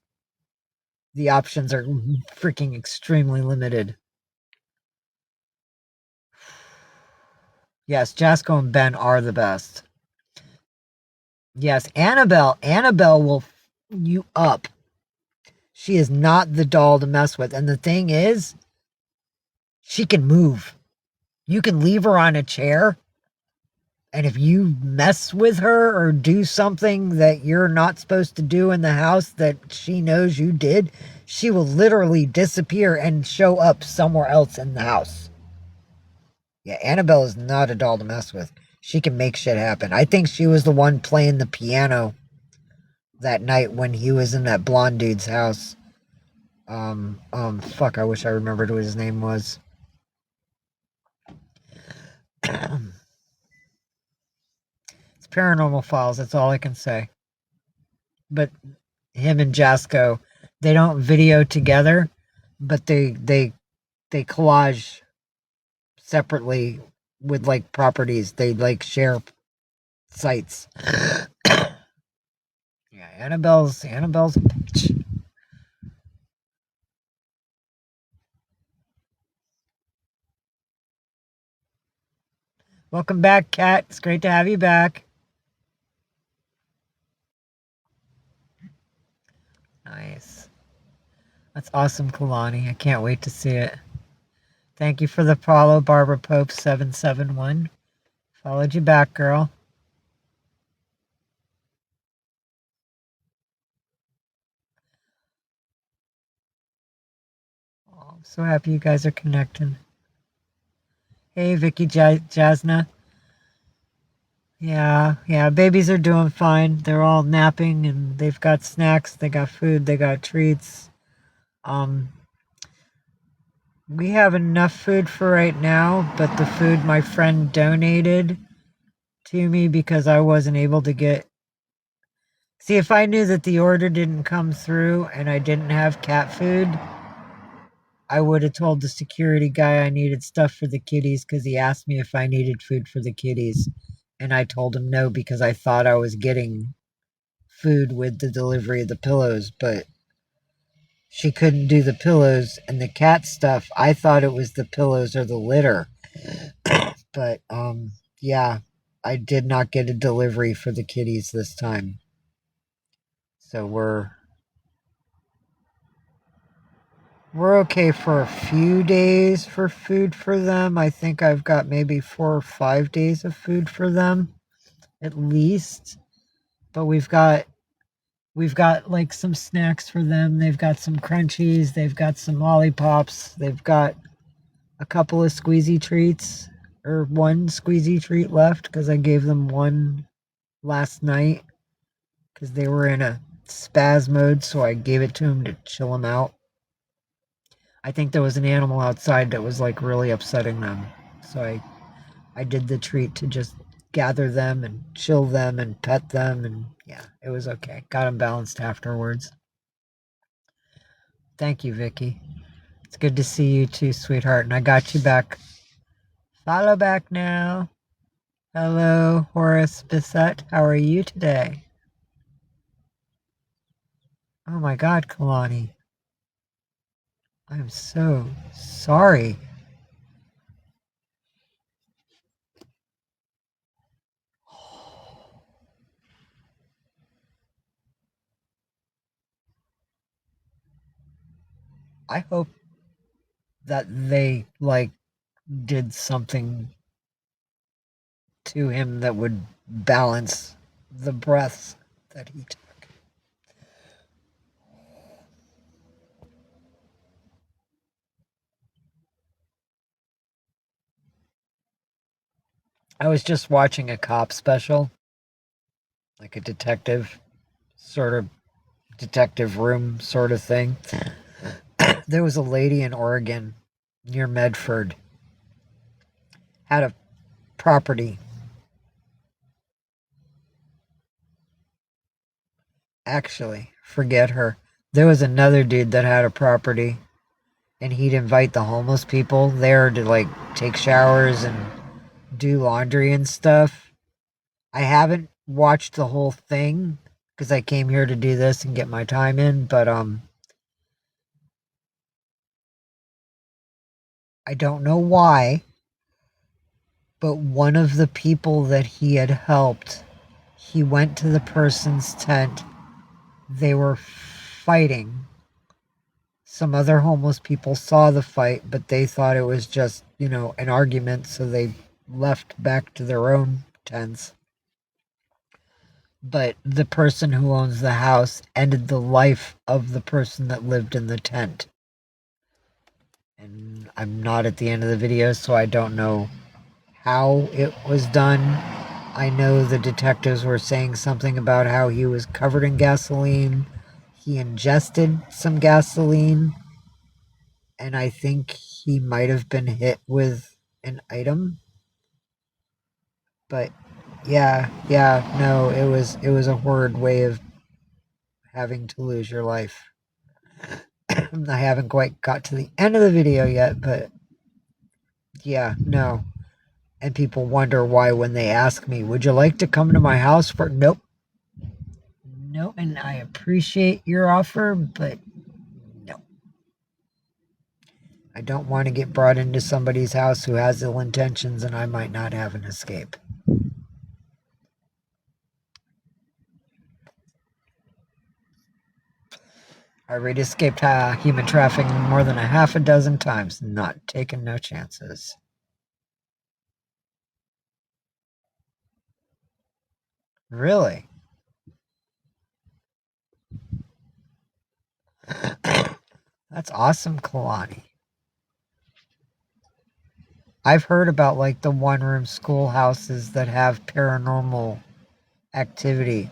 the options are freaking extremely limited. Yes, Jasco and Ben are the best. Yes, Annabelle. Annabelle will f you up. She is not the doll to mess with. And the thing is, she can move. You can leave her on a chair, and if you mess with her or do something that you're not supposed to do in the house that she knows you did, she will literally disappear and show up somewhere else in the house. Yeah, Annabelle is not a doll to mess with. She can make shit happen. I think she was the one playing the piano that night when he was in that blonde dude's house. Fuck, I wish I remembered what his name was. It's Paranormal Files, that's all I can say. But him and Jasco, they don't video together, but they collage separately with like properties. They like share sites. Yeah, Annabelle's a bitch. Welcome back, Kat. It's great to have you back. Nice. That's awesome, Kalani. I can't wait to see it. Thank you for the follow, Barbara Pope 771. Followed you back, girl. Oh, I'm so happy you guys are connecting. Hey, Vicky Jasna. Yeah, babies are doing fine. They're all napping and they've got snacks, they got food, they got treats. We have enough food for right now, but the food my friend donated to me because I wasn't able to get. See, if I knew that the order didn't come through and I didn't have cat food, I would have told the security guy I needed stuff for the kitties because he asked me if I needed food for the kitties. And I told him no because I thought I was getting food with the delivery of the pillows, but she couldn't do the pillows and the cat stuff. I thought it was the pillows or the litter. But yeah, I did not get a delivery for the kitties this time. So We're okay for a few days for food for them. I think I've got maybe 4 or 5 days of food for them, at least. But we've got like some snacks for them. They've got some crunchies, they've got some lollipops, they've got a couple of squeezy treats, or one squeezy treat left because I gave them one last night because they were in a spaz mode, so I gave it to them to chill them out. I think there was an animal outside that was like really upsetting them. So I did the treat to just gather them and chill them and pet them, and yeah, it was okay. Got them balanced afterwards. Thank you, Vicky. It's good to see you too, sweetheart, and I got you back. Follow back now. Hello, Horace Bissett. How are you today? Oh my God, Kalani. I'm so sorry. I hope that they like did something to him that would balance the breaths that he took. I was just watching a cop special, like a detective room sort of thing. There was a lady in Oregon near Medford, had a property. Actually, forget her. There was another dude that had a property, and he'd invite the homeless people there to like take showers and do laundry and stuff. I haven't watched the whole thing because I came here to do this and get my time in, but I don't know why, but one of the people that he had helped, he went to the person's tent. They were fighting. Some other homeless people saw the fight, but they thought it was just, an argument, so they left back to their own tents. But the person who owns the house ended the life of the person that lived in the tent. And I'm not at the end of the video, so I don't know how it was done. I know the detectives were saying something about how he was covered in gasoline. He ingested some gasoline, and I think he might have been hit with an item. But yeah, no, it was a horrid way of having to lose your life. I haven't quite got to the end of the video yet, but yeah, no. And people wonder why when they ask me, would you like to come to my house for? Nope. No, and I appreciate your offer, but no. I don't want to get brought into somebody's house who has ill intentions and I might not have an escape. I already escaped human trafficking more than a half a dozen times, not taking no chances. Really? That's awesome, Kalani. I've heard about like the one-room schoolhouses that have paranormal activity.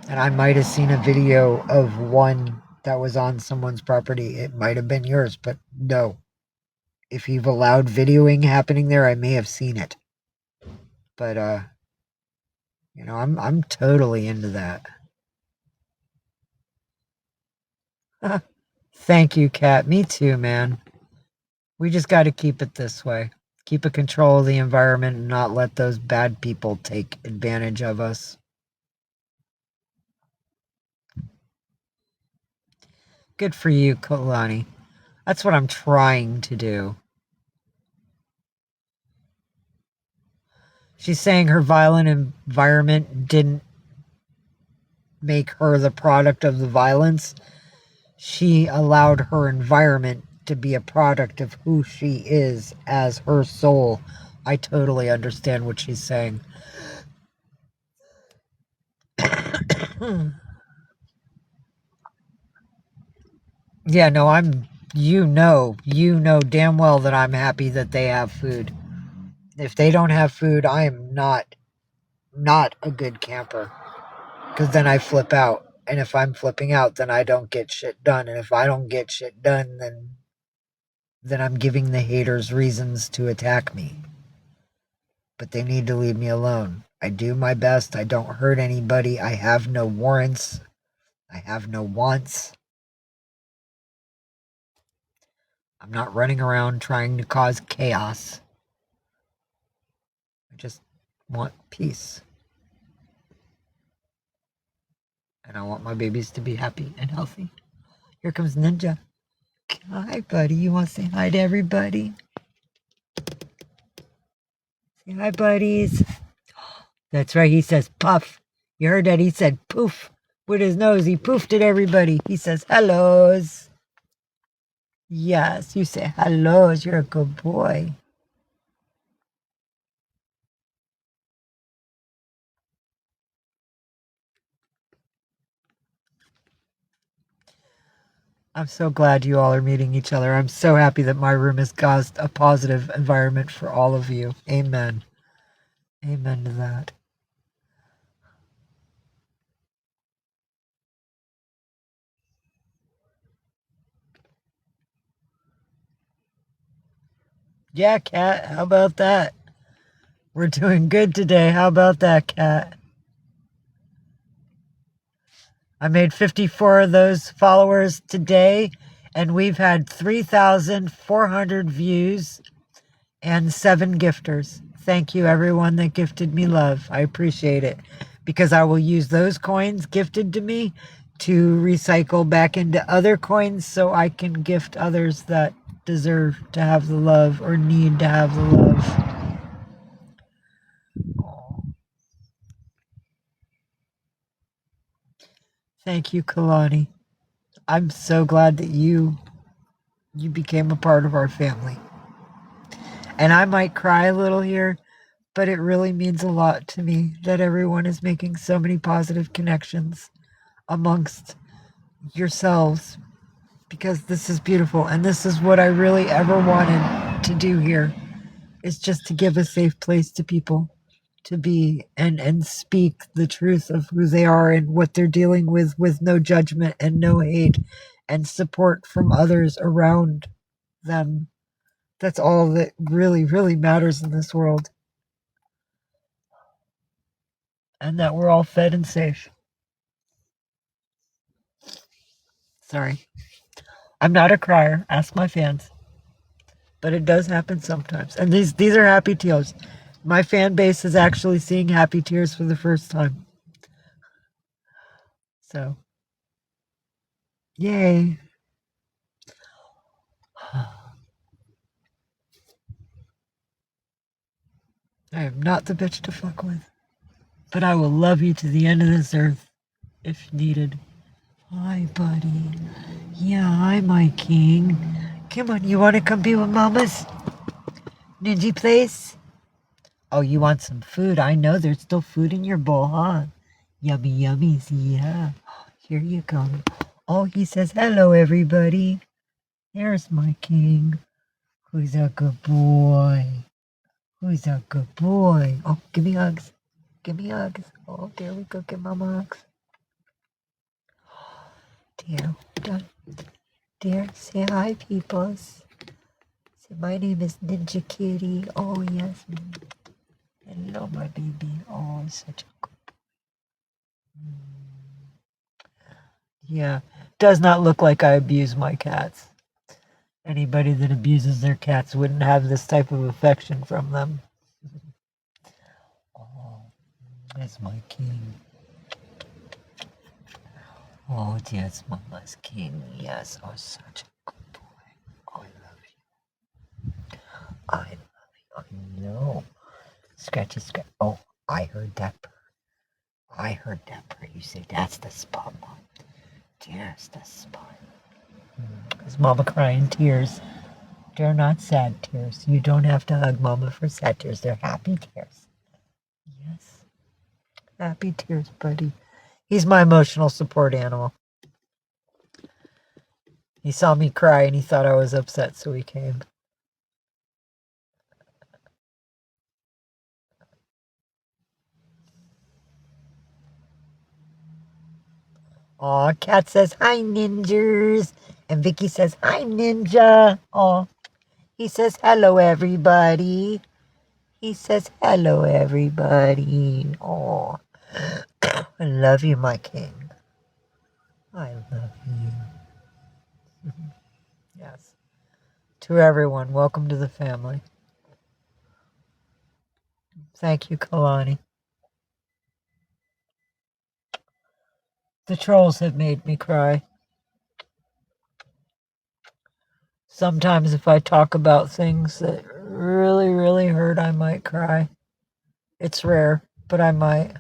And I might have seen a video of one that was on someone's property. It might have been yours, but no. If you've allowed videoing happening there, I may have seen it. But I'm totally into that. Thank you, Kat. Me too, man. We just got to keep it this way. Keep a control of the environment and not let those bad people take advantage of us. Good for you, Kalani. That's what I'm trying to do. She's saying her violent environment didn't make her the product of the violence. she allowed her environment to be a product of who she is as her soul. I totally understand what she's saying. Yeah, no, you know damn well that I'm happy that they have food. If they don't have food, I am not a good camper. Because then I flip out. And if I'm flipping out, then I don't get shit done. And if I don't get shit done, then I'm giving the haters reasons to attack me. But they need to leave me alone. I do my best. I don't hurt anybody. I have no warrants. I have no wants. I'm not running around trying to cause chaos. I just want peace. And I want my babies to be happy and healthy. Here comes Ninja. Hi, buddy. You want to say hi to everybody? Say hi, buddies. That's right. He says puff. You heard that? He said poof. With his nose, he poofed at everybody. He says hellos. Yes, you say hellos. You're a good boy. I'm so glad you all are meeting each other. I'm so happy that my room has caused a positive environment for all of you. Amen. Amen to that. Yeah, Cat, how about that? We're doing good today. How about that, Cat? I made 54 of those followers today, and we've had 3,400 views and 7 gifters. Thank you, everyone that gifted me love. I appreciate it, because I will use those coins gifted to me to recycle back into other coins so I can gift others that deserve to have the love or need to have the love. Thank you, Kalani. I'm so glad that you became a part of our family. And I might cry a little here, but it really means a lot to me that everyone is making so many positive connections amongst yourselves, because this is beautiful, and this is what I really ever wanted to do here, is just to give a safe place to people to be and speak the truth of who they are and what they're dealing with no judgment and no hate, and support from others around them. That's all that really, really matters in this world. And that we're all fed and safe. Sorry. I'm not a crier. Ask my fans. But it does happen sometimes. And these are happy tears. My fan base is actually seeing happy tears for the first time. So, yay. I am not the bitch to fuck with. But I will love you to the end of this earth if needed. Hi, buddy. Yeah, hi, my king. Come on, you want to come be with mamas? Ninja place? Oh, you want some food? I know there's still food in your bowl, huh? Yummy yummies, yeah. Here you go. Oh, he says, hello, everybody. There's my king. Who's a good boy? Who's a good boy? Oh, give me hugs. Give me hugs. Oh, there we go. Give mama hugs. Dear, done. Dear, say hi, peoples. Say, my name is Ninja Kitty. Oh, yes. Hello, my baby. Oh, such a good boy. Yeah, does not look like I abuse my cats. Anybody that abuses their cats wouldn't have this type of affection from them. Oh, that's my king. Oh, yes, Mama's king. Yes, oh, such a good boy. Oh, I love you. I love you. I know. Scratchy, scratch. Oh, I heard that purr. I heard that purr. You say that's the spot, Mom. There's the spot. Is Mama crying tears? They're not sad tears. You don't have to hug Mama for sad tears. They're happy tears. Yes. Happy tears, buddy. He's my emotional support animal. He saw me cry and he thought I was upset, so he came. Aw, Cat says, hi, ninjas. And Vicky says, hi, ninja. Aw. He says, hello, everybody. He says, hello, everybody. Aw. I love you, my king. I love you. Yes. To everyone, welcome to the family. Thank you, Kalani. The trolls have made me cry. Sometimes if I talk about things that really, really hurt, I might cry. It's rare, but I might.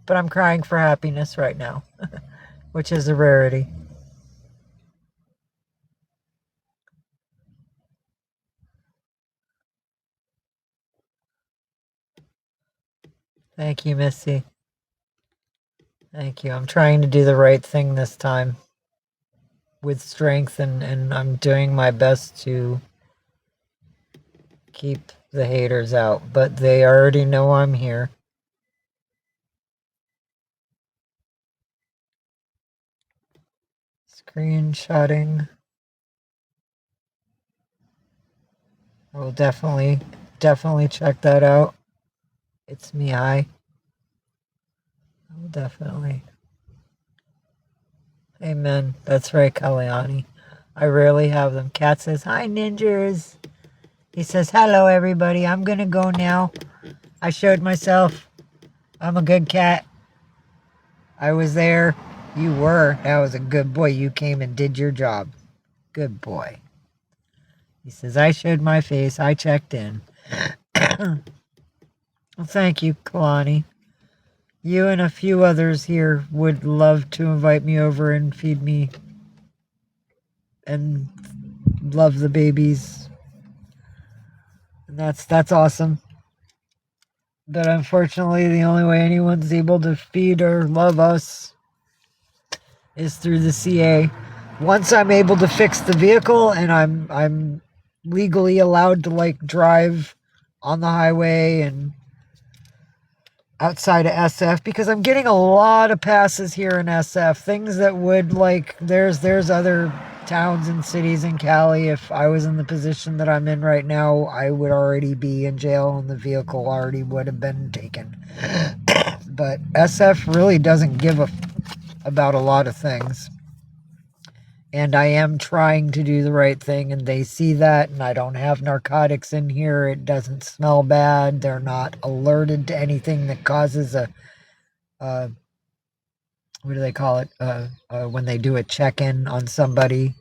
But I'm crying for happiness right now, which is a rarity. Thank you, Missy. Thank you. I'm trying to do the right thing this time with strength, and I'm doing my best to keep the haters out, but they already know I'm here. Screenshotting. I will definitely check that out. It's me, I will definitely. Amen. That's right, Kalyani. I rarely have them. Cat says, hi, ninjas. He says, hello, everybody. I'm going to go now. I showed myself. I'm a good cat. I was there. You were. That was a good boy. You came and did your job. Good boy. He says, I showed my face. I checked in. Well, thank you, Kalani. You and a few others here would love to invite me over and feed me and love the babies. And that's awesome. But unfortunately, the only way anyone's able to feed or love us is through the CA. Once I'm able to fix the vehicle and I'm legally allowed to like drive on the highway and outside of SF, because I'm getting a lot of passes here in SF, things that would like there's other towns and cities in Cali. If I was in the position that I'm in right now, I would already be in jail and the vehicle already would have been taken. But SF really doesn't give about a lot of things. And I am trying to do the right thing, and they see that, and I don't have narcotics in here. It doesn't smell bad. They're not alerted to anything that causes a what do they call it? When they do a check-in on somebody.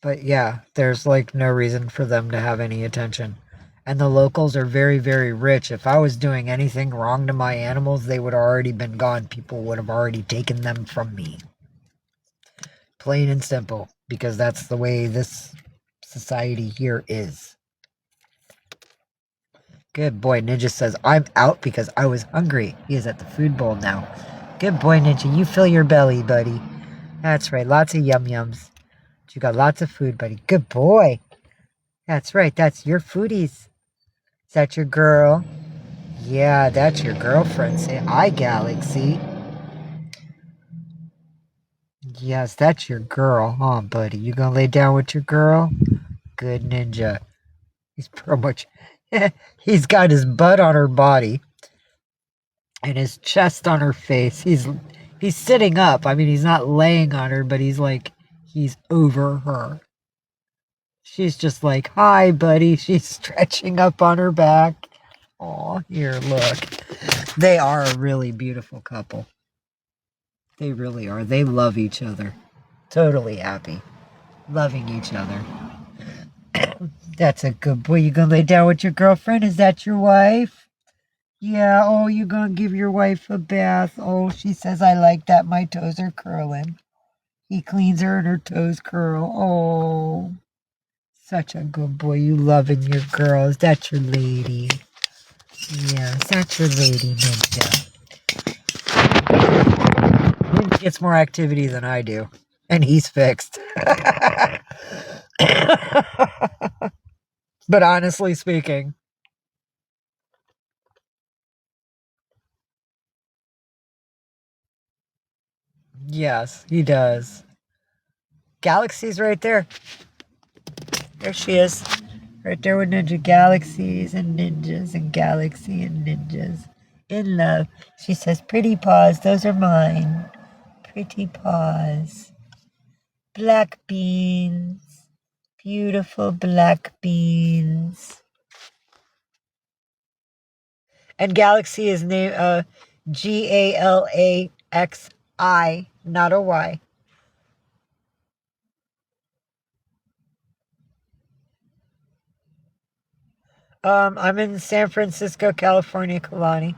But yeah, there's like no reason for them to have any attention. And the locals are very, very rich. If I was doing anything wrong to my animals, they would have already been gone. People would have already taken them from me. Plain and simple. Because that's the way this society here is. Good boy. Ninja says, I'm out because I was hungry. He is at the food bowl now. Good boy, Ninja. You fill your belly, buddy. That's right. Lots of yum-yums. You got lots of food, buddy. Good boy. That's right. That's your foodies. Is that your girl? Yeah, that's your girlfriend. Say hi, Galaxy. Yes, that's your girl, huh, buddy? You gonna lay down with your girl? Good ninja. He's pretty much... he's got his butt on her body and his chest on her face. He's sitting up. I mean, he's not laying on her, but he's over her. She's just like, hi, buddy. She's stretching up on her back. Aw, here, look. They are a really beautiful couple. They really are. They love each other. Totally happy. Loving each other. That's a good boy. You gonna lay down with your girlfriend? Is that your wife? Yeah, oh, you gonna give your wife a bath. Oh, she says I like that my toes are curling. He cleans her and her toes curl. Oh, such a good boy. You loving your girls. That's your lady. Yeah, that's your lady, Ninja. Ninja gets more activity than I do. And he's fixed. But honestly speaking, yes, he does. Galaxy's right there. There she is. Right there with Ninja Galaxies and ninjas and galaxy and ninjas. In love. She says, pretty paws, those are mine. Pretty paws. Black beans. Beautiful black beans. And Galaxy is named Galaxi, not a Y. I'm in San Francisco, California, Kalani.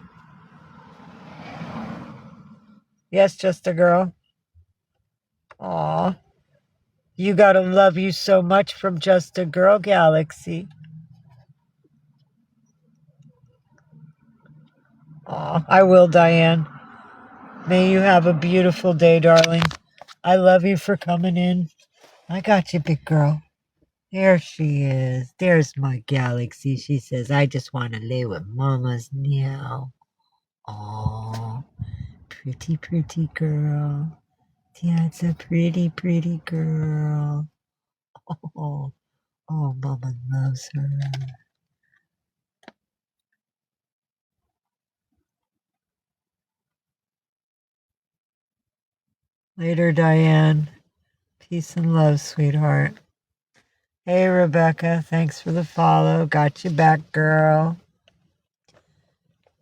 Yes, just a girl. Aw. You gotta love you so much from Just a Girl Galaxy. Aw, I will, Diane. May you have a beautiful day, darling. I love you for coming in. I got you, big girl. There she is. There's my Galaxy. She says, I just want to lay with Mama's now. Aw, pretty, pretty girl. That's a pretty, pretty girl. Oh, oh, Mama loves her. Later, Diane. Peace and love, sweetheart. Hey, Rebecca. Thanks for the follow. Got you back, girl.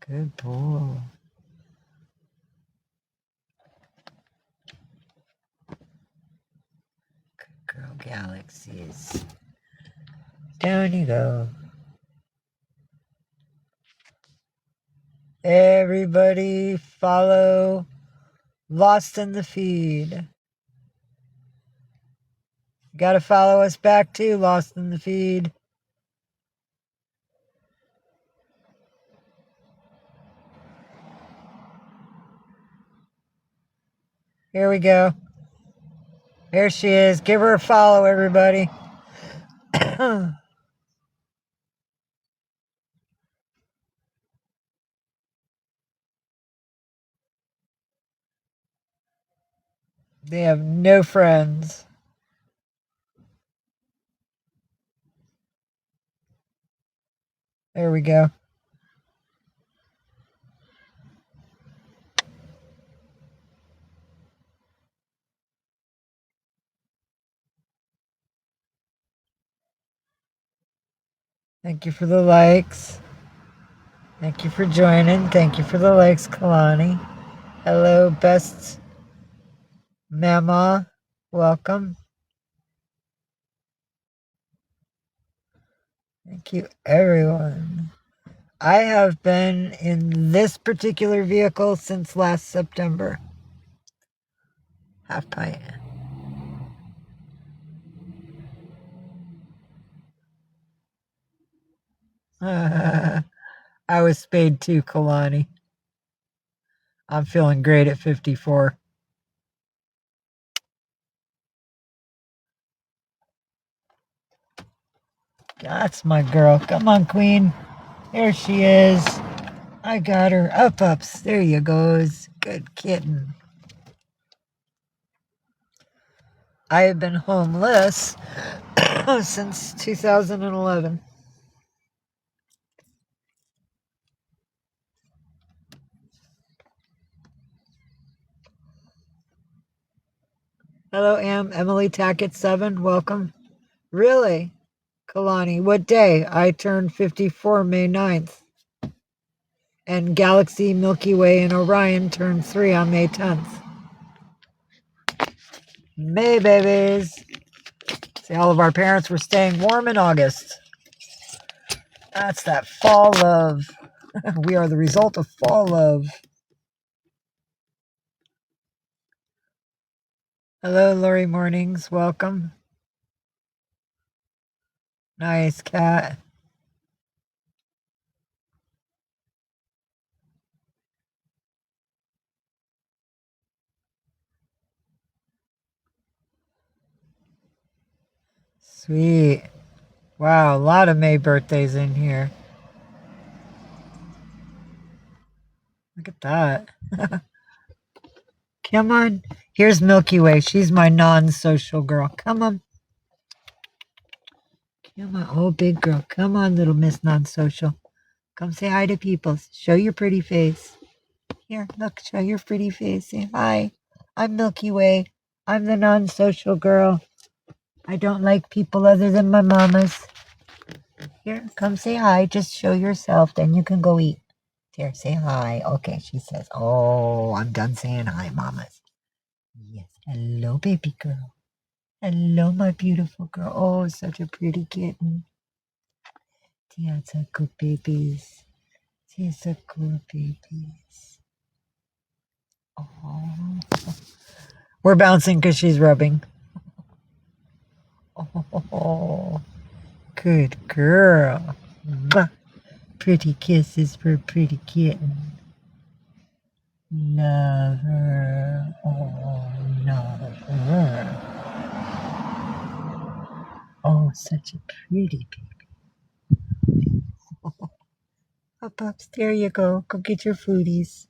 Good boy. Good girl, Galaxies. Down you go. Everybody follow Lost in the Feed. You gotta follow us back too, Lost in the Feed. Here we go. There she is. Give her a follow, everybody. They have no friends. There we go. Thank you for the likes. Thank you for joining. Thank you for the likes, Kalani. Hello, best mama. Welcome. Thank you, everyone. I have been in this particular vehicle since last September. Half pint. I was spayed too, Kalani. I'm feeling great at 54. That's my girl. Come on, Queen. There she is. I got her. Ups. There you goes. Good kitten. I have been homeless since 2011. Hello, Emily Tackett 7. Welcome. Really? Kalani, what day? I turned 54 May 9th. And Galaxy, Milky Way, and Orion turned 3 on May 10th. May babies. See, all of our parents were staying warm in August. That's that fall love. We are the result of fall love. Hello, Lori Mornings. Welcome. Nice, Cat. Sweet. Wow, a lot of May birthdays in here. Look at that. Come on. Here's Milky Way. She's my non-social girl. Come on. Come on. Oh, big girl. Come on, little Miss Non-Social. Come say hi to people. Show your pretty face. Here, look. Show your pretty face. Say hi. I'm Milky Way. I'm the non-social girl. I don't like people other than my mamas. Here, come say hi. Just show yourself. Then you can go eat. Here, say hi. Okay, she says, oh, I'm done saying hi, mamas. Yes. Hello, baby girl. Hello, my beautiful girl. Oh, such a pretty kitten. Tia, a good babies. Tia's a good babies. Oh. We're bouncing because she's rubbing. Oh, good girl. Mwah. Pretty kisses for pretty kitten. Love her. Oh, love her. Oh, such a pretty baby. Up, up. There you go. Go get your foodies.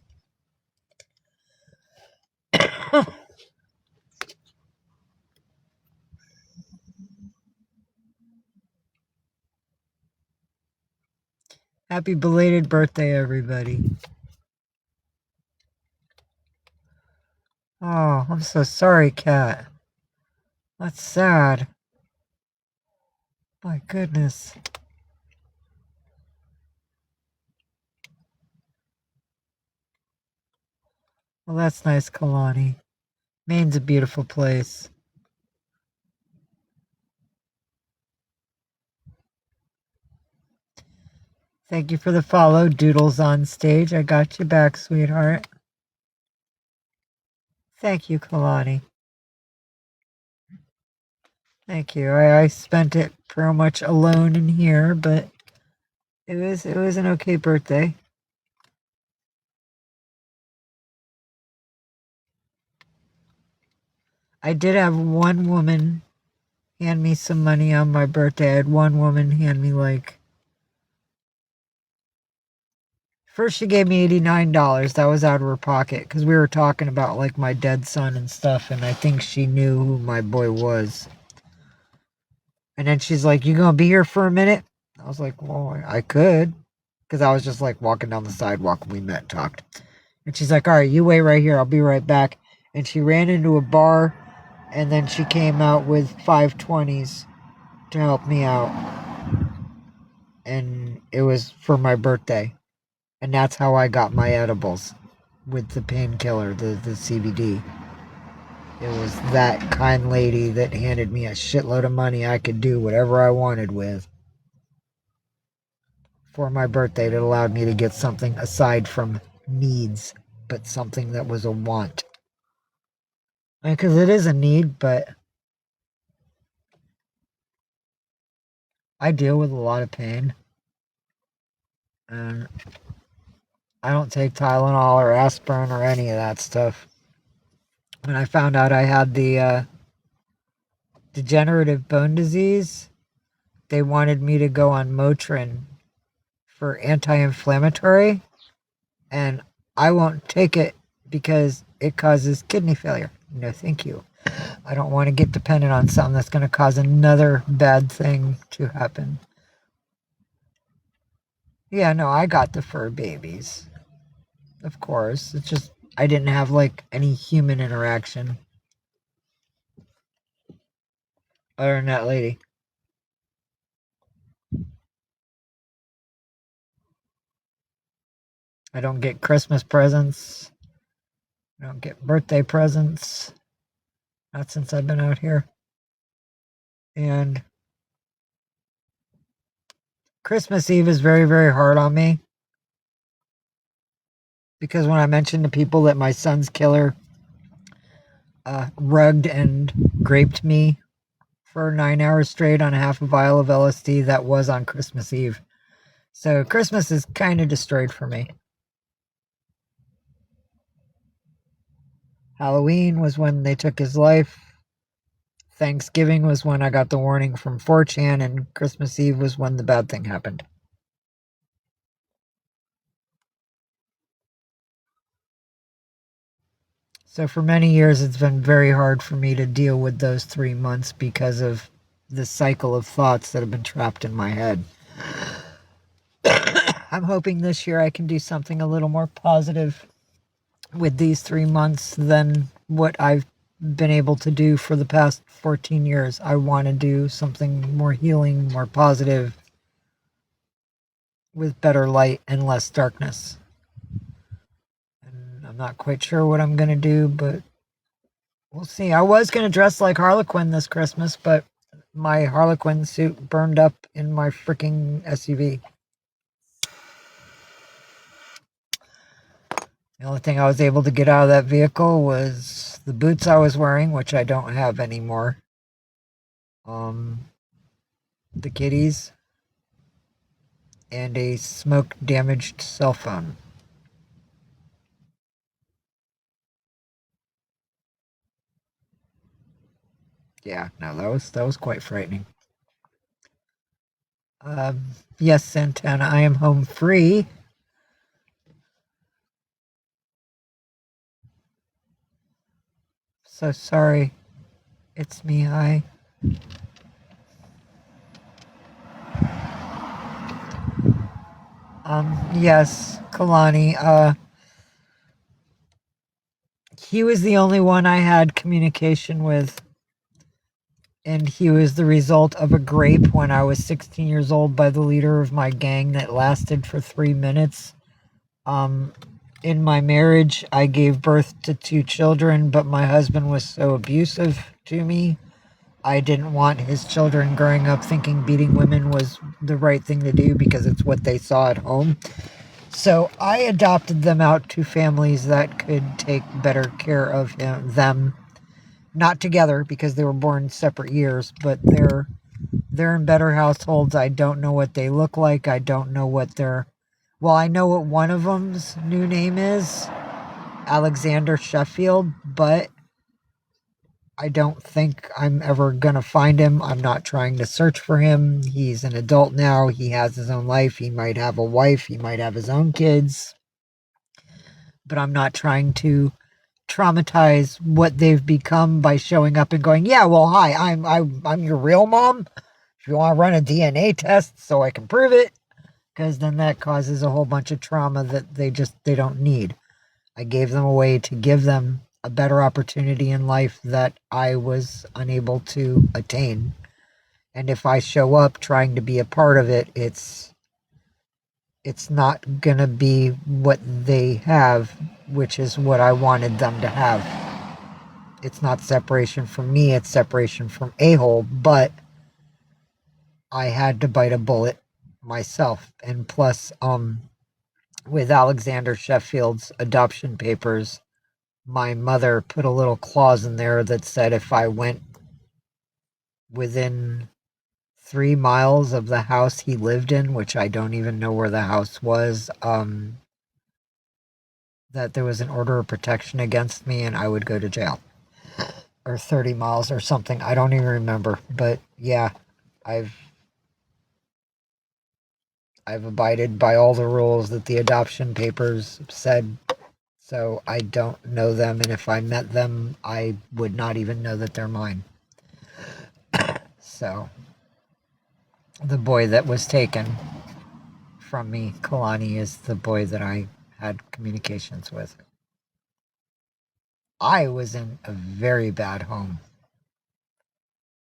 Happy belated birthday, everybody. Oh, I'm so sorry, Cat. That's sad. My goodness. Well, that's nice, Kalani. Maine's a beautiful place. Thank you for the follow, Doodles on stage. I got you back, sweetheart. Thank you, Kalani. Thank you. I spent it pretty much alone in here, but it was an okay birthday. I did have one woman hand me some money on my birthday. I had one woman hand me first she gave me $89. That was out of her pocket because we were talking about my dead son and stuff, and I think she knew who my boy was. And then she's like, "You gonna be here for a minute?" I was like, "Well, I could," because I was just walking down the sidewalk and we met and talked. And she's like, "All right, you wait right here. I'll be right back." And she ran into a bar, and then she came out with 520s to help me out. And it was for my birthday. And that's how I got my edibles with the painkiller, the CBD. It was that kind lady that handed me a shitload of money I could do whatever I wanted with for my birthday that allowed me to get something aside from needs, but something that was a want. Because it is a need, but I deal with a lot of pain. And I don't take Tylenol or aspirin or any of that stuff. When I found out I had the degenerative bone disease, they wanted me to go on Motrin for anti-inflammatory, and I won't take it because it causes kidney failure. No, thank you. I don't want to get dependent on something that's going to cause another bad thing to happen. Yeah, no, I got the fur babies. Of course. It's just I didn't have any human interaction other than that lady. I don't get Christmas presents. I don't get birthday presents. Not since I've been out here. And Christmas Eve is very, very hard on me Because when I mentioned to people that my son's killer rugged and raped me for 9 hours straight on a half a vial of LSD, that was on Christmas Eve. So Christmas is kind of destroyed for me. Halloween was when they took his life. Thanksgiving was when I got the warning from 4chan, and Christmas Eve was when the bad thing happened. So for many years, it's been very hard for me to deal with those 3 months because of the cycle of thoughts that have been trapped in my head. I'm hoping this year I can do something a little more positive with these 3 months than what I've been able to do for the past 14 years. I want to do something more healing, more positive, with better light and less darkness. And I'm not quite sure what I'm going to do, but we'll see. I was going to dress like Harlequin this Christmas, but my Harlequin suit burned up in my freaking SUV. The only thing I was able to get out of that vehicle was the boots I was wearing, which I don't have anymore. The kitties, and a smoke-damaged cell phone. Yeah, no, that was quite frightening. Yes, Santana, I am home free. So sorry. It's me, hi. Yes, Kalani, he was the only one I had communication with, and he was the result of a grape when I was 16 years old by the leader of my gang that lasted for 3 minutes. In my marriage, I gave birth to 2 children, but my husband was so abusive to me. I didn't want his children growing up thinking beating women was the right thing to do because it's what they saw at home. So I adopted them out to families that could take better care of them. Not together because they were born separate years, but they're in better households. I don't know what they look like. I don't know what their... Well, I know what one of them's new name is, Alexander Sheffield, but I don't think I'm ever going to find him. I'm not trying to search for him. He's an adult now. He has his own life. He might have a wife. He might have his own kids. But I'm not trying to traumatize what they've become by showing up and going, yeah, well, hi, I'm your real mom. If you want to run a DNA test so I can prove it, because then that causes a whole bunch of trauma that they don't need. I gave them a way to give them a better opportunity in life that I was unable to attain. And if I show up trying to be a part of it, it's not gonna be what they have, which is what I wanted them to have. It's not separation from me, it's separation from a-hole, but I had to bite a bullet myself. And plus, with Alexander Sheffield's adoption papers, my mother put a little clause in there that said if I went within 3 miles of the house he lived in, which I don't even know where the house was, that there was an order of protection against me and I would go to jail. Or 30 miles or something. I don't even remember. But yeah, I've abided by all the rules that the adoption papers said. So I don't know them, and if I met them, I would not even know that they're mine. So the boy that was taken from me, Kalani, is the boy that I had communications with. I was in a very bad home.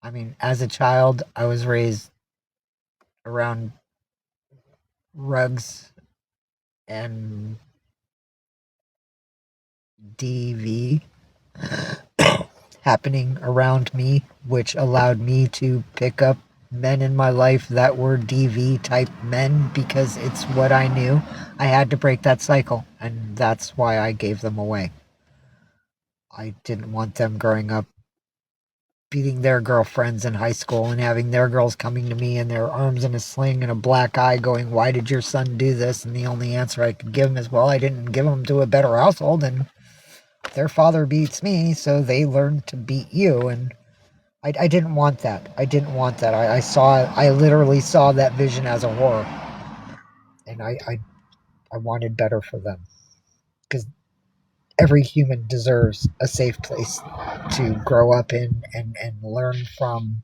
I mean, as a child, I was raised around rugs and DV happening around me, which allowed me to pick up men in my life that were DV type men because it's what I knew. I had to break that cycle, and that's why I gave them away. I didn't want them growing up beating their girlfriends in high school and having their girls coming to me in their arms in a sling and a black eye going, "Why did your son do this?" And the only answer I could give them is, "Well, I didn't give them to a better household, and their father beats me, so they learned to beat you." And I didn't want that. I didn't want that. I literally saw that vision as a horror. And I wanted better for them. Because every human deserves a safe place to grow up in and learn from.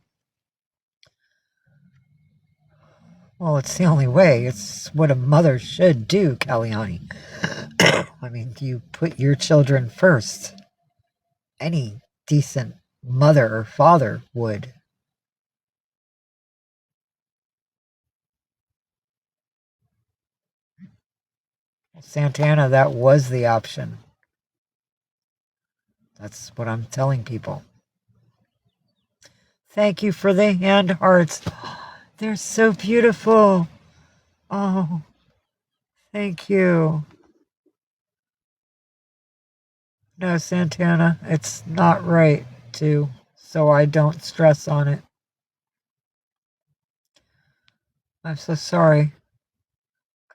Well, it's the only way. It's what a mother should do, Kalyani. I mean, you put your children first. Any decent mother or father would. Santana, that was the option. That's what I'm telling people. Thank you for the hand hearts. They're so beautiful. Oh, thank you. No, Santana, it's not right to, so I don't stress on it. I'm so sorry,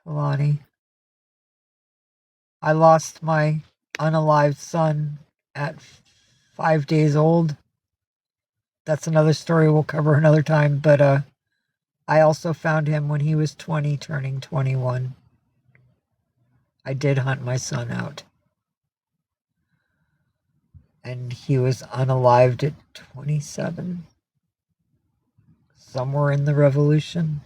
Kalani. I lost my unalived son at 5 days old. That's another story we'll cover another time, but I also found him when he was 20, turning 21. I did hunt my son out. And he was unalived at 27. Somewhere in the revolution.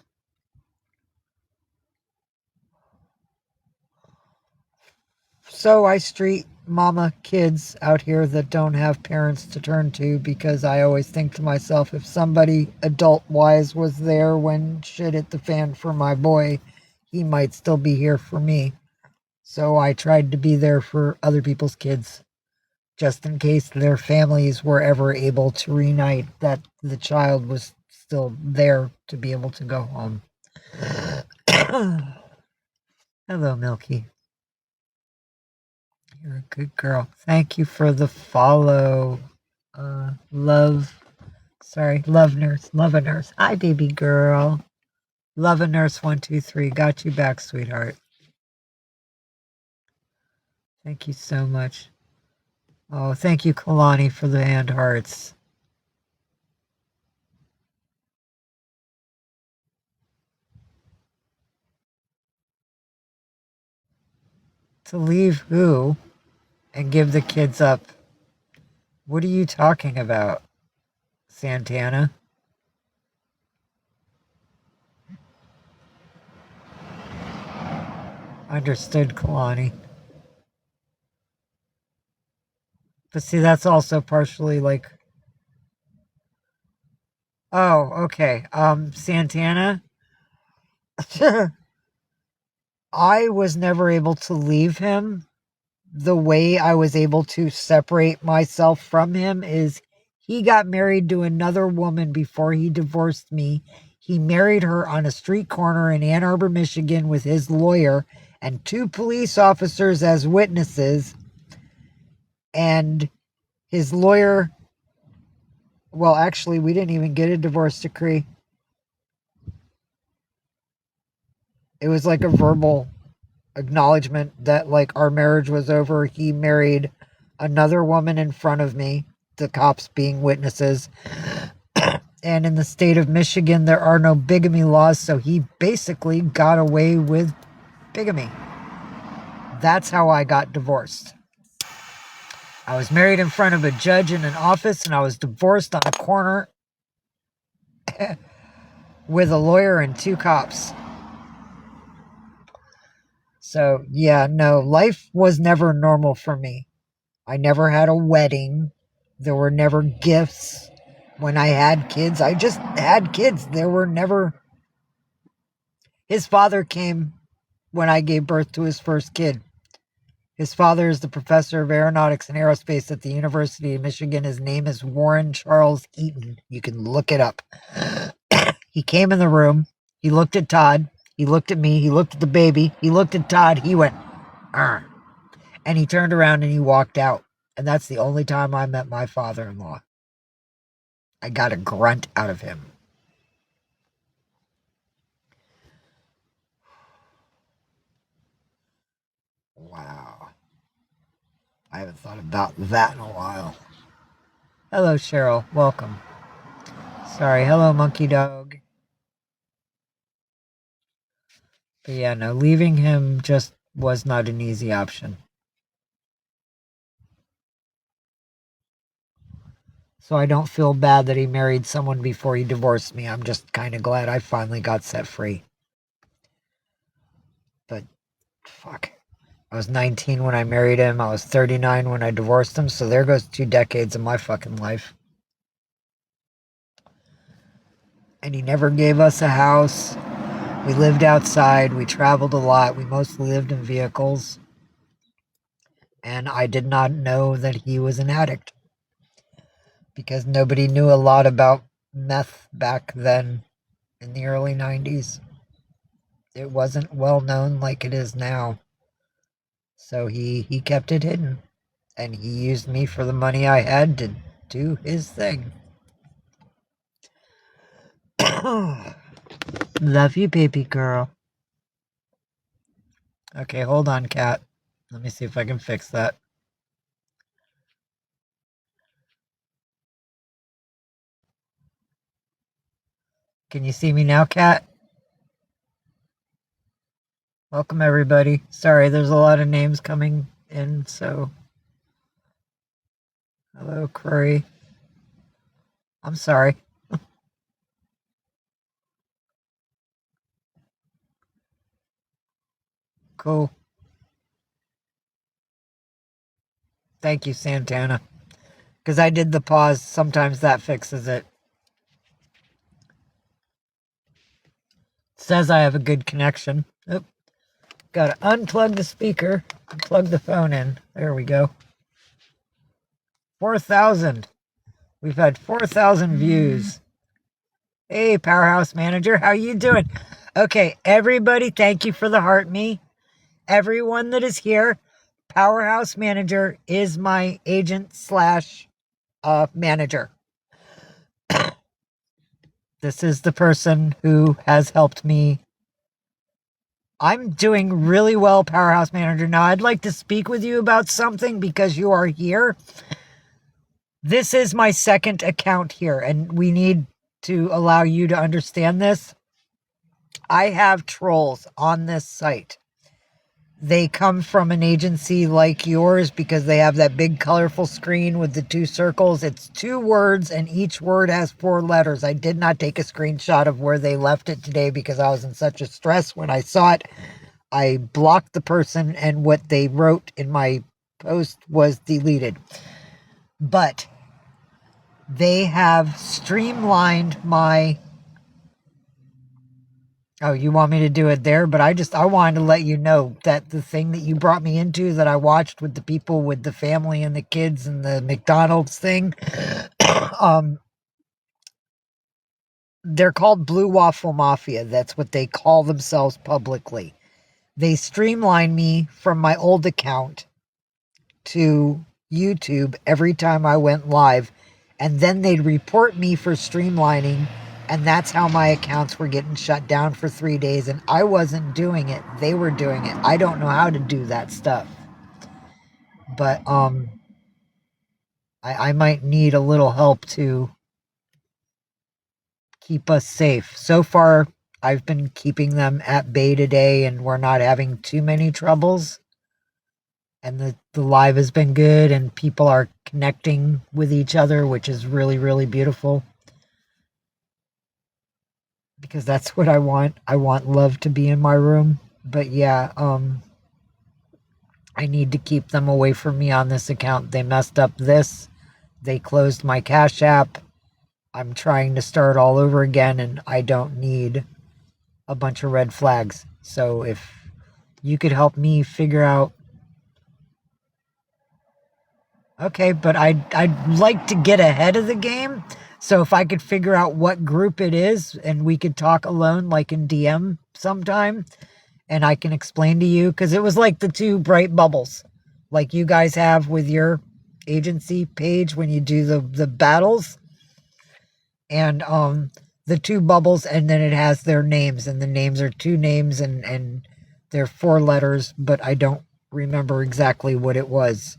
So I street mama kids out here that don't have parents to turn to, because I always think to myself, if somebody adult-wise was there when shit hit the fan for my boy, he might still be here for me. So I tried to be there for other people's kids, just in case their families were ever able to reunite, that the child was still there to be able to go home. Hello, Milky. You're a good girl. Thank you for the follow. Love a nurse. Hi, baby girl. Love a nurse 123. Got you back, sweetheart. Thank you so much. Oh, thank you, Kalani, for the hand hearts. To leave who and give the kids up? What are you talking about, Santana? Understood, Kalani. But see, that's also partially like... Oh, okay. Santana? I was never able to leave him. The way I was able to separate myself from him is he got married to another woman before he divorced me. He married her on a street corner in Ann Arbor, Michigan with his lawyer and 2 police officers as witnesses. And his lawyer... Well, actually, we didn't even get a divorce decree. It was like a verbal acknowledgement that like our marriage was over. He married another woman in front of me, the cops being witnesses. And in the state of Michigan, there are no bigamy laws, so he basically got away with bigamy. That's how I got divorced. I was married in front of a judge in an office, and I was divorced on a corner with a lawyer and 2 cops. So, yeah, no, life was never normal for me. I never had a wedding. There were never gifts. When I had kids, I just had kids. There were never... His father came when I gave birth to his first kid. His father is the professor of aeronautics and aerospace at the University of Michigan. His name is Warren Charles Eaton. You can look it up. He came in the room. He looked at Todd. He looked at me. He looked at the baby. He looked at Todd. He went, "Arr." And he turned around and he walked out. And that's the only time I met my father-in-law. I got a grunt out of him. Wow. I haven't thought about that in a while. Hello, Cheryl. Welcome. Sorry. Hello, monkey dog. But yeah, no, leaving him just was not an easy option. So I don't feel bad that he married someone before he divorced me. I'm just kind of glad I finally got set free. But, fuck. I was 19 when I married him. I was 39 when I divorced him. So there goes 2 decades of my fucking life. And he never gave us a house. We lived outside. We traveled a lot. We mostly lived in vehicles. And I did not know that he was an addict. Because nobody knew a lot about meth back then in the early 90s. It wasn't well known like it is now. So he kept it hidden. And he used me for the money I had to do his thing. Love you, baby girl. Okay, hold on, cat. Let me see if I can fix that. Can you see me now, cat? Welcome, everybody. Sorry, there's a lot of names coming in, so... Hello, Curry. I'm sorry. Cool. Thank you, Santana. Because I did the pause. Sometimes that fixes it. Says I have a good connection. Oop. Gotta unplug the speaker and plug the phone in. There we go. 4,000. We've had 4,000 views. Hey, Powerhouse Manager, how you doing? Okay, everybody, thank you for the heart me. Everyone that is here, Powerhouse Manager is my agent slash manager. This is the person who has helped me. I'm doing really well, Powerhouse Manager. Now, I'd like to speak with you about something because you are here. This is my second account here, and we need to allow you to understand this. I have trolls on this site. They come from an agency like yours because they have that big colorful screen with the 2 circles. It's 2 words and each word has 4 letters. I did not take a screenshot of where they left it today because I was in such a stress when I saw it. I blocked the person and what they wrote in my post was deleted. But they have streamlined my... Oh, you want me to do it there? But I wanted to let you know that the thing that you brought me into that I watched with the people with the family and the kids and the McDonald's thing, they're called Blue Waffle Mafia. That's what they call themselves publicly. They streamline me from my old account to YouTube every time I went live, and then they'd report me for streamlining. And that's how my accounts were getting shut down for 3 days. And I wasn't doing it. They were doing it. I don't know how to do that stuff. But I might need a little help to keep us safe. So far, I've been keeping them at bay today. And we're not having too many troubles. And the live has been good. And people are connecting with each other, which is really, really beautiful. Because that's what I want. I want love to be in my room. But yeah, I need to keep them away from me on this account. They messed up this. They closed my Cash App. I'm trying to start all over again, and I don't need a bunch of red flags. So if you could help me figure out... Okay, but I'd like to get ahead of the game. So if I could figure out what group it is and we could talk alone, like in DM sometime, and I can explain to you, because it was like the two bright bubbles, like you guys have with your agency page when you do the battles, and the two bubbles, and then it has their names, and the names are two names, and they're 4 letters, but I don't remember exactly what it was.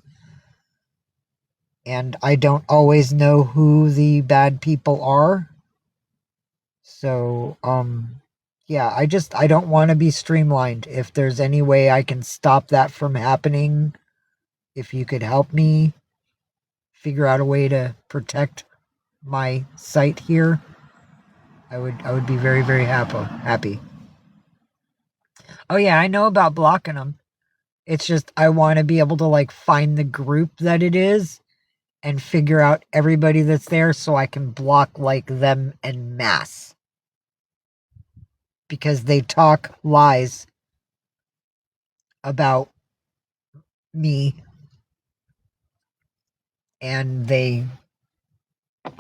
And I don't always know who the bad people are. So, yeah, I don't want to be streamlined. If there's any way I can stop that from happening, if you could help me figure out a way to protect my site here, I would be very, very happy. Oh yeah, I know about blocking them. It's just I want to be able to like find the group that it is and figure out everybody that's there so I can block like them en masse. Because they talk lies about me and they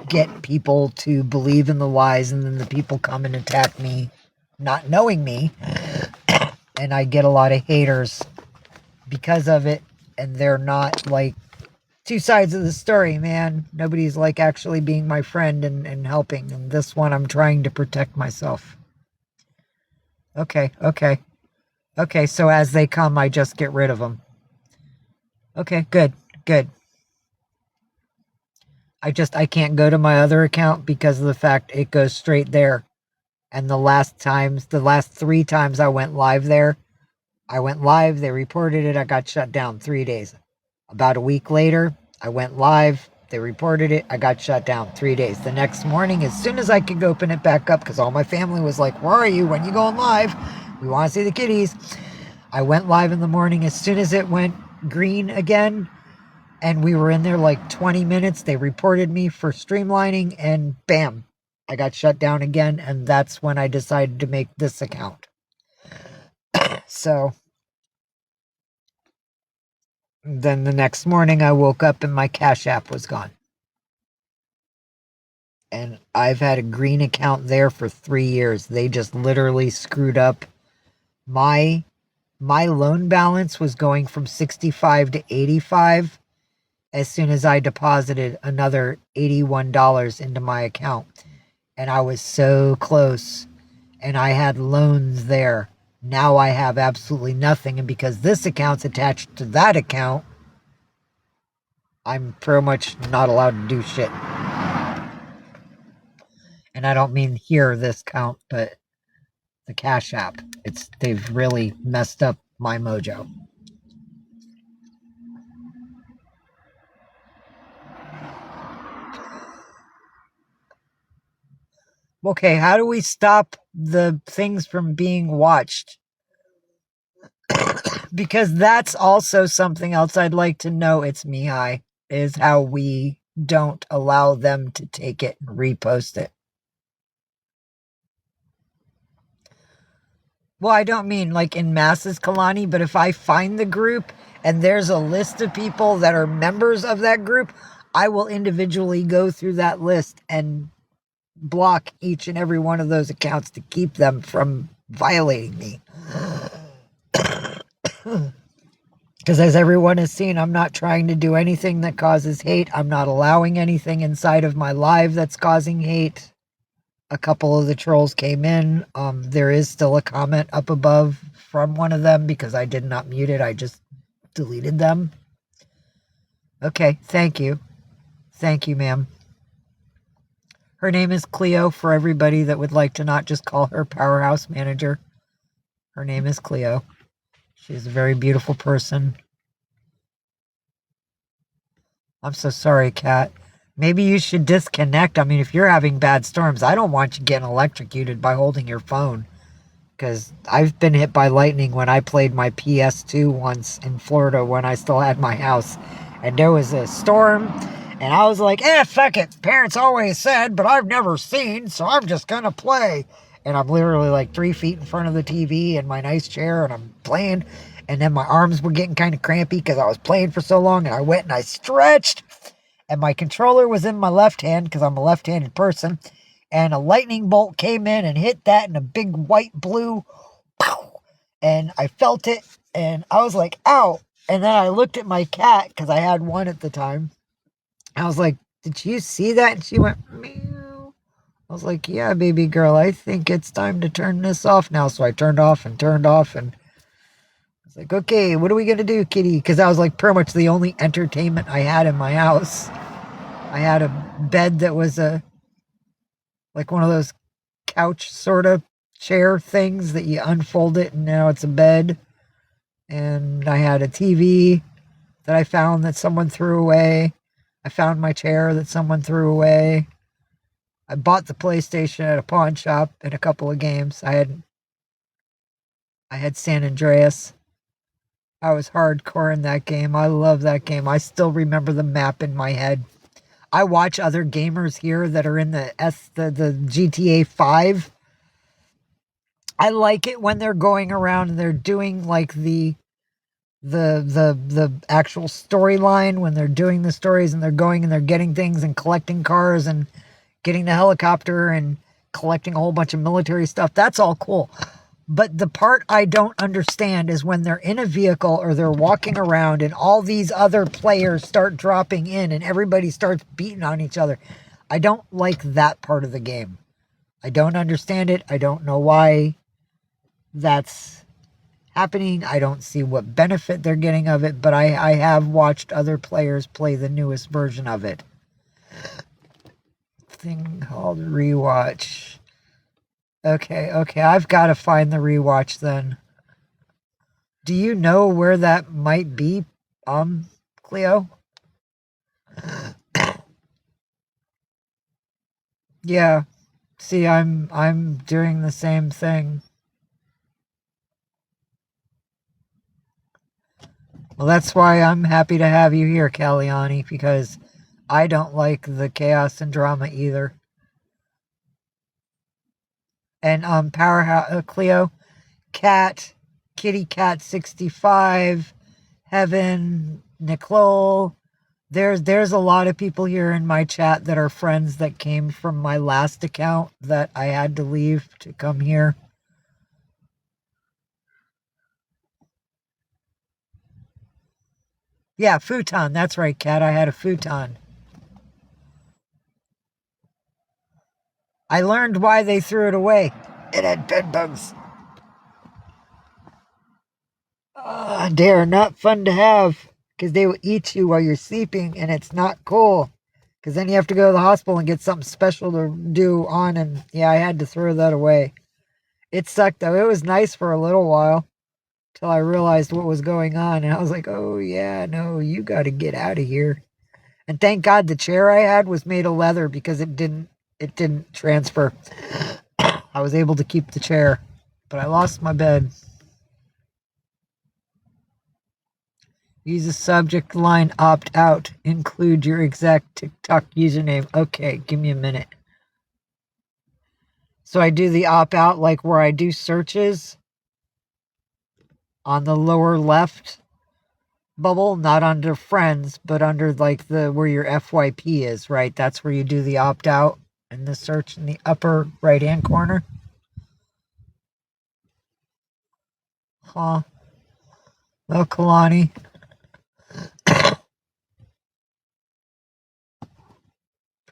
get people to believe in the lies, and then the people come and attack me not knowing me, and I get a lot of haters because of it, and they're not like two sides of the story, man. Nobody's like actually being my friend and helping, and this one I'm trying to protect myself. Okay, so as they come I just get rid of them. Okay, good. I can't go to my other account because of the fact it goes straight there. And the last 3 times I went live there, they reported it, I got shut down 3 days. About a week later, I went live, they reported it, I got shut down 3 days. The next morning, as soon as I could open it back up, because all my family was like, where are you? When you going live? We want to see the kitties. I went live in the morning. As soon as it went green again, and we were in there like 20 minutes, they reported me for streamlining, and bam, I got shut down again, and that's when I decided to make this account. So then the next morning I woke up and my Cash App was gone. And I've had a green account there for 3 years. They just literally screwed up. My loan balance was going from 65 to 85 as soon as I deposited another $81 into my account. And I was so close, and I had loans there. Now I have absolutely nothing, and because this account's attached to that account, I'm pretty much not allowed to do shit. And I don't mean here, this account, but the Cash App. They've really messed up my mojo. Okay, how do we stop the things from being watched? Because that's also something else I'd like to know. It's Mihai, is how we don't allow them to take it and repost it. Well, I don't mean like in masses, Kalani, but if I find the group and there's a list of people that are members of that group, I will individually go through that list and block each and every one of those accounts to keep them from violating me. Because as everyone has seen, I'm not trying to do anything that causes hate. I'm not allowing anything inside of my live that's causing hate. A couple of the trolls came in. There is still a comment up above from one of them because I did not mute it. I just deleted them. Okay, thank you. Thank you, ma'am. Her name is Cleo, for everybody that would like to not just call her Powerhouse Manager. Her name is Cleo. She's a very beautiful person. I'm so sorry, Kat. Maybe you should disconnect. I mean, if you're having bad storms, I don't want you getting electrocuted by holding your phone. Because I've been hit by lightning when I played my PS2 once in Florida when I still had my house. And there was a storm, and I was like, fuck it. Parents always said, but I've never seen, so I'm just gonna play. And I'm literally like 3 feet in front of the TV in my nice chair, and I'm playing. And then my arms were getting kind of crampy because I was playing for so long, and I went and I stretched. and my controller was in my left hand because I'm a left-handed person, and a lightning bolt came in and hit that in a big white blue, pow, and I felt it, and I was like, ow. And then I looked at my cat because I had one at the time. I was like, did you see that? And she went, meow. I was like, yeah, baby girl, I think it's time to turn this off now. So I turned off, and I was like, okay, what are we going to do, Kitty? Because that was like pretty much the only entertainment I had in my house. I had a bed that was like one of those couch sort of chair things that you unfold it and now it's a bed. And I had a TV that I found that someone threw away. I found my chair that someone threw away. I bought the PlayStation at a pawn shop and a couple of games. I had San Andreas. I was hardcore in that game. I love that game. I still remember the map in my head. I watch other gamers here that are in the GTA 5. I like it when they're going around and they're doing like the actual storyline, when they're doing the stories and they're going and they're getting things and collecting cars and getting the helicopter and collecting a whole bunch of military stuff. That's all cool. But the part I don't understand is when they're in a vehicle or they're walking around and all these other players start dropping in and everybody starts beating on each other. I don't like that part of the game. I don't understand it. I don't know why that's happening. I don't see what benefit they're getting of it, but I have watched other players play the newest version of it. Thing called rewatch. Okay, I've got to find the rewatch then. Do you know where that might be, Cleo? Yeah. See, I'm doing the same thing. Well, that's why I'm happy to have you here, Caliani, because I don't like the chaos and drama either. And Powerhouse Cleo, Kitty Cat 65, Heaven, Nicole. There's a lot of people here in my chat that are friends that came from my last account that I had to leave to come here. Yeah, futon. That's right, Cat. I had a futon. I learned why they threw it away. It had bed bugs. They're not fun to have because they will eat you while you're sleeping, and it's not cool. Because then you have to go to the hospital and get something special to do on, and yeah, I had to throw that away. It sucked though. It was nice for a little while till I realized what was going on, and I was like, oh yeah, no, you got to get out of here. And thank God the chair I had was made of leather because it didn't transfer. I was able to keep the chair, but I lost my bed. Use the subject line opt out. Include your exact TikTok username. Okay, give me a minute. So I do the opt out like where I do searches on the lower left bubble, not under friends, but under like the where your FYP is, right? That's where you do the opt out and the search in the upper right hand corner. Huh. Well, Kalani.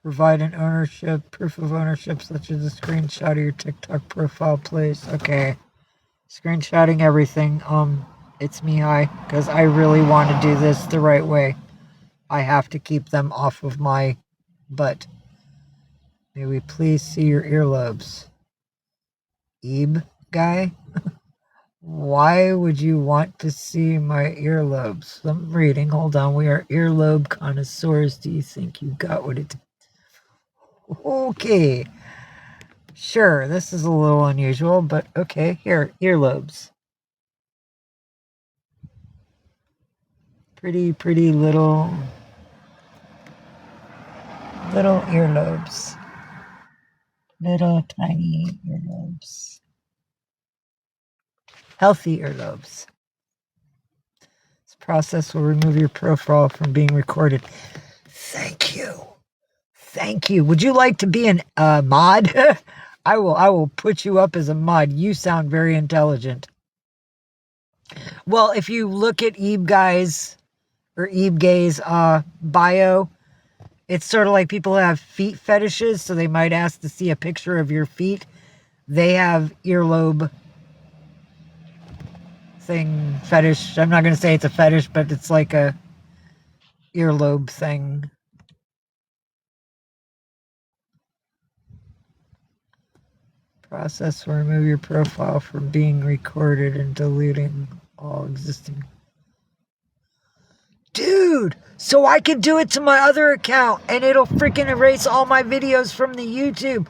Provide an proof of ownership, such as a screenshot of your TikTok profile, please. Okay. Screenshotting everything. It's me, hi, because I really want to do this the right way. I have to keep them off of my butt. May we please see your earlobes? Ebe guy? Why would you want to see my earlobes? I'm reading. Hold on. We are earlobe connoisseurs. Do you think you got what it... Okay. Sure, this is a little unusual, but okay. Here, earlobes. Pretty little earlobes. Little tiny earlobes. Healthy earlobes. This process will remove your profile from being recorded. Thank you. Thank you. Would you like to be an mod? I will put you up as a mod. You sound very intelligent. Well, if you look at Ebe Guy's or Ebe Gay's bio, it's sort of like people who have feet fetishes, so they might ask to see a picture of your feet. They have earlobe thing fetish. I'm not going to say it's a fetish, but it's like a earlobe thing. Process will remove your profile from being recorded and deleting all existing. Dude, so I can do it to my other account and it'll freaking erase all my videos from the YouTube.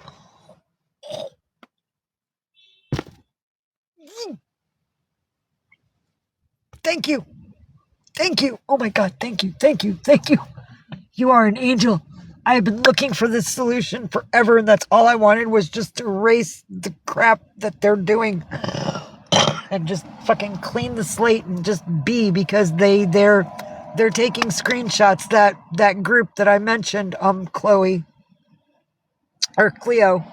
Thank you. Thank you. Oh my God. Thank you. Thank you. Thank you. You are an angel. I have been looking for this solution forever, and that's all I wanted was just to erase the crap that they're doing and just fucking clean the slate and just be, because they're taking screenshots. That group that I mentioned, Chloe or Cleo,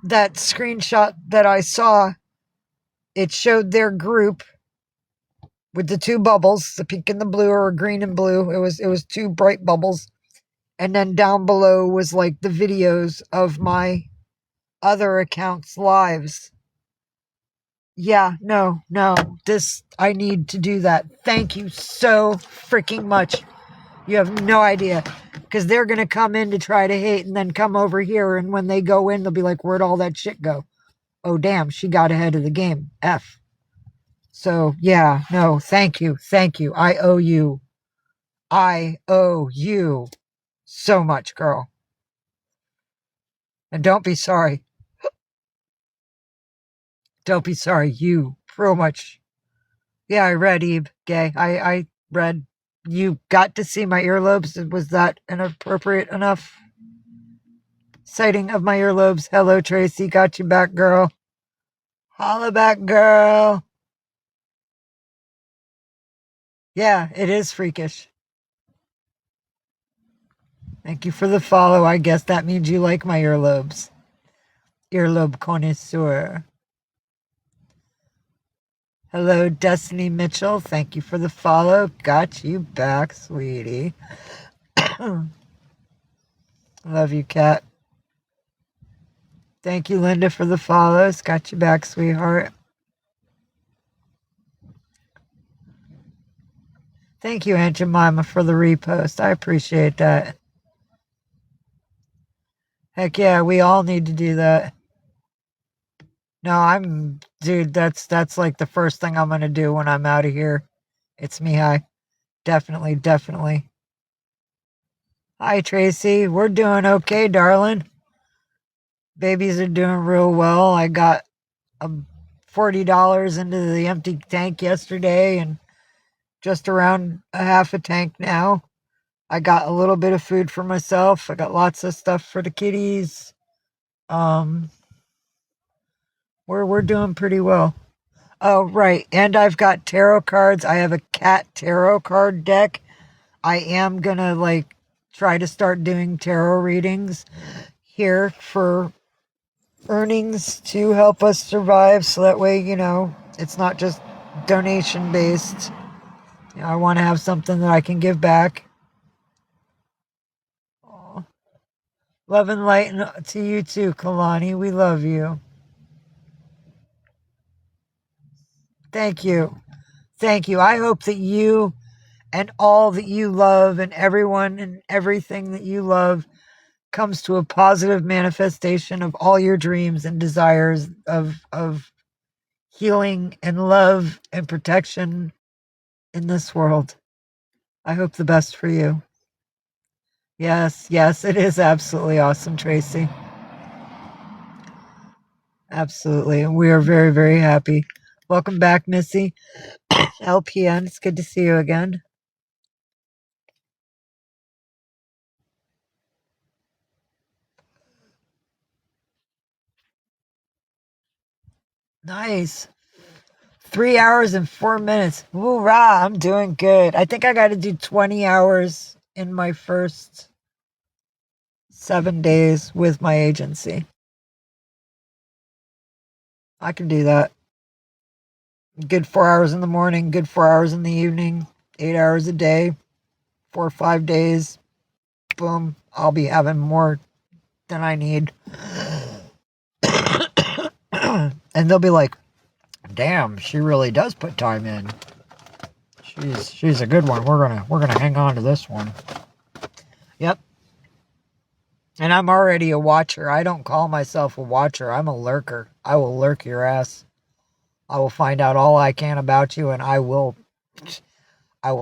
that screenshot that I saw, it showed their group with the two bubbles, the pink and the blue, or green and blue. It was two bright bubbles. And then down below was like the videos of my other accounts' lives. Yeah, no. I need to do that. Thank you so freaking much. You have no idea. Because they're going to come in to try to hate and then come over here. And when they go in, they'll be like, where'd all that shit go? Oh, damn, she got ahead of the game. F. So, yeah, no, thank you. Thank you. I owe you. I owe you so much, girl. And don't be sorry. Don't be sorry. You real much. Yeah, I read Eve Gay. I read. You got to see my earlobes. Was that inappropriate enough? Sighting of my earlobes. Hello, Tracy. Got you back, girl. Holla back, girl. Yeah, it is freakish. Thank you for the follow. I guess that means you like my earlobes. Earlobe connoisseur. Hello, Destiny Mitchell. Thank you for the follow. Got you back, sweetie. Love you, Kat. Thank you, Linda, for the follows. Got you back, sweetheart. Thank you, Aunt Jemima, for the repost. I appreciate that. Heck yeah, we all need to do that. No, dude, that's like the first thing I'm gonna do when I'm out of here. It's me, hi. Definitely, definitely. Hi, Tracy. We're doing okay, darling. Babies are doing real well. I got $40 into the empty tank yesterday and just around a half a tank now. I got a little bit of food for myself. I got lots of stuff for the kitties. We're doing pretty well. Oh, right. And I've got tarot cards. I have a cat tarot card deck. I am gonna like try to start doing tarot readings here for earnings to help us survive, so that way, it's not just donation based. I want to have something that I can give back. Aww. Love and light to you too, Kalani. We love you. Thank you. Thank you. I hope that you and all that you love and everyone and everything that you love comes to a positive manifestation of all your dreams and desires of healing and love and protection in this world. I hope the best for you. Yes, it is absolutely awesome, Tracy. Absolutely. And we are very, very happy. Welcome back, Missy. LPN, it's good to see you again. Nice. 3 hours and 4 minutes. Hoorah, I'm doing good. I think I got to do 20 hours in my first 7 days with my agency. I can do that. Good 4 hours in the morning, good 4 hours in the evening, 8 hours a day, 4 or 5 days. Boom. I'll be having more than I need. And they'll be like, damn, she really does put time in. She's a good one. We're gonna hang on to this one. Yep. And I'm already a watcher. I don't call myself a watcher. I'm a lurker. I will lurk your ass. I will find out all I can about you, and I will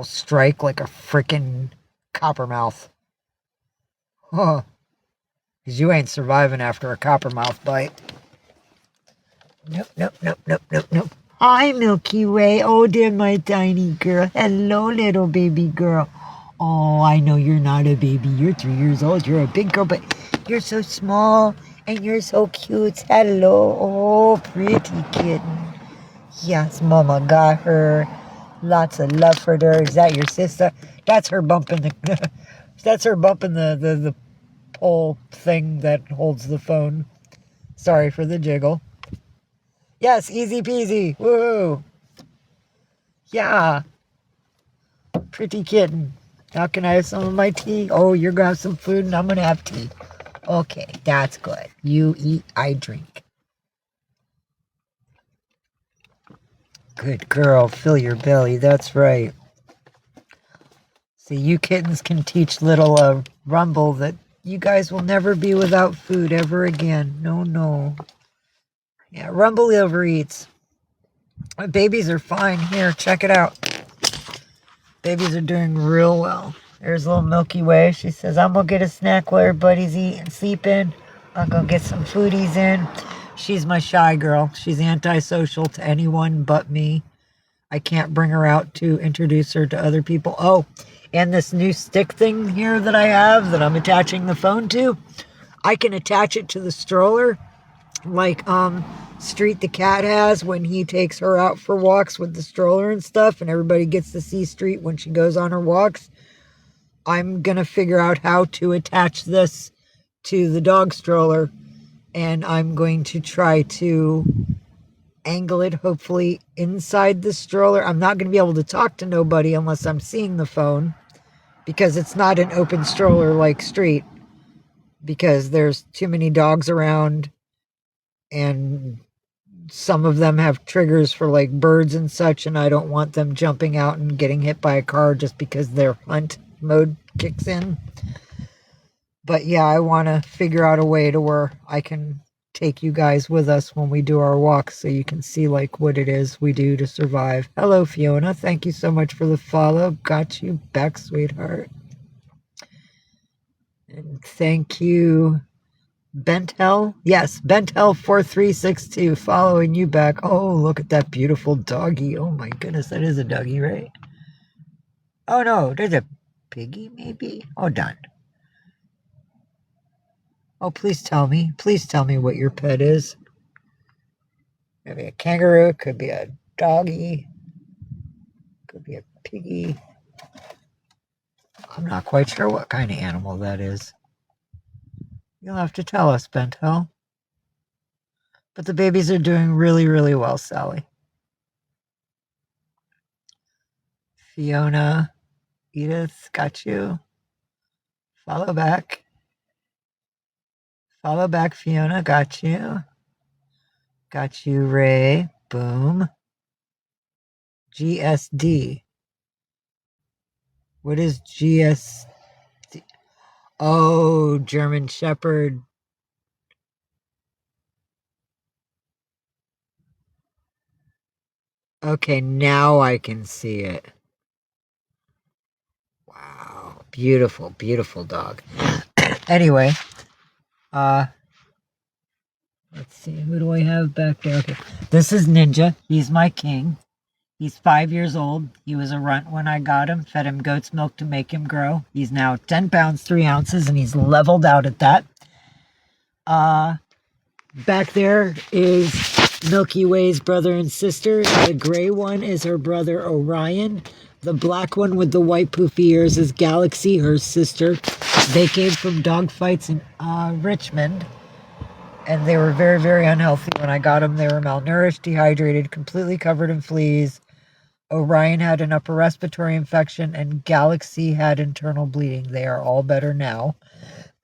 strike like a freaking coppermouth. Huh. Because you ain't surviving after a coppermouth bite. Nope, nope, nope, nope, nope, nope. Hi, Milky Way. Oh, dear, my tiny girl. Hello, little baby girl. Oh, I know you're not a baby. You're 3 years old. You're a big girl, but you're so small and you're so cute. Hello. Oh, pretty kitten. Yes, Mama got her. Lots of love for her. Is that your sister? That's her bumping the that's her bumping the pole thing that holds the phone. Sorry for the jiggle. Yes, easy peasy. Woo. Yeah. Pretty kitten. Now can I have some of my tea? Oh, you're gonna have some food and I'm gonna have tea. Okay, that's good. You eat, I drink. Good girl. Fill your belly. That's right. See, you kittens can teach little Rumble that you guys will never be without food ever again. No, no. Yeah, Rumble overeats. My babies are fine. Here, check it out. Babies are doing real well. There's little Milky Way. She says, I'm going to get a snack while everybody's eating, sleeping. I'll go get some foodies in. She's my shy girl. She's antisocial to anyone but me. I can't bring her out to introduce her to other people. Oh, and this new stick thing here that I have that I'm attaching the phone to, I can attach it to the stroller like Street the cat has when he takes her out for walks with the stroller and stuff, and everybody gets to see Street when she goes on her walks. I'm gonna figure out how to attach this to the dog stroller, and I'm going to try to angle it hopefully inside the stroller. I'm not going to be able to talk to nobody unless I'm seeing the phone, because it's not an open stroller like Street, because there's too many dogs around, and some of them have triggers for like birds and such, and I don't want them jumping out and getting hit by a car just because their hunt mode kicks in. But yeah, I want to figure out a way to where I can take you guys with us when we do our walks so you can see like what it is we do to survive. Hello, Fiona. Thank you so much for the follow. Got you back, sweetheart. And thank you, Bentel. Yes, Bentel4362 following you back. Oh, look at that beautiful doggy. Oh my goodness, that is a doggy, right? Oh no, there's a piggy maybe? Oh, done. Oh, please tell me. Please tell me what your pet is. Could be a kangaroo, could be a doggy, could be a piggy. I'm not quite sure what kind of animal that is. You'll have to tell us, Bentel. But the babies are doing really, really well, Sally. Fiona, Edith, got you. Follow back. Follow back, Fiona, got you. Got you, Ray. Boom. GSD. What is GSD? Oh, German Shepherd. Okay, now I can see it. Wow. Beautiful, beautiful dog. Anyway, let's see, who do I have back there? Okay, this is Ninja. He's my king. He's 5 years old. He was a runt when I got him. Fed him goat's milk to make him grow. He's now 10 pounds, 3 ounces, and he's leveled out at that. Back there is Milky Way's brother and sister. The gray one is her brother Orion. The black one with the white poofy ears is Galaxy, her sister. They came from dogfights in Richmond, and they were very, very unhealthy when I got them. They were malnourished, dehydrated, completely covered in fleas. Orion had an upper respiratory infection, and Galaxy had internal bleeding. They are all better now.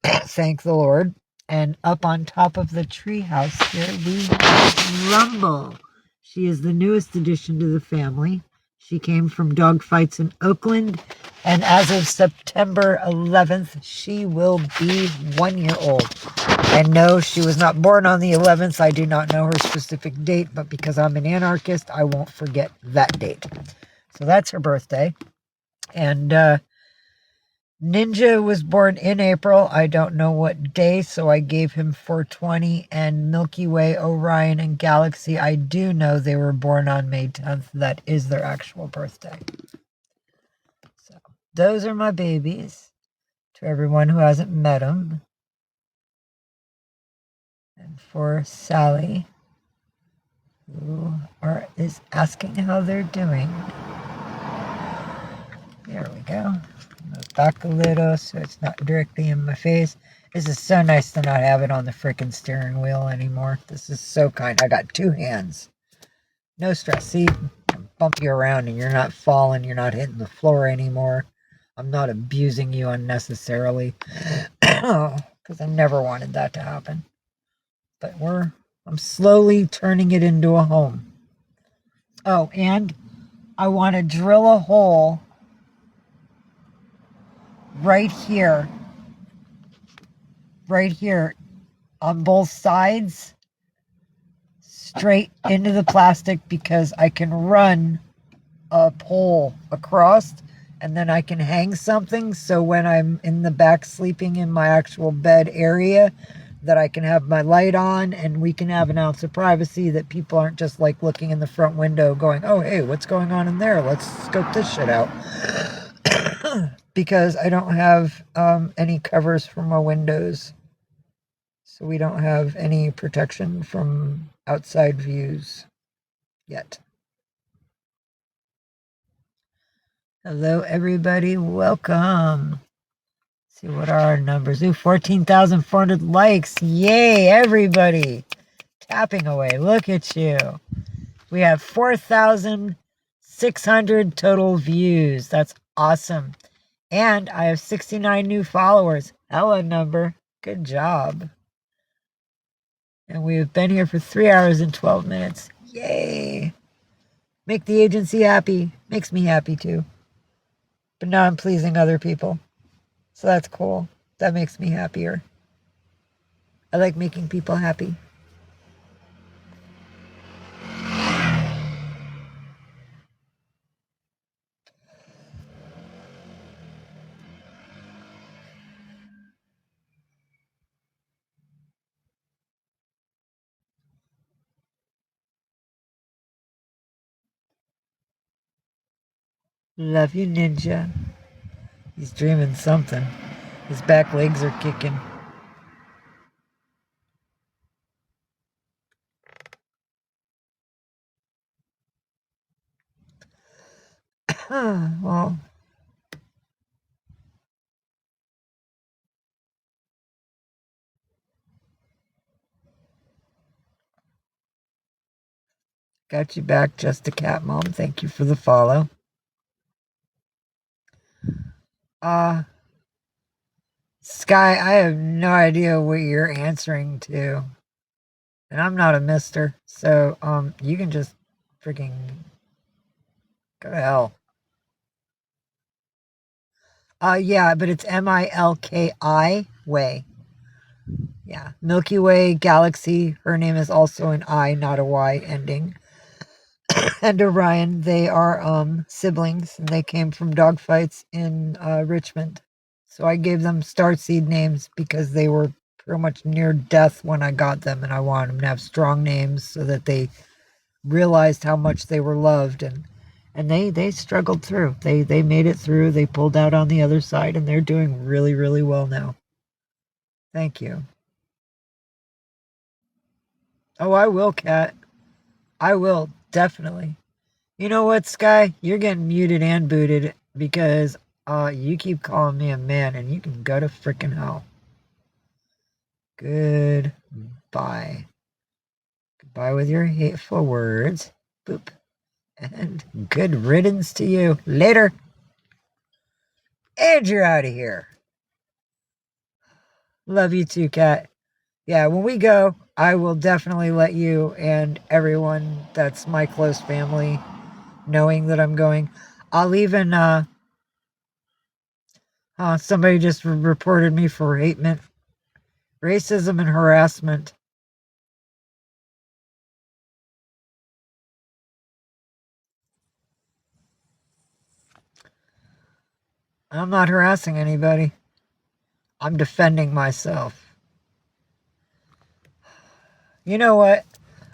Thank the Lord. And up on top of the treehouse here, we have Rumble. She is the newest addition to the family. She came from dogfights in Oakland, and as of September 11th, she will be 1 year old. And no, she was not born on the 11th. I do not know her specific date, but because I'm an anarchist, I won't forget that date. So that's her birthday. And Ninja was born in April. I don't know what day, so I gave him 420. And Milky Way, Orion, and Galaxy, I do know they were born on May 10th. That is their actual birthday. So those are my babies. To everyone who hasn't met them. And for Sally, who is asking how they're doing. There we go. Move back a little so it's not directly in my face. This is so nice to not have it on the frickin' steering wheel anymore. This is so kind. I got 2 hands. No stress. See, I bump you around and you're not falling. You're not hitting the floor anymore. I'm not abusing you unnecessarily. Because I never wanted that to happen. But I'm slowly turning it into a home. Oh, and I want to drill a hole right here on both sides, straight into the plastic, because I can run a pole across and then I can hang something, so when I'm in the back sleeping in my actual bed area, that I can have my light on and we can have an ounce of privacy, that people aren't just like looking in the front window going, oh hey, what's going on in there, let's scope this shit out. Because I don't have any covers for my windows, so we don't have any protection from outside views yet. Hello everybody, welcome. Let's see, what are our numbers? Ooh, 14,400 likes. Yay, everybody. Tapping away. Look at you. We have 4,600 total views. That's awesome. And I have 69 new followers. Hella number. Good job. And we have been here for 3 hours and 12 minutes. Yay. Make the agency happy. Makes me happy too. But now I'm pleasing other people. So that's cool. That makes me happier. I like making people happy. Love you, Ninja. He's dreaming something. His back legs are kicking. Well, got you back, Just a Cat Mom. Thank you for the follow. Sky, I have no idea what you're answering to. And I'm not a mister, so you can just freaking go to hell. Yeah, but it's Milki Way. Yeah, Milky Way, Galaxy. Her name is also an I, not a Y ending. And Orion, they are siblings, and they came from dogfights in Richmond. So I gave them starseed names because they were pretty much near death when I got them, and I wanted them to have strong names so that they realized how much they were loved, and they struggled through. They made it through. They pulled out on the other side, and they're doing really, really well now. Thank you. Oh, I will, Kat. I will, definitely. You know what, Sky? You're getting muted and booted because you keep calling me a man and you can go to frickin' hell. Goodbye. Goodbye with your hateful words. Boop. And good riddance to you. Later. And you're out of here. Love you too, Kat. Yeah, when we go, I will definitely let you and everyone that's my close family knowing that I'm going. I'll even, somebody just reported me for racism and harassment. I'm not harassing anybody. I'm defending myself. You know what?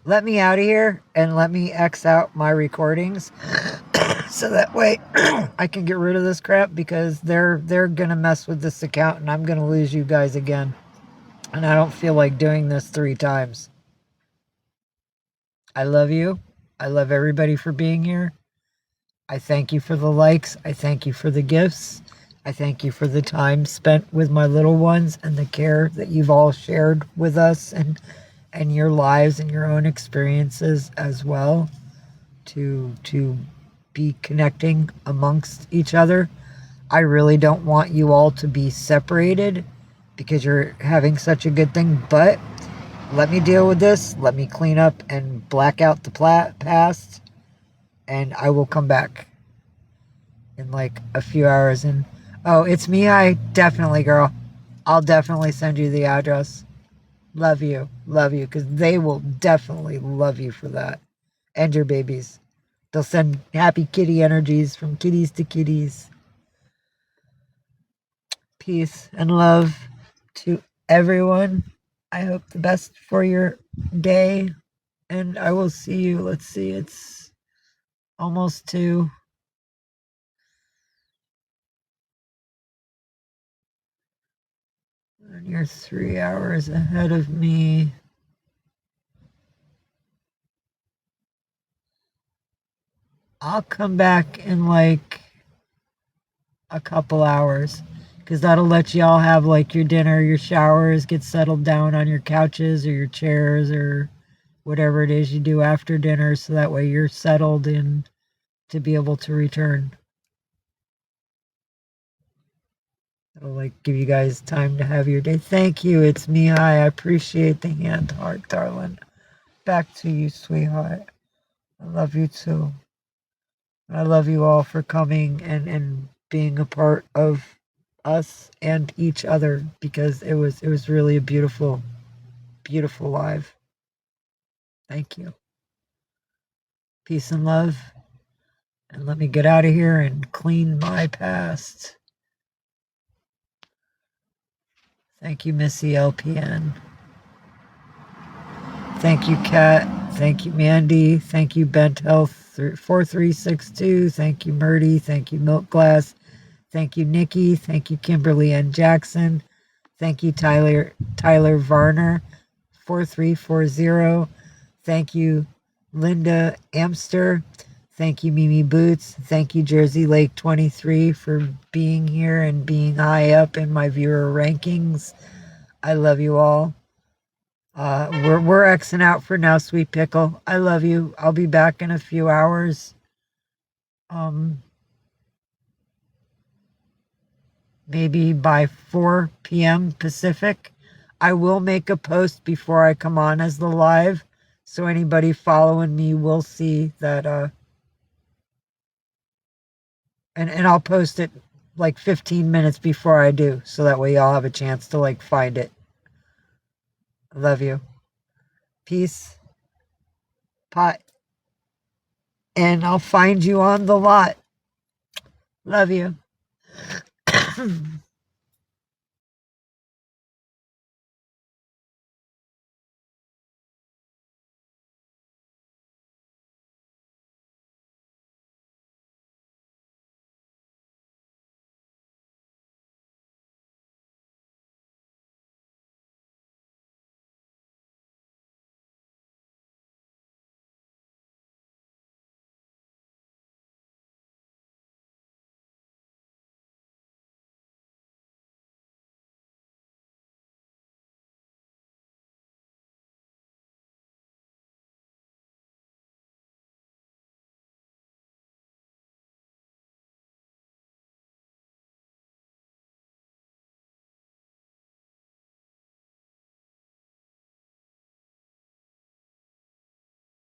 Let me out of here and let me X out my recordings so that way I can get rid of this crap because they're gonna mess with this account and I'm gonna lose you guys again. And I don't feel like doing this 3 times. I love you. I love everybody for being here. I thank you for the likes. I thank you for the gifts. I thank you for the time spent with my little ones and the care that you've all shared with us and your lives and your own experiences as well to be connecting amongst each other. I really don't want you all to be separated because you're having such a good thing, but let me deal with this. Let me clean up and black out the past, and I will come back in like a few hours. And oh, it's me. I definitely, girl. I'll definitely send you the address. Love you, because they will definitely love you for that, and your babies. They'll send happy kitty energies from kitties to kitties. Peace and love to everyone. I hope the best for your day, and I will see you. Let's see, it's almost 2. And you're 3 hours ahead of me. I'll come back in like a couple hours because that'll let y'all have like your dinner, your showers, get settled down on your couches or your chairs or whatever it is you do after dinner, so that way you're settled in to be able to return. It'll like give you guys time to have your day. Thank you. It's me. Hi. I appreciate the hand heart, darling. Back to you, sweetheart. I love you too. I love you all for coming and being a part of us and each other because it was really a beautiful live. Thank you. Peace and love. And let me get out of here and clean my past. Thank you, Missy LPN. Thank you, Kat. Thank you, Mandy. Thank you, Bent Health 4362. Thank you, Murdy. Thank you, Milk Glass. Thank you, Nikki. Thank you, Kimberly N. Jackson. Thank you, Tyler Varner 4340. Thank you, Linda Amster. Thank you, Mimi Boots. Thank you, Jersey Lake 23 for being here and being high up in my viewer rankings. I love you all. We're Xing out for now, Sweet Pickle. I love you. I'll be back in a few hours. Maybe by 4 p.m. Pacific. I will make a post before I come on as the live, so anybody following me will see that. And I'll post it like 15 minutes before I do, so that way y'all have a chance to like find it. I love you. Peace. Pot. And I'll find you on the lot. Love you.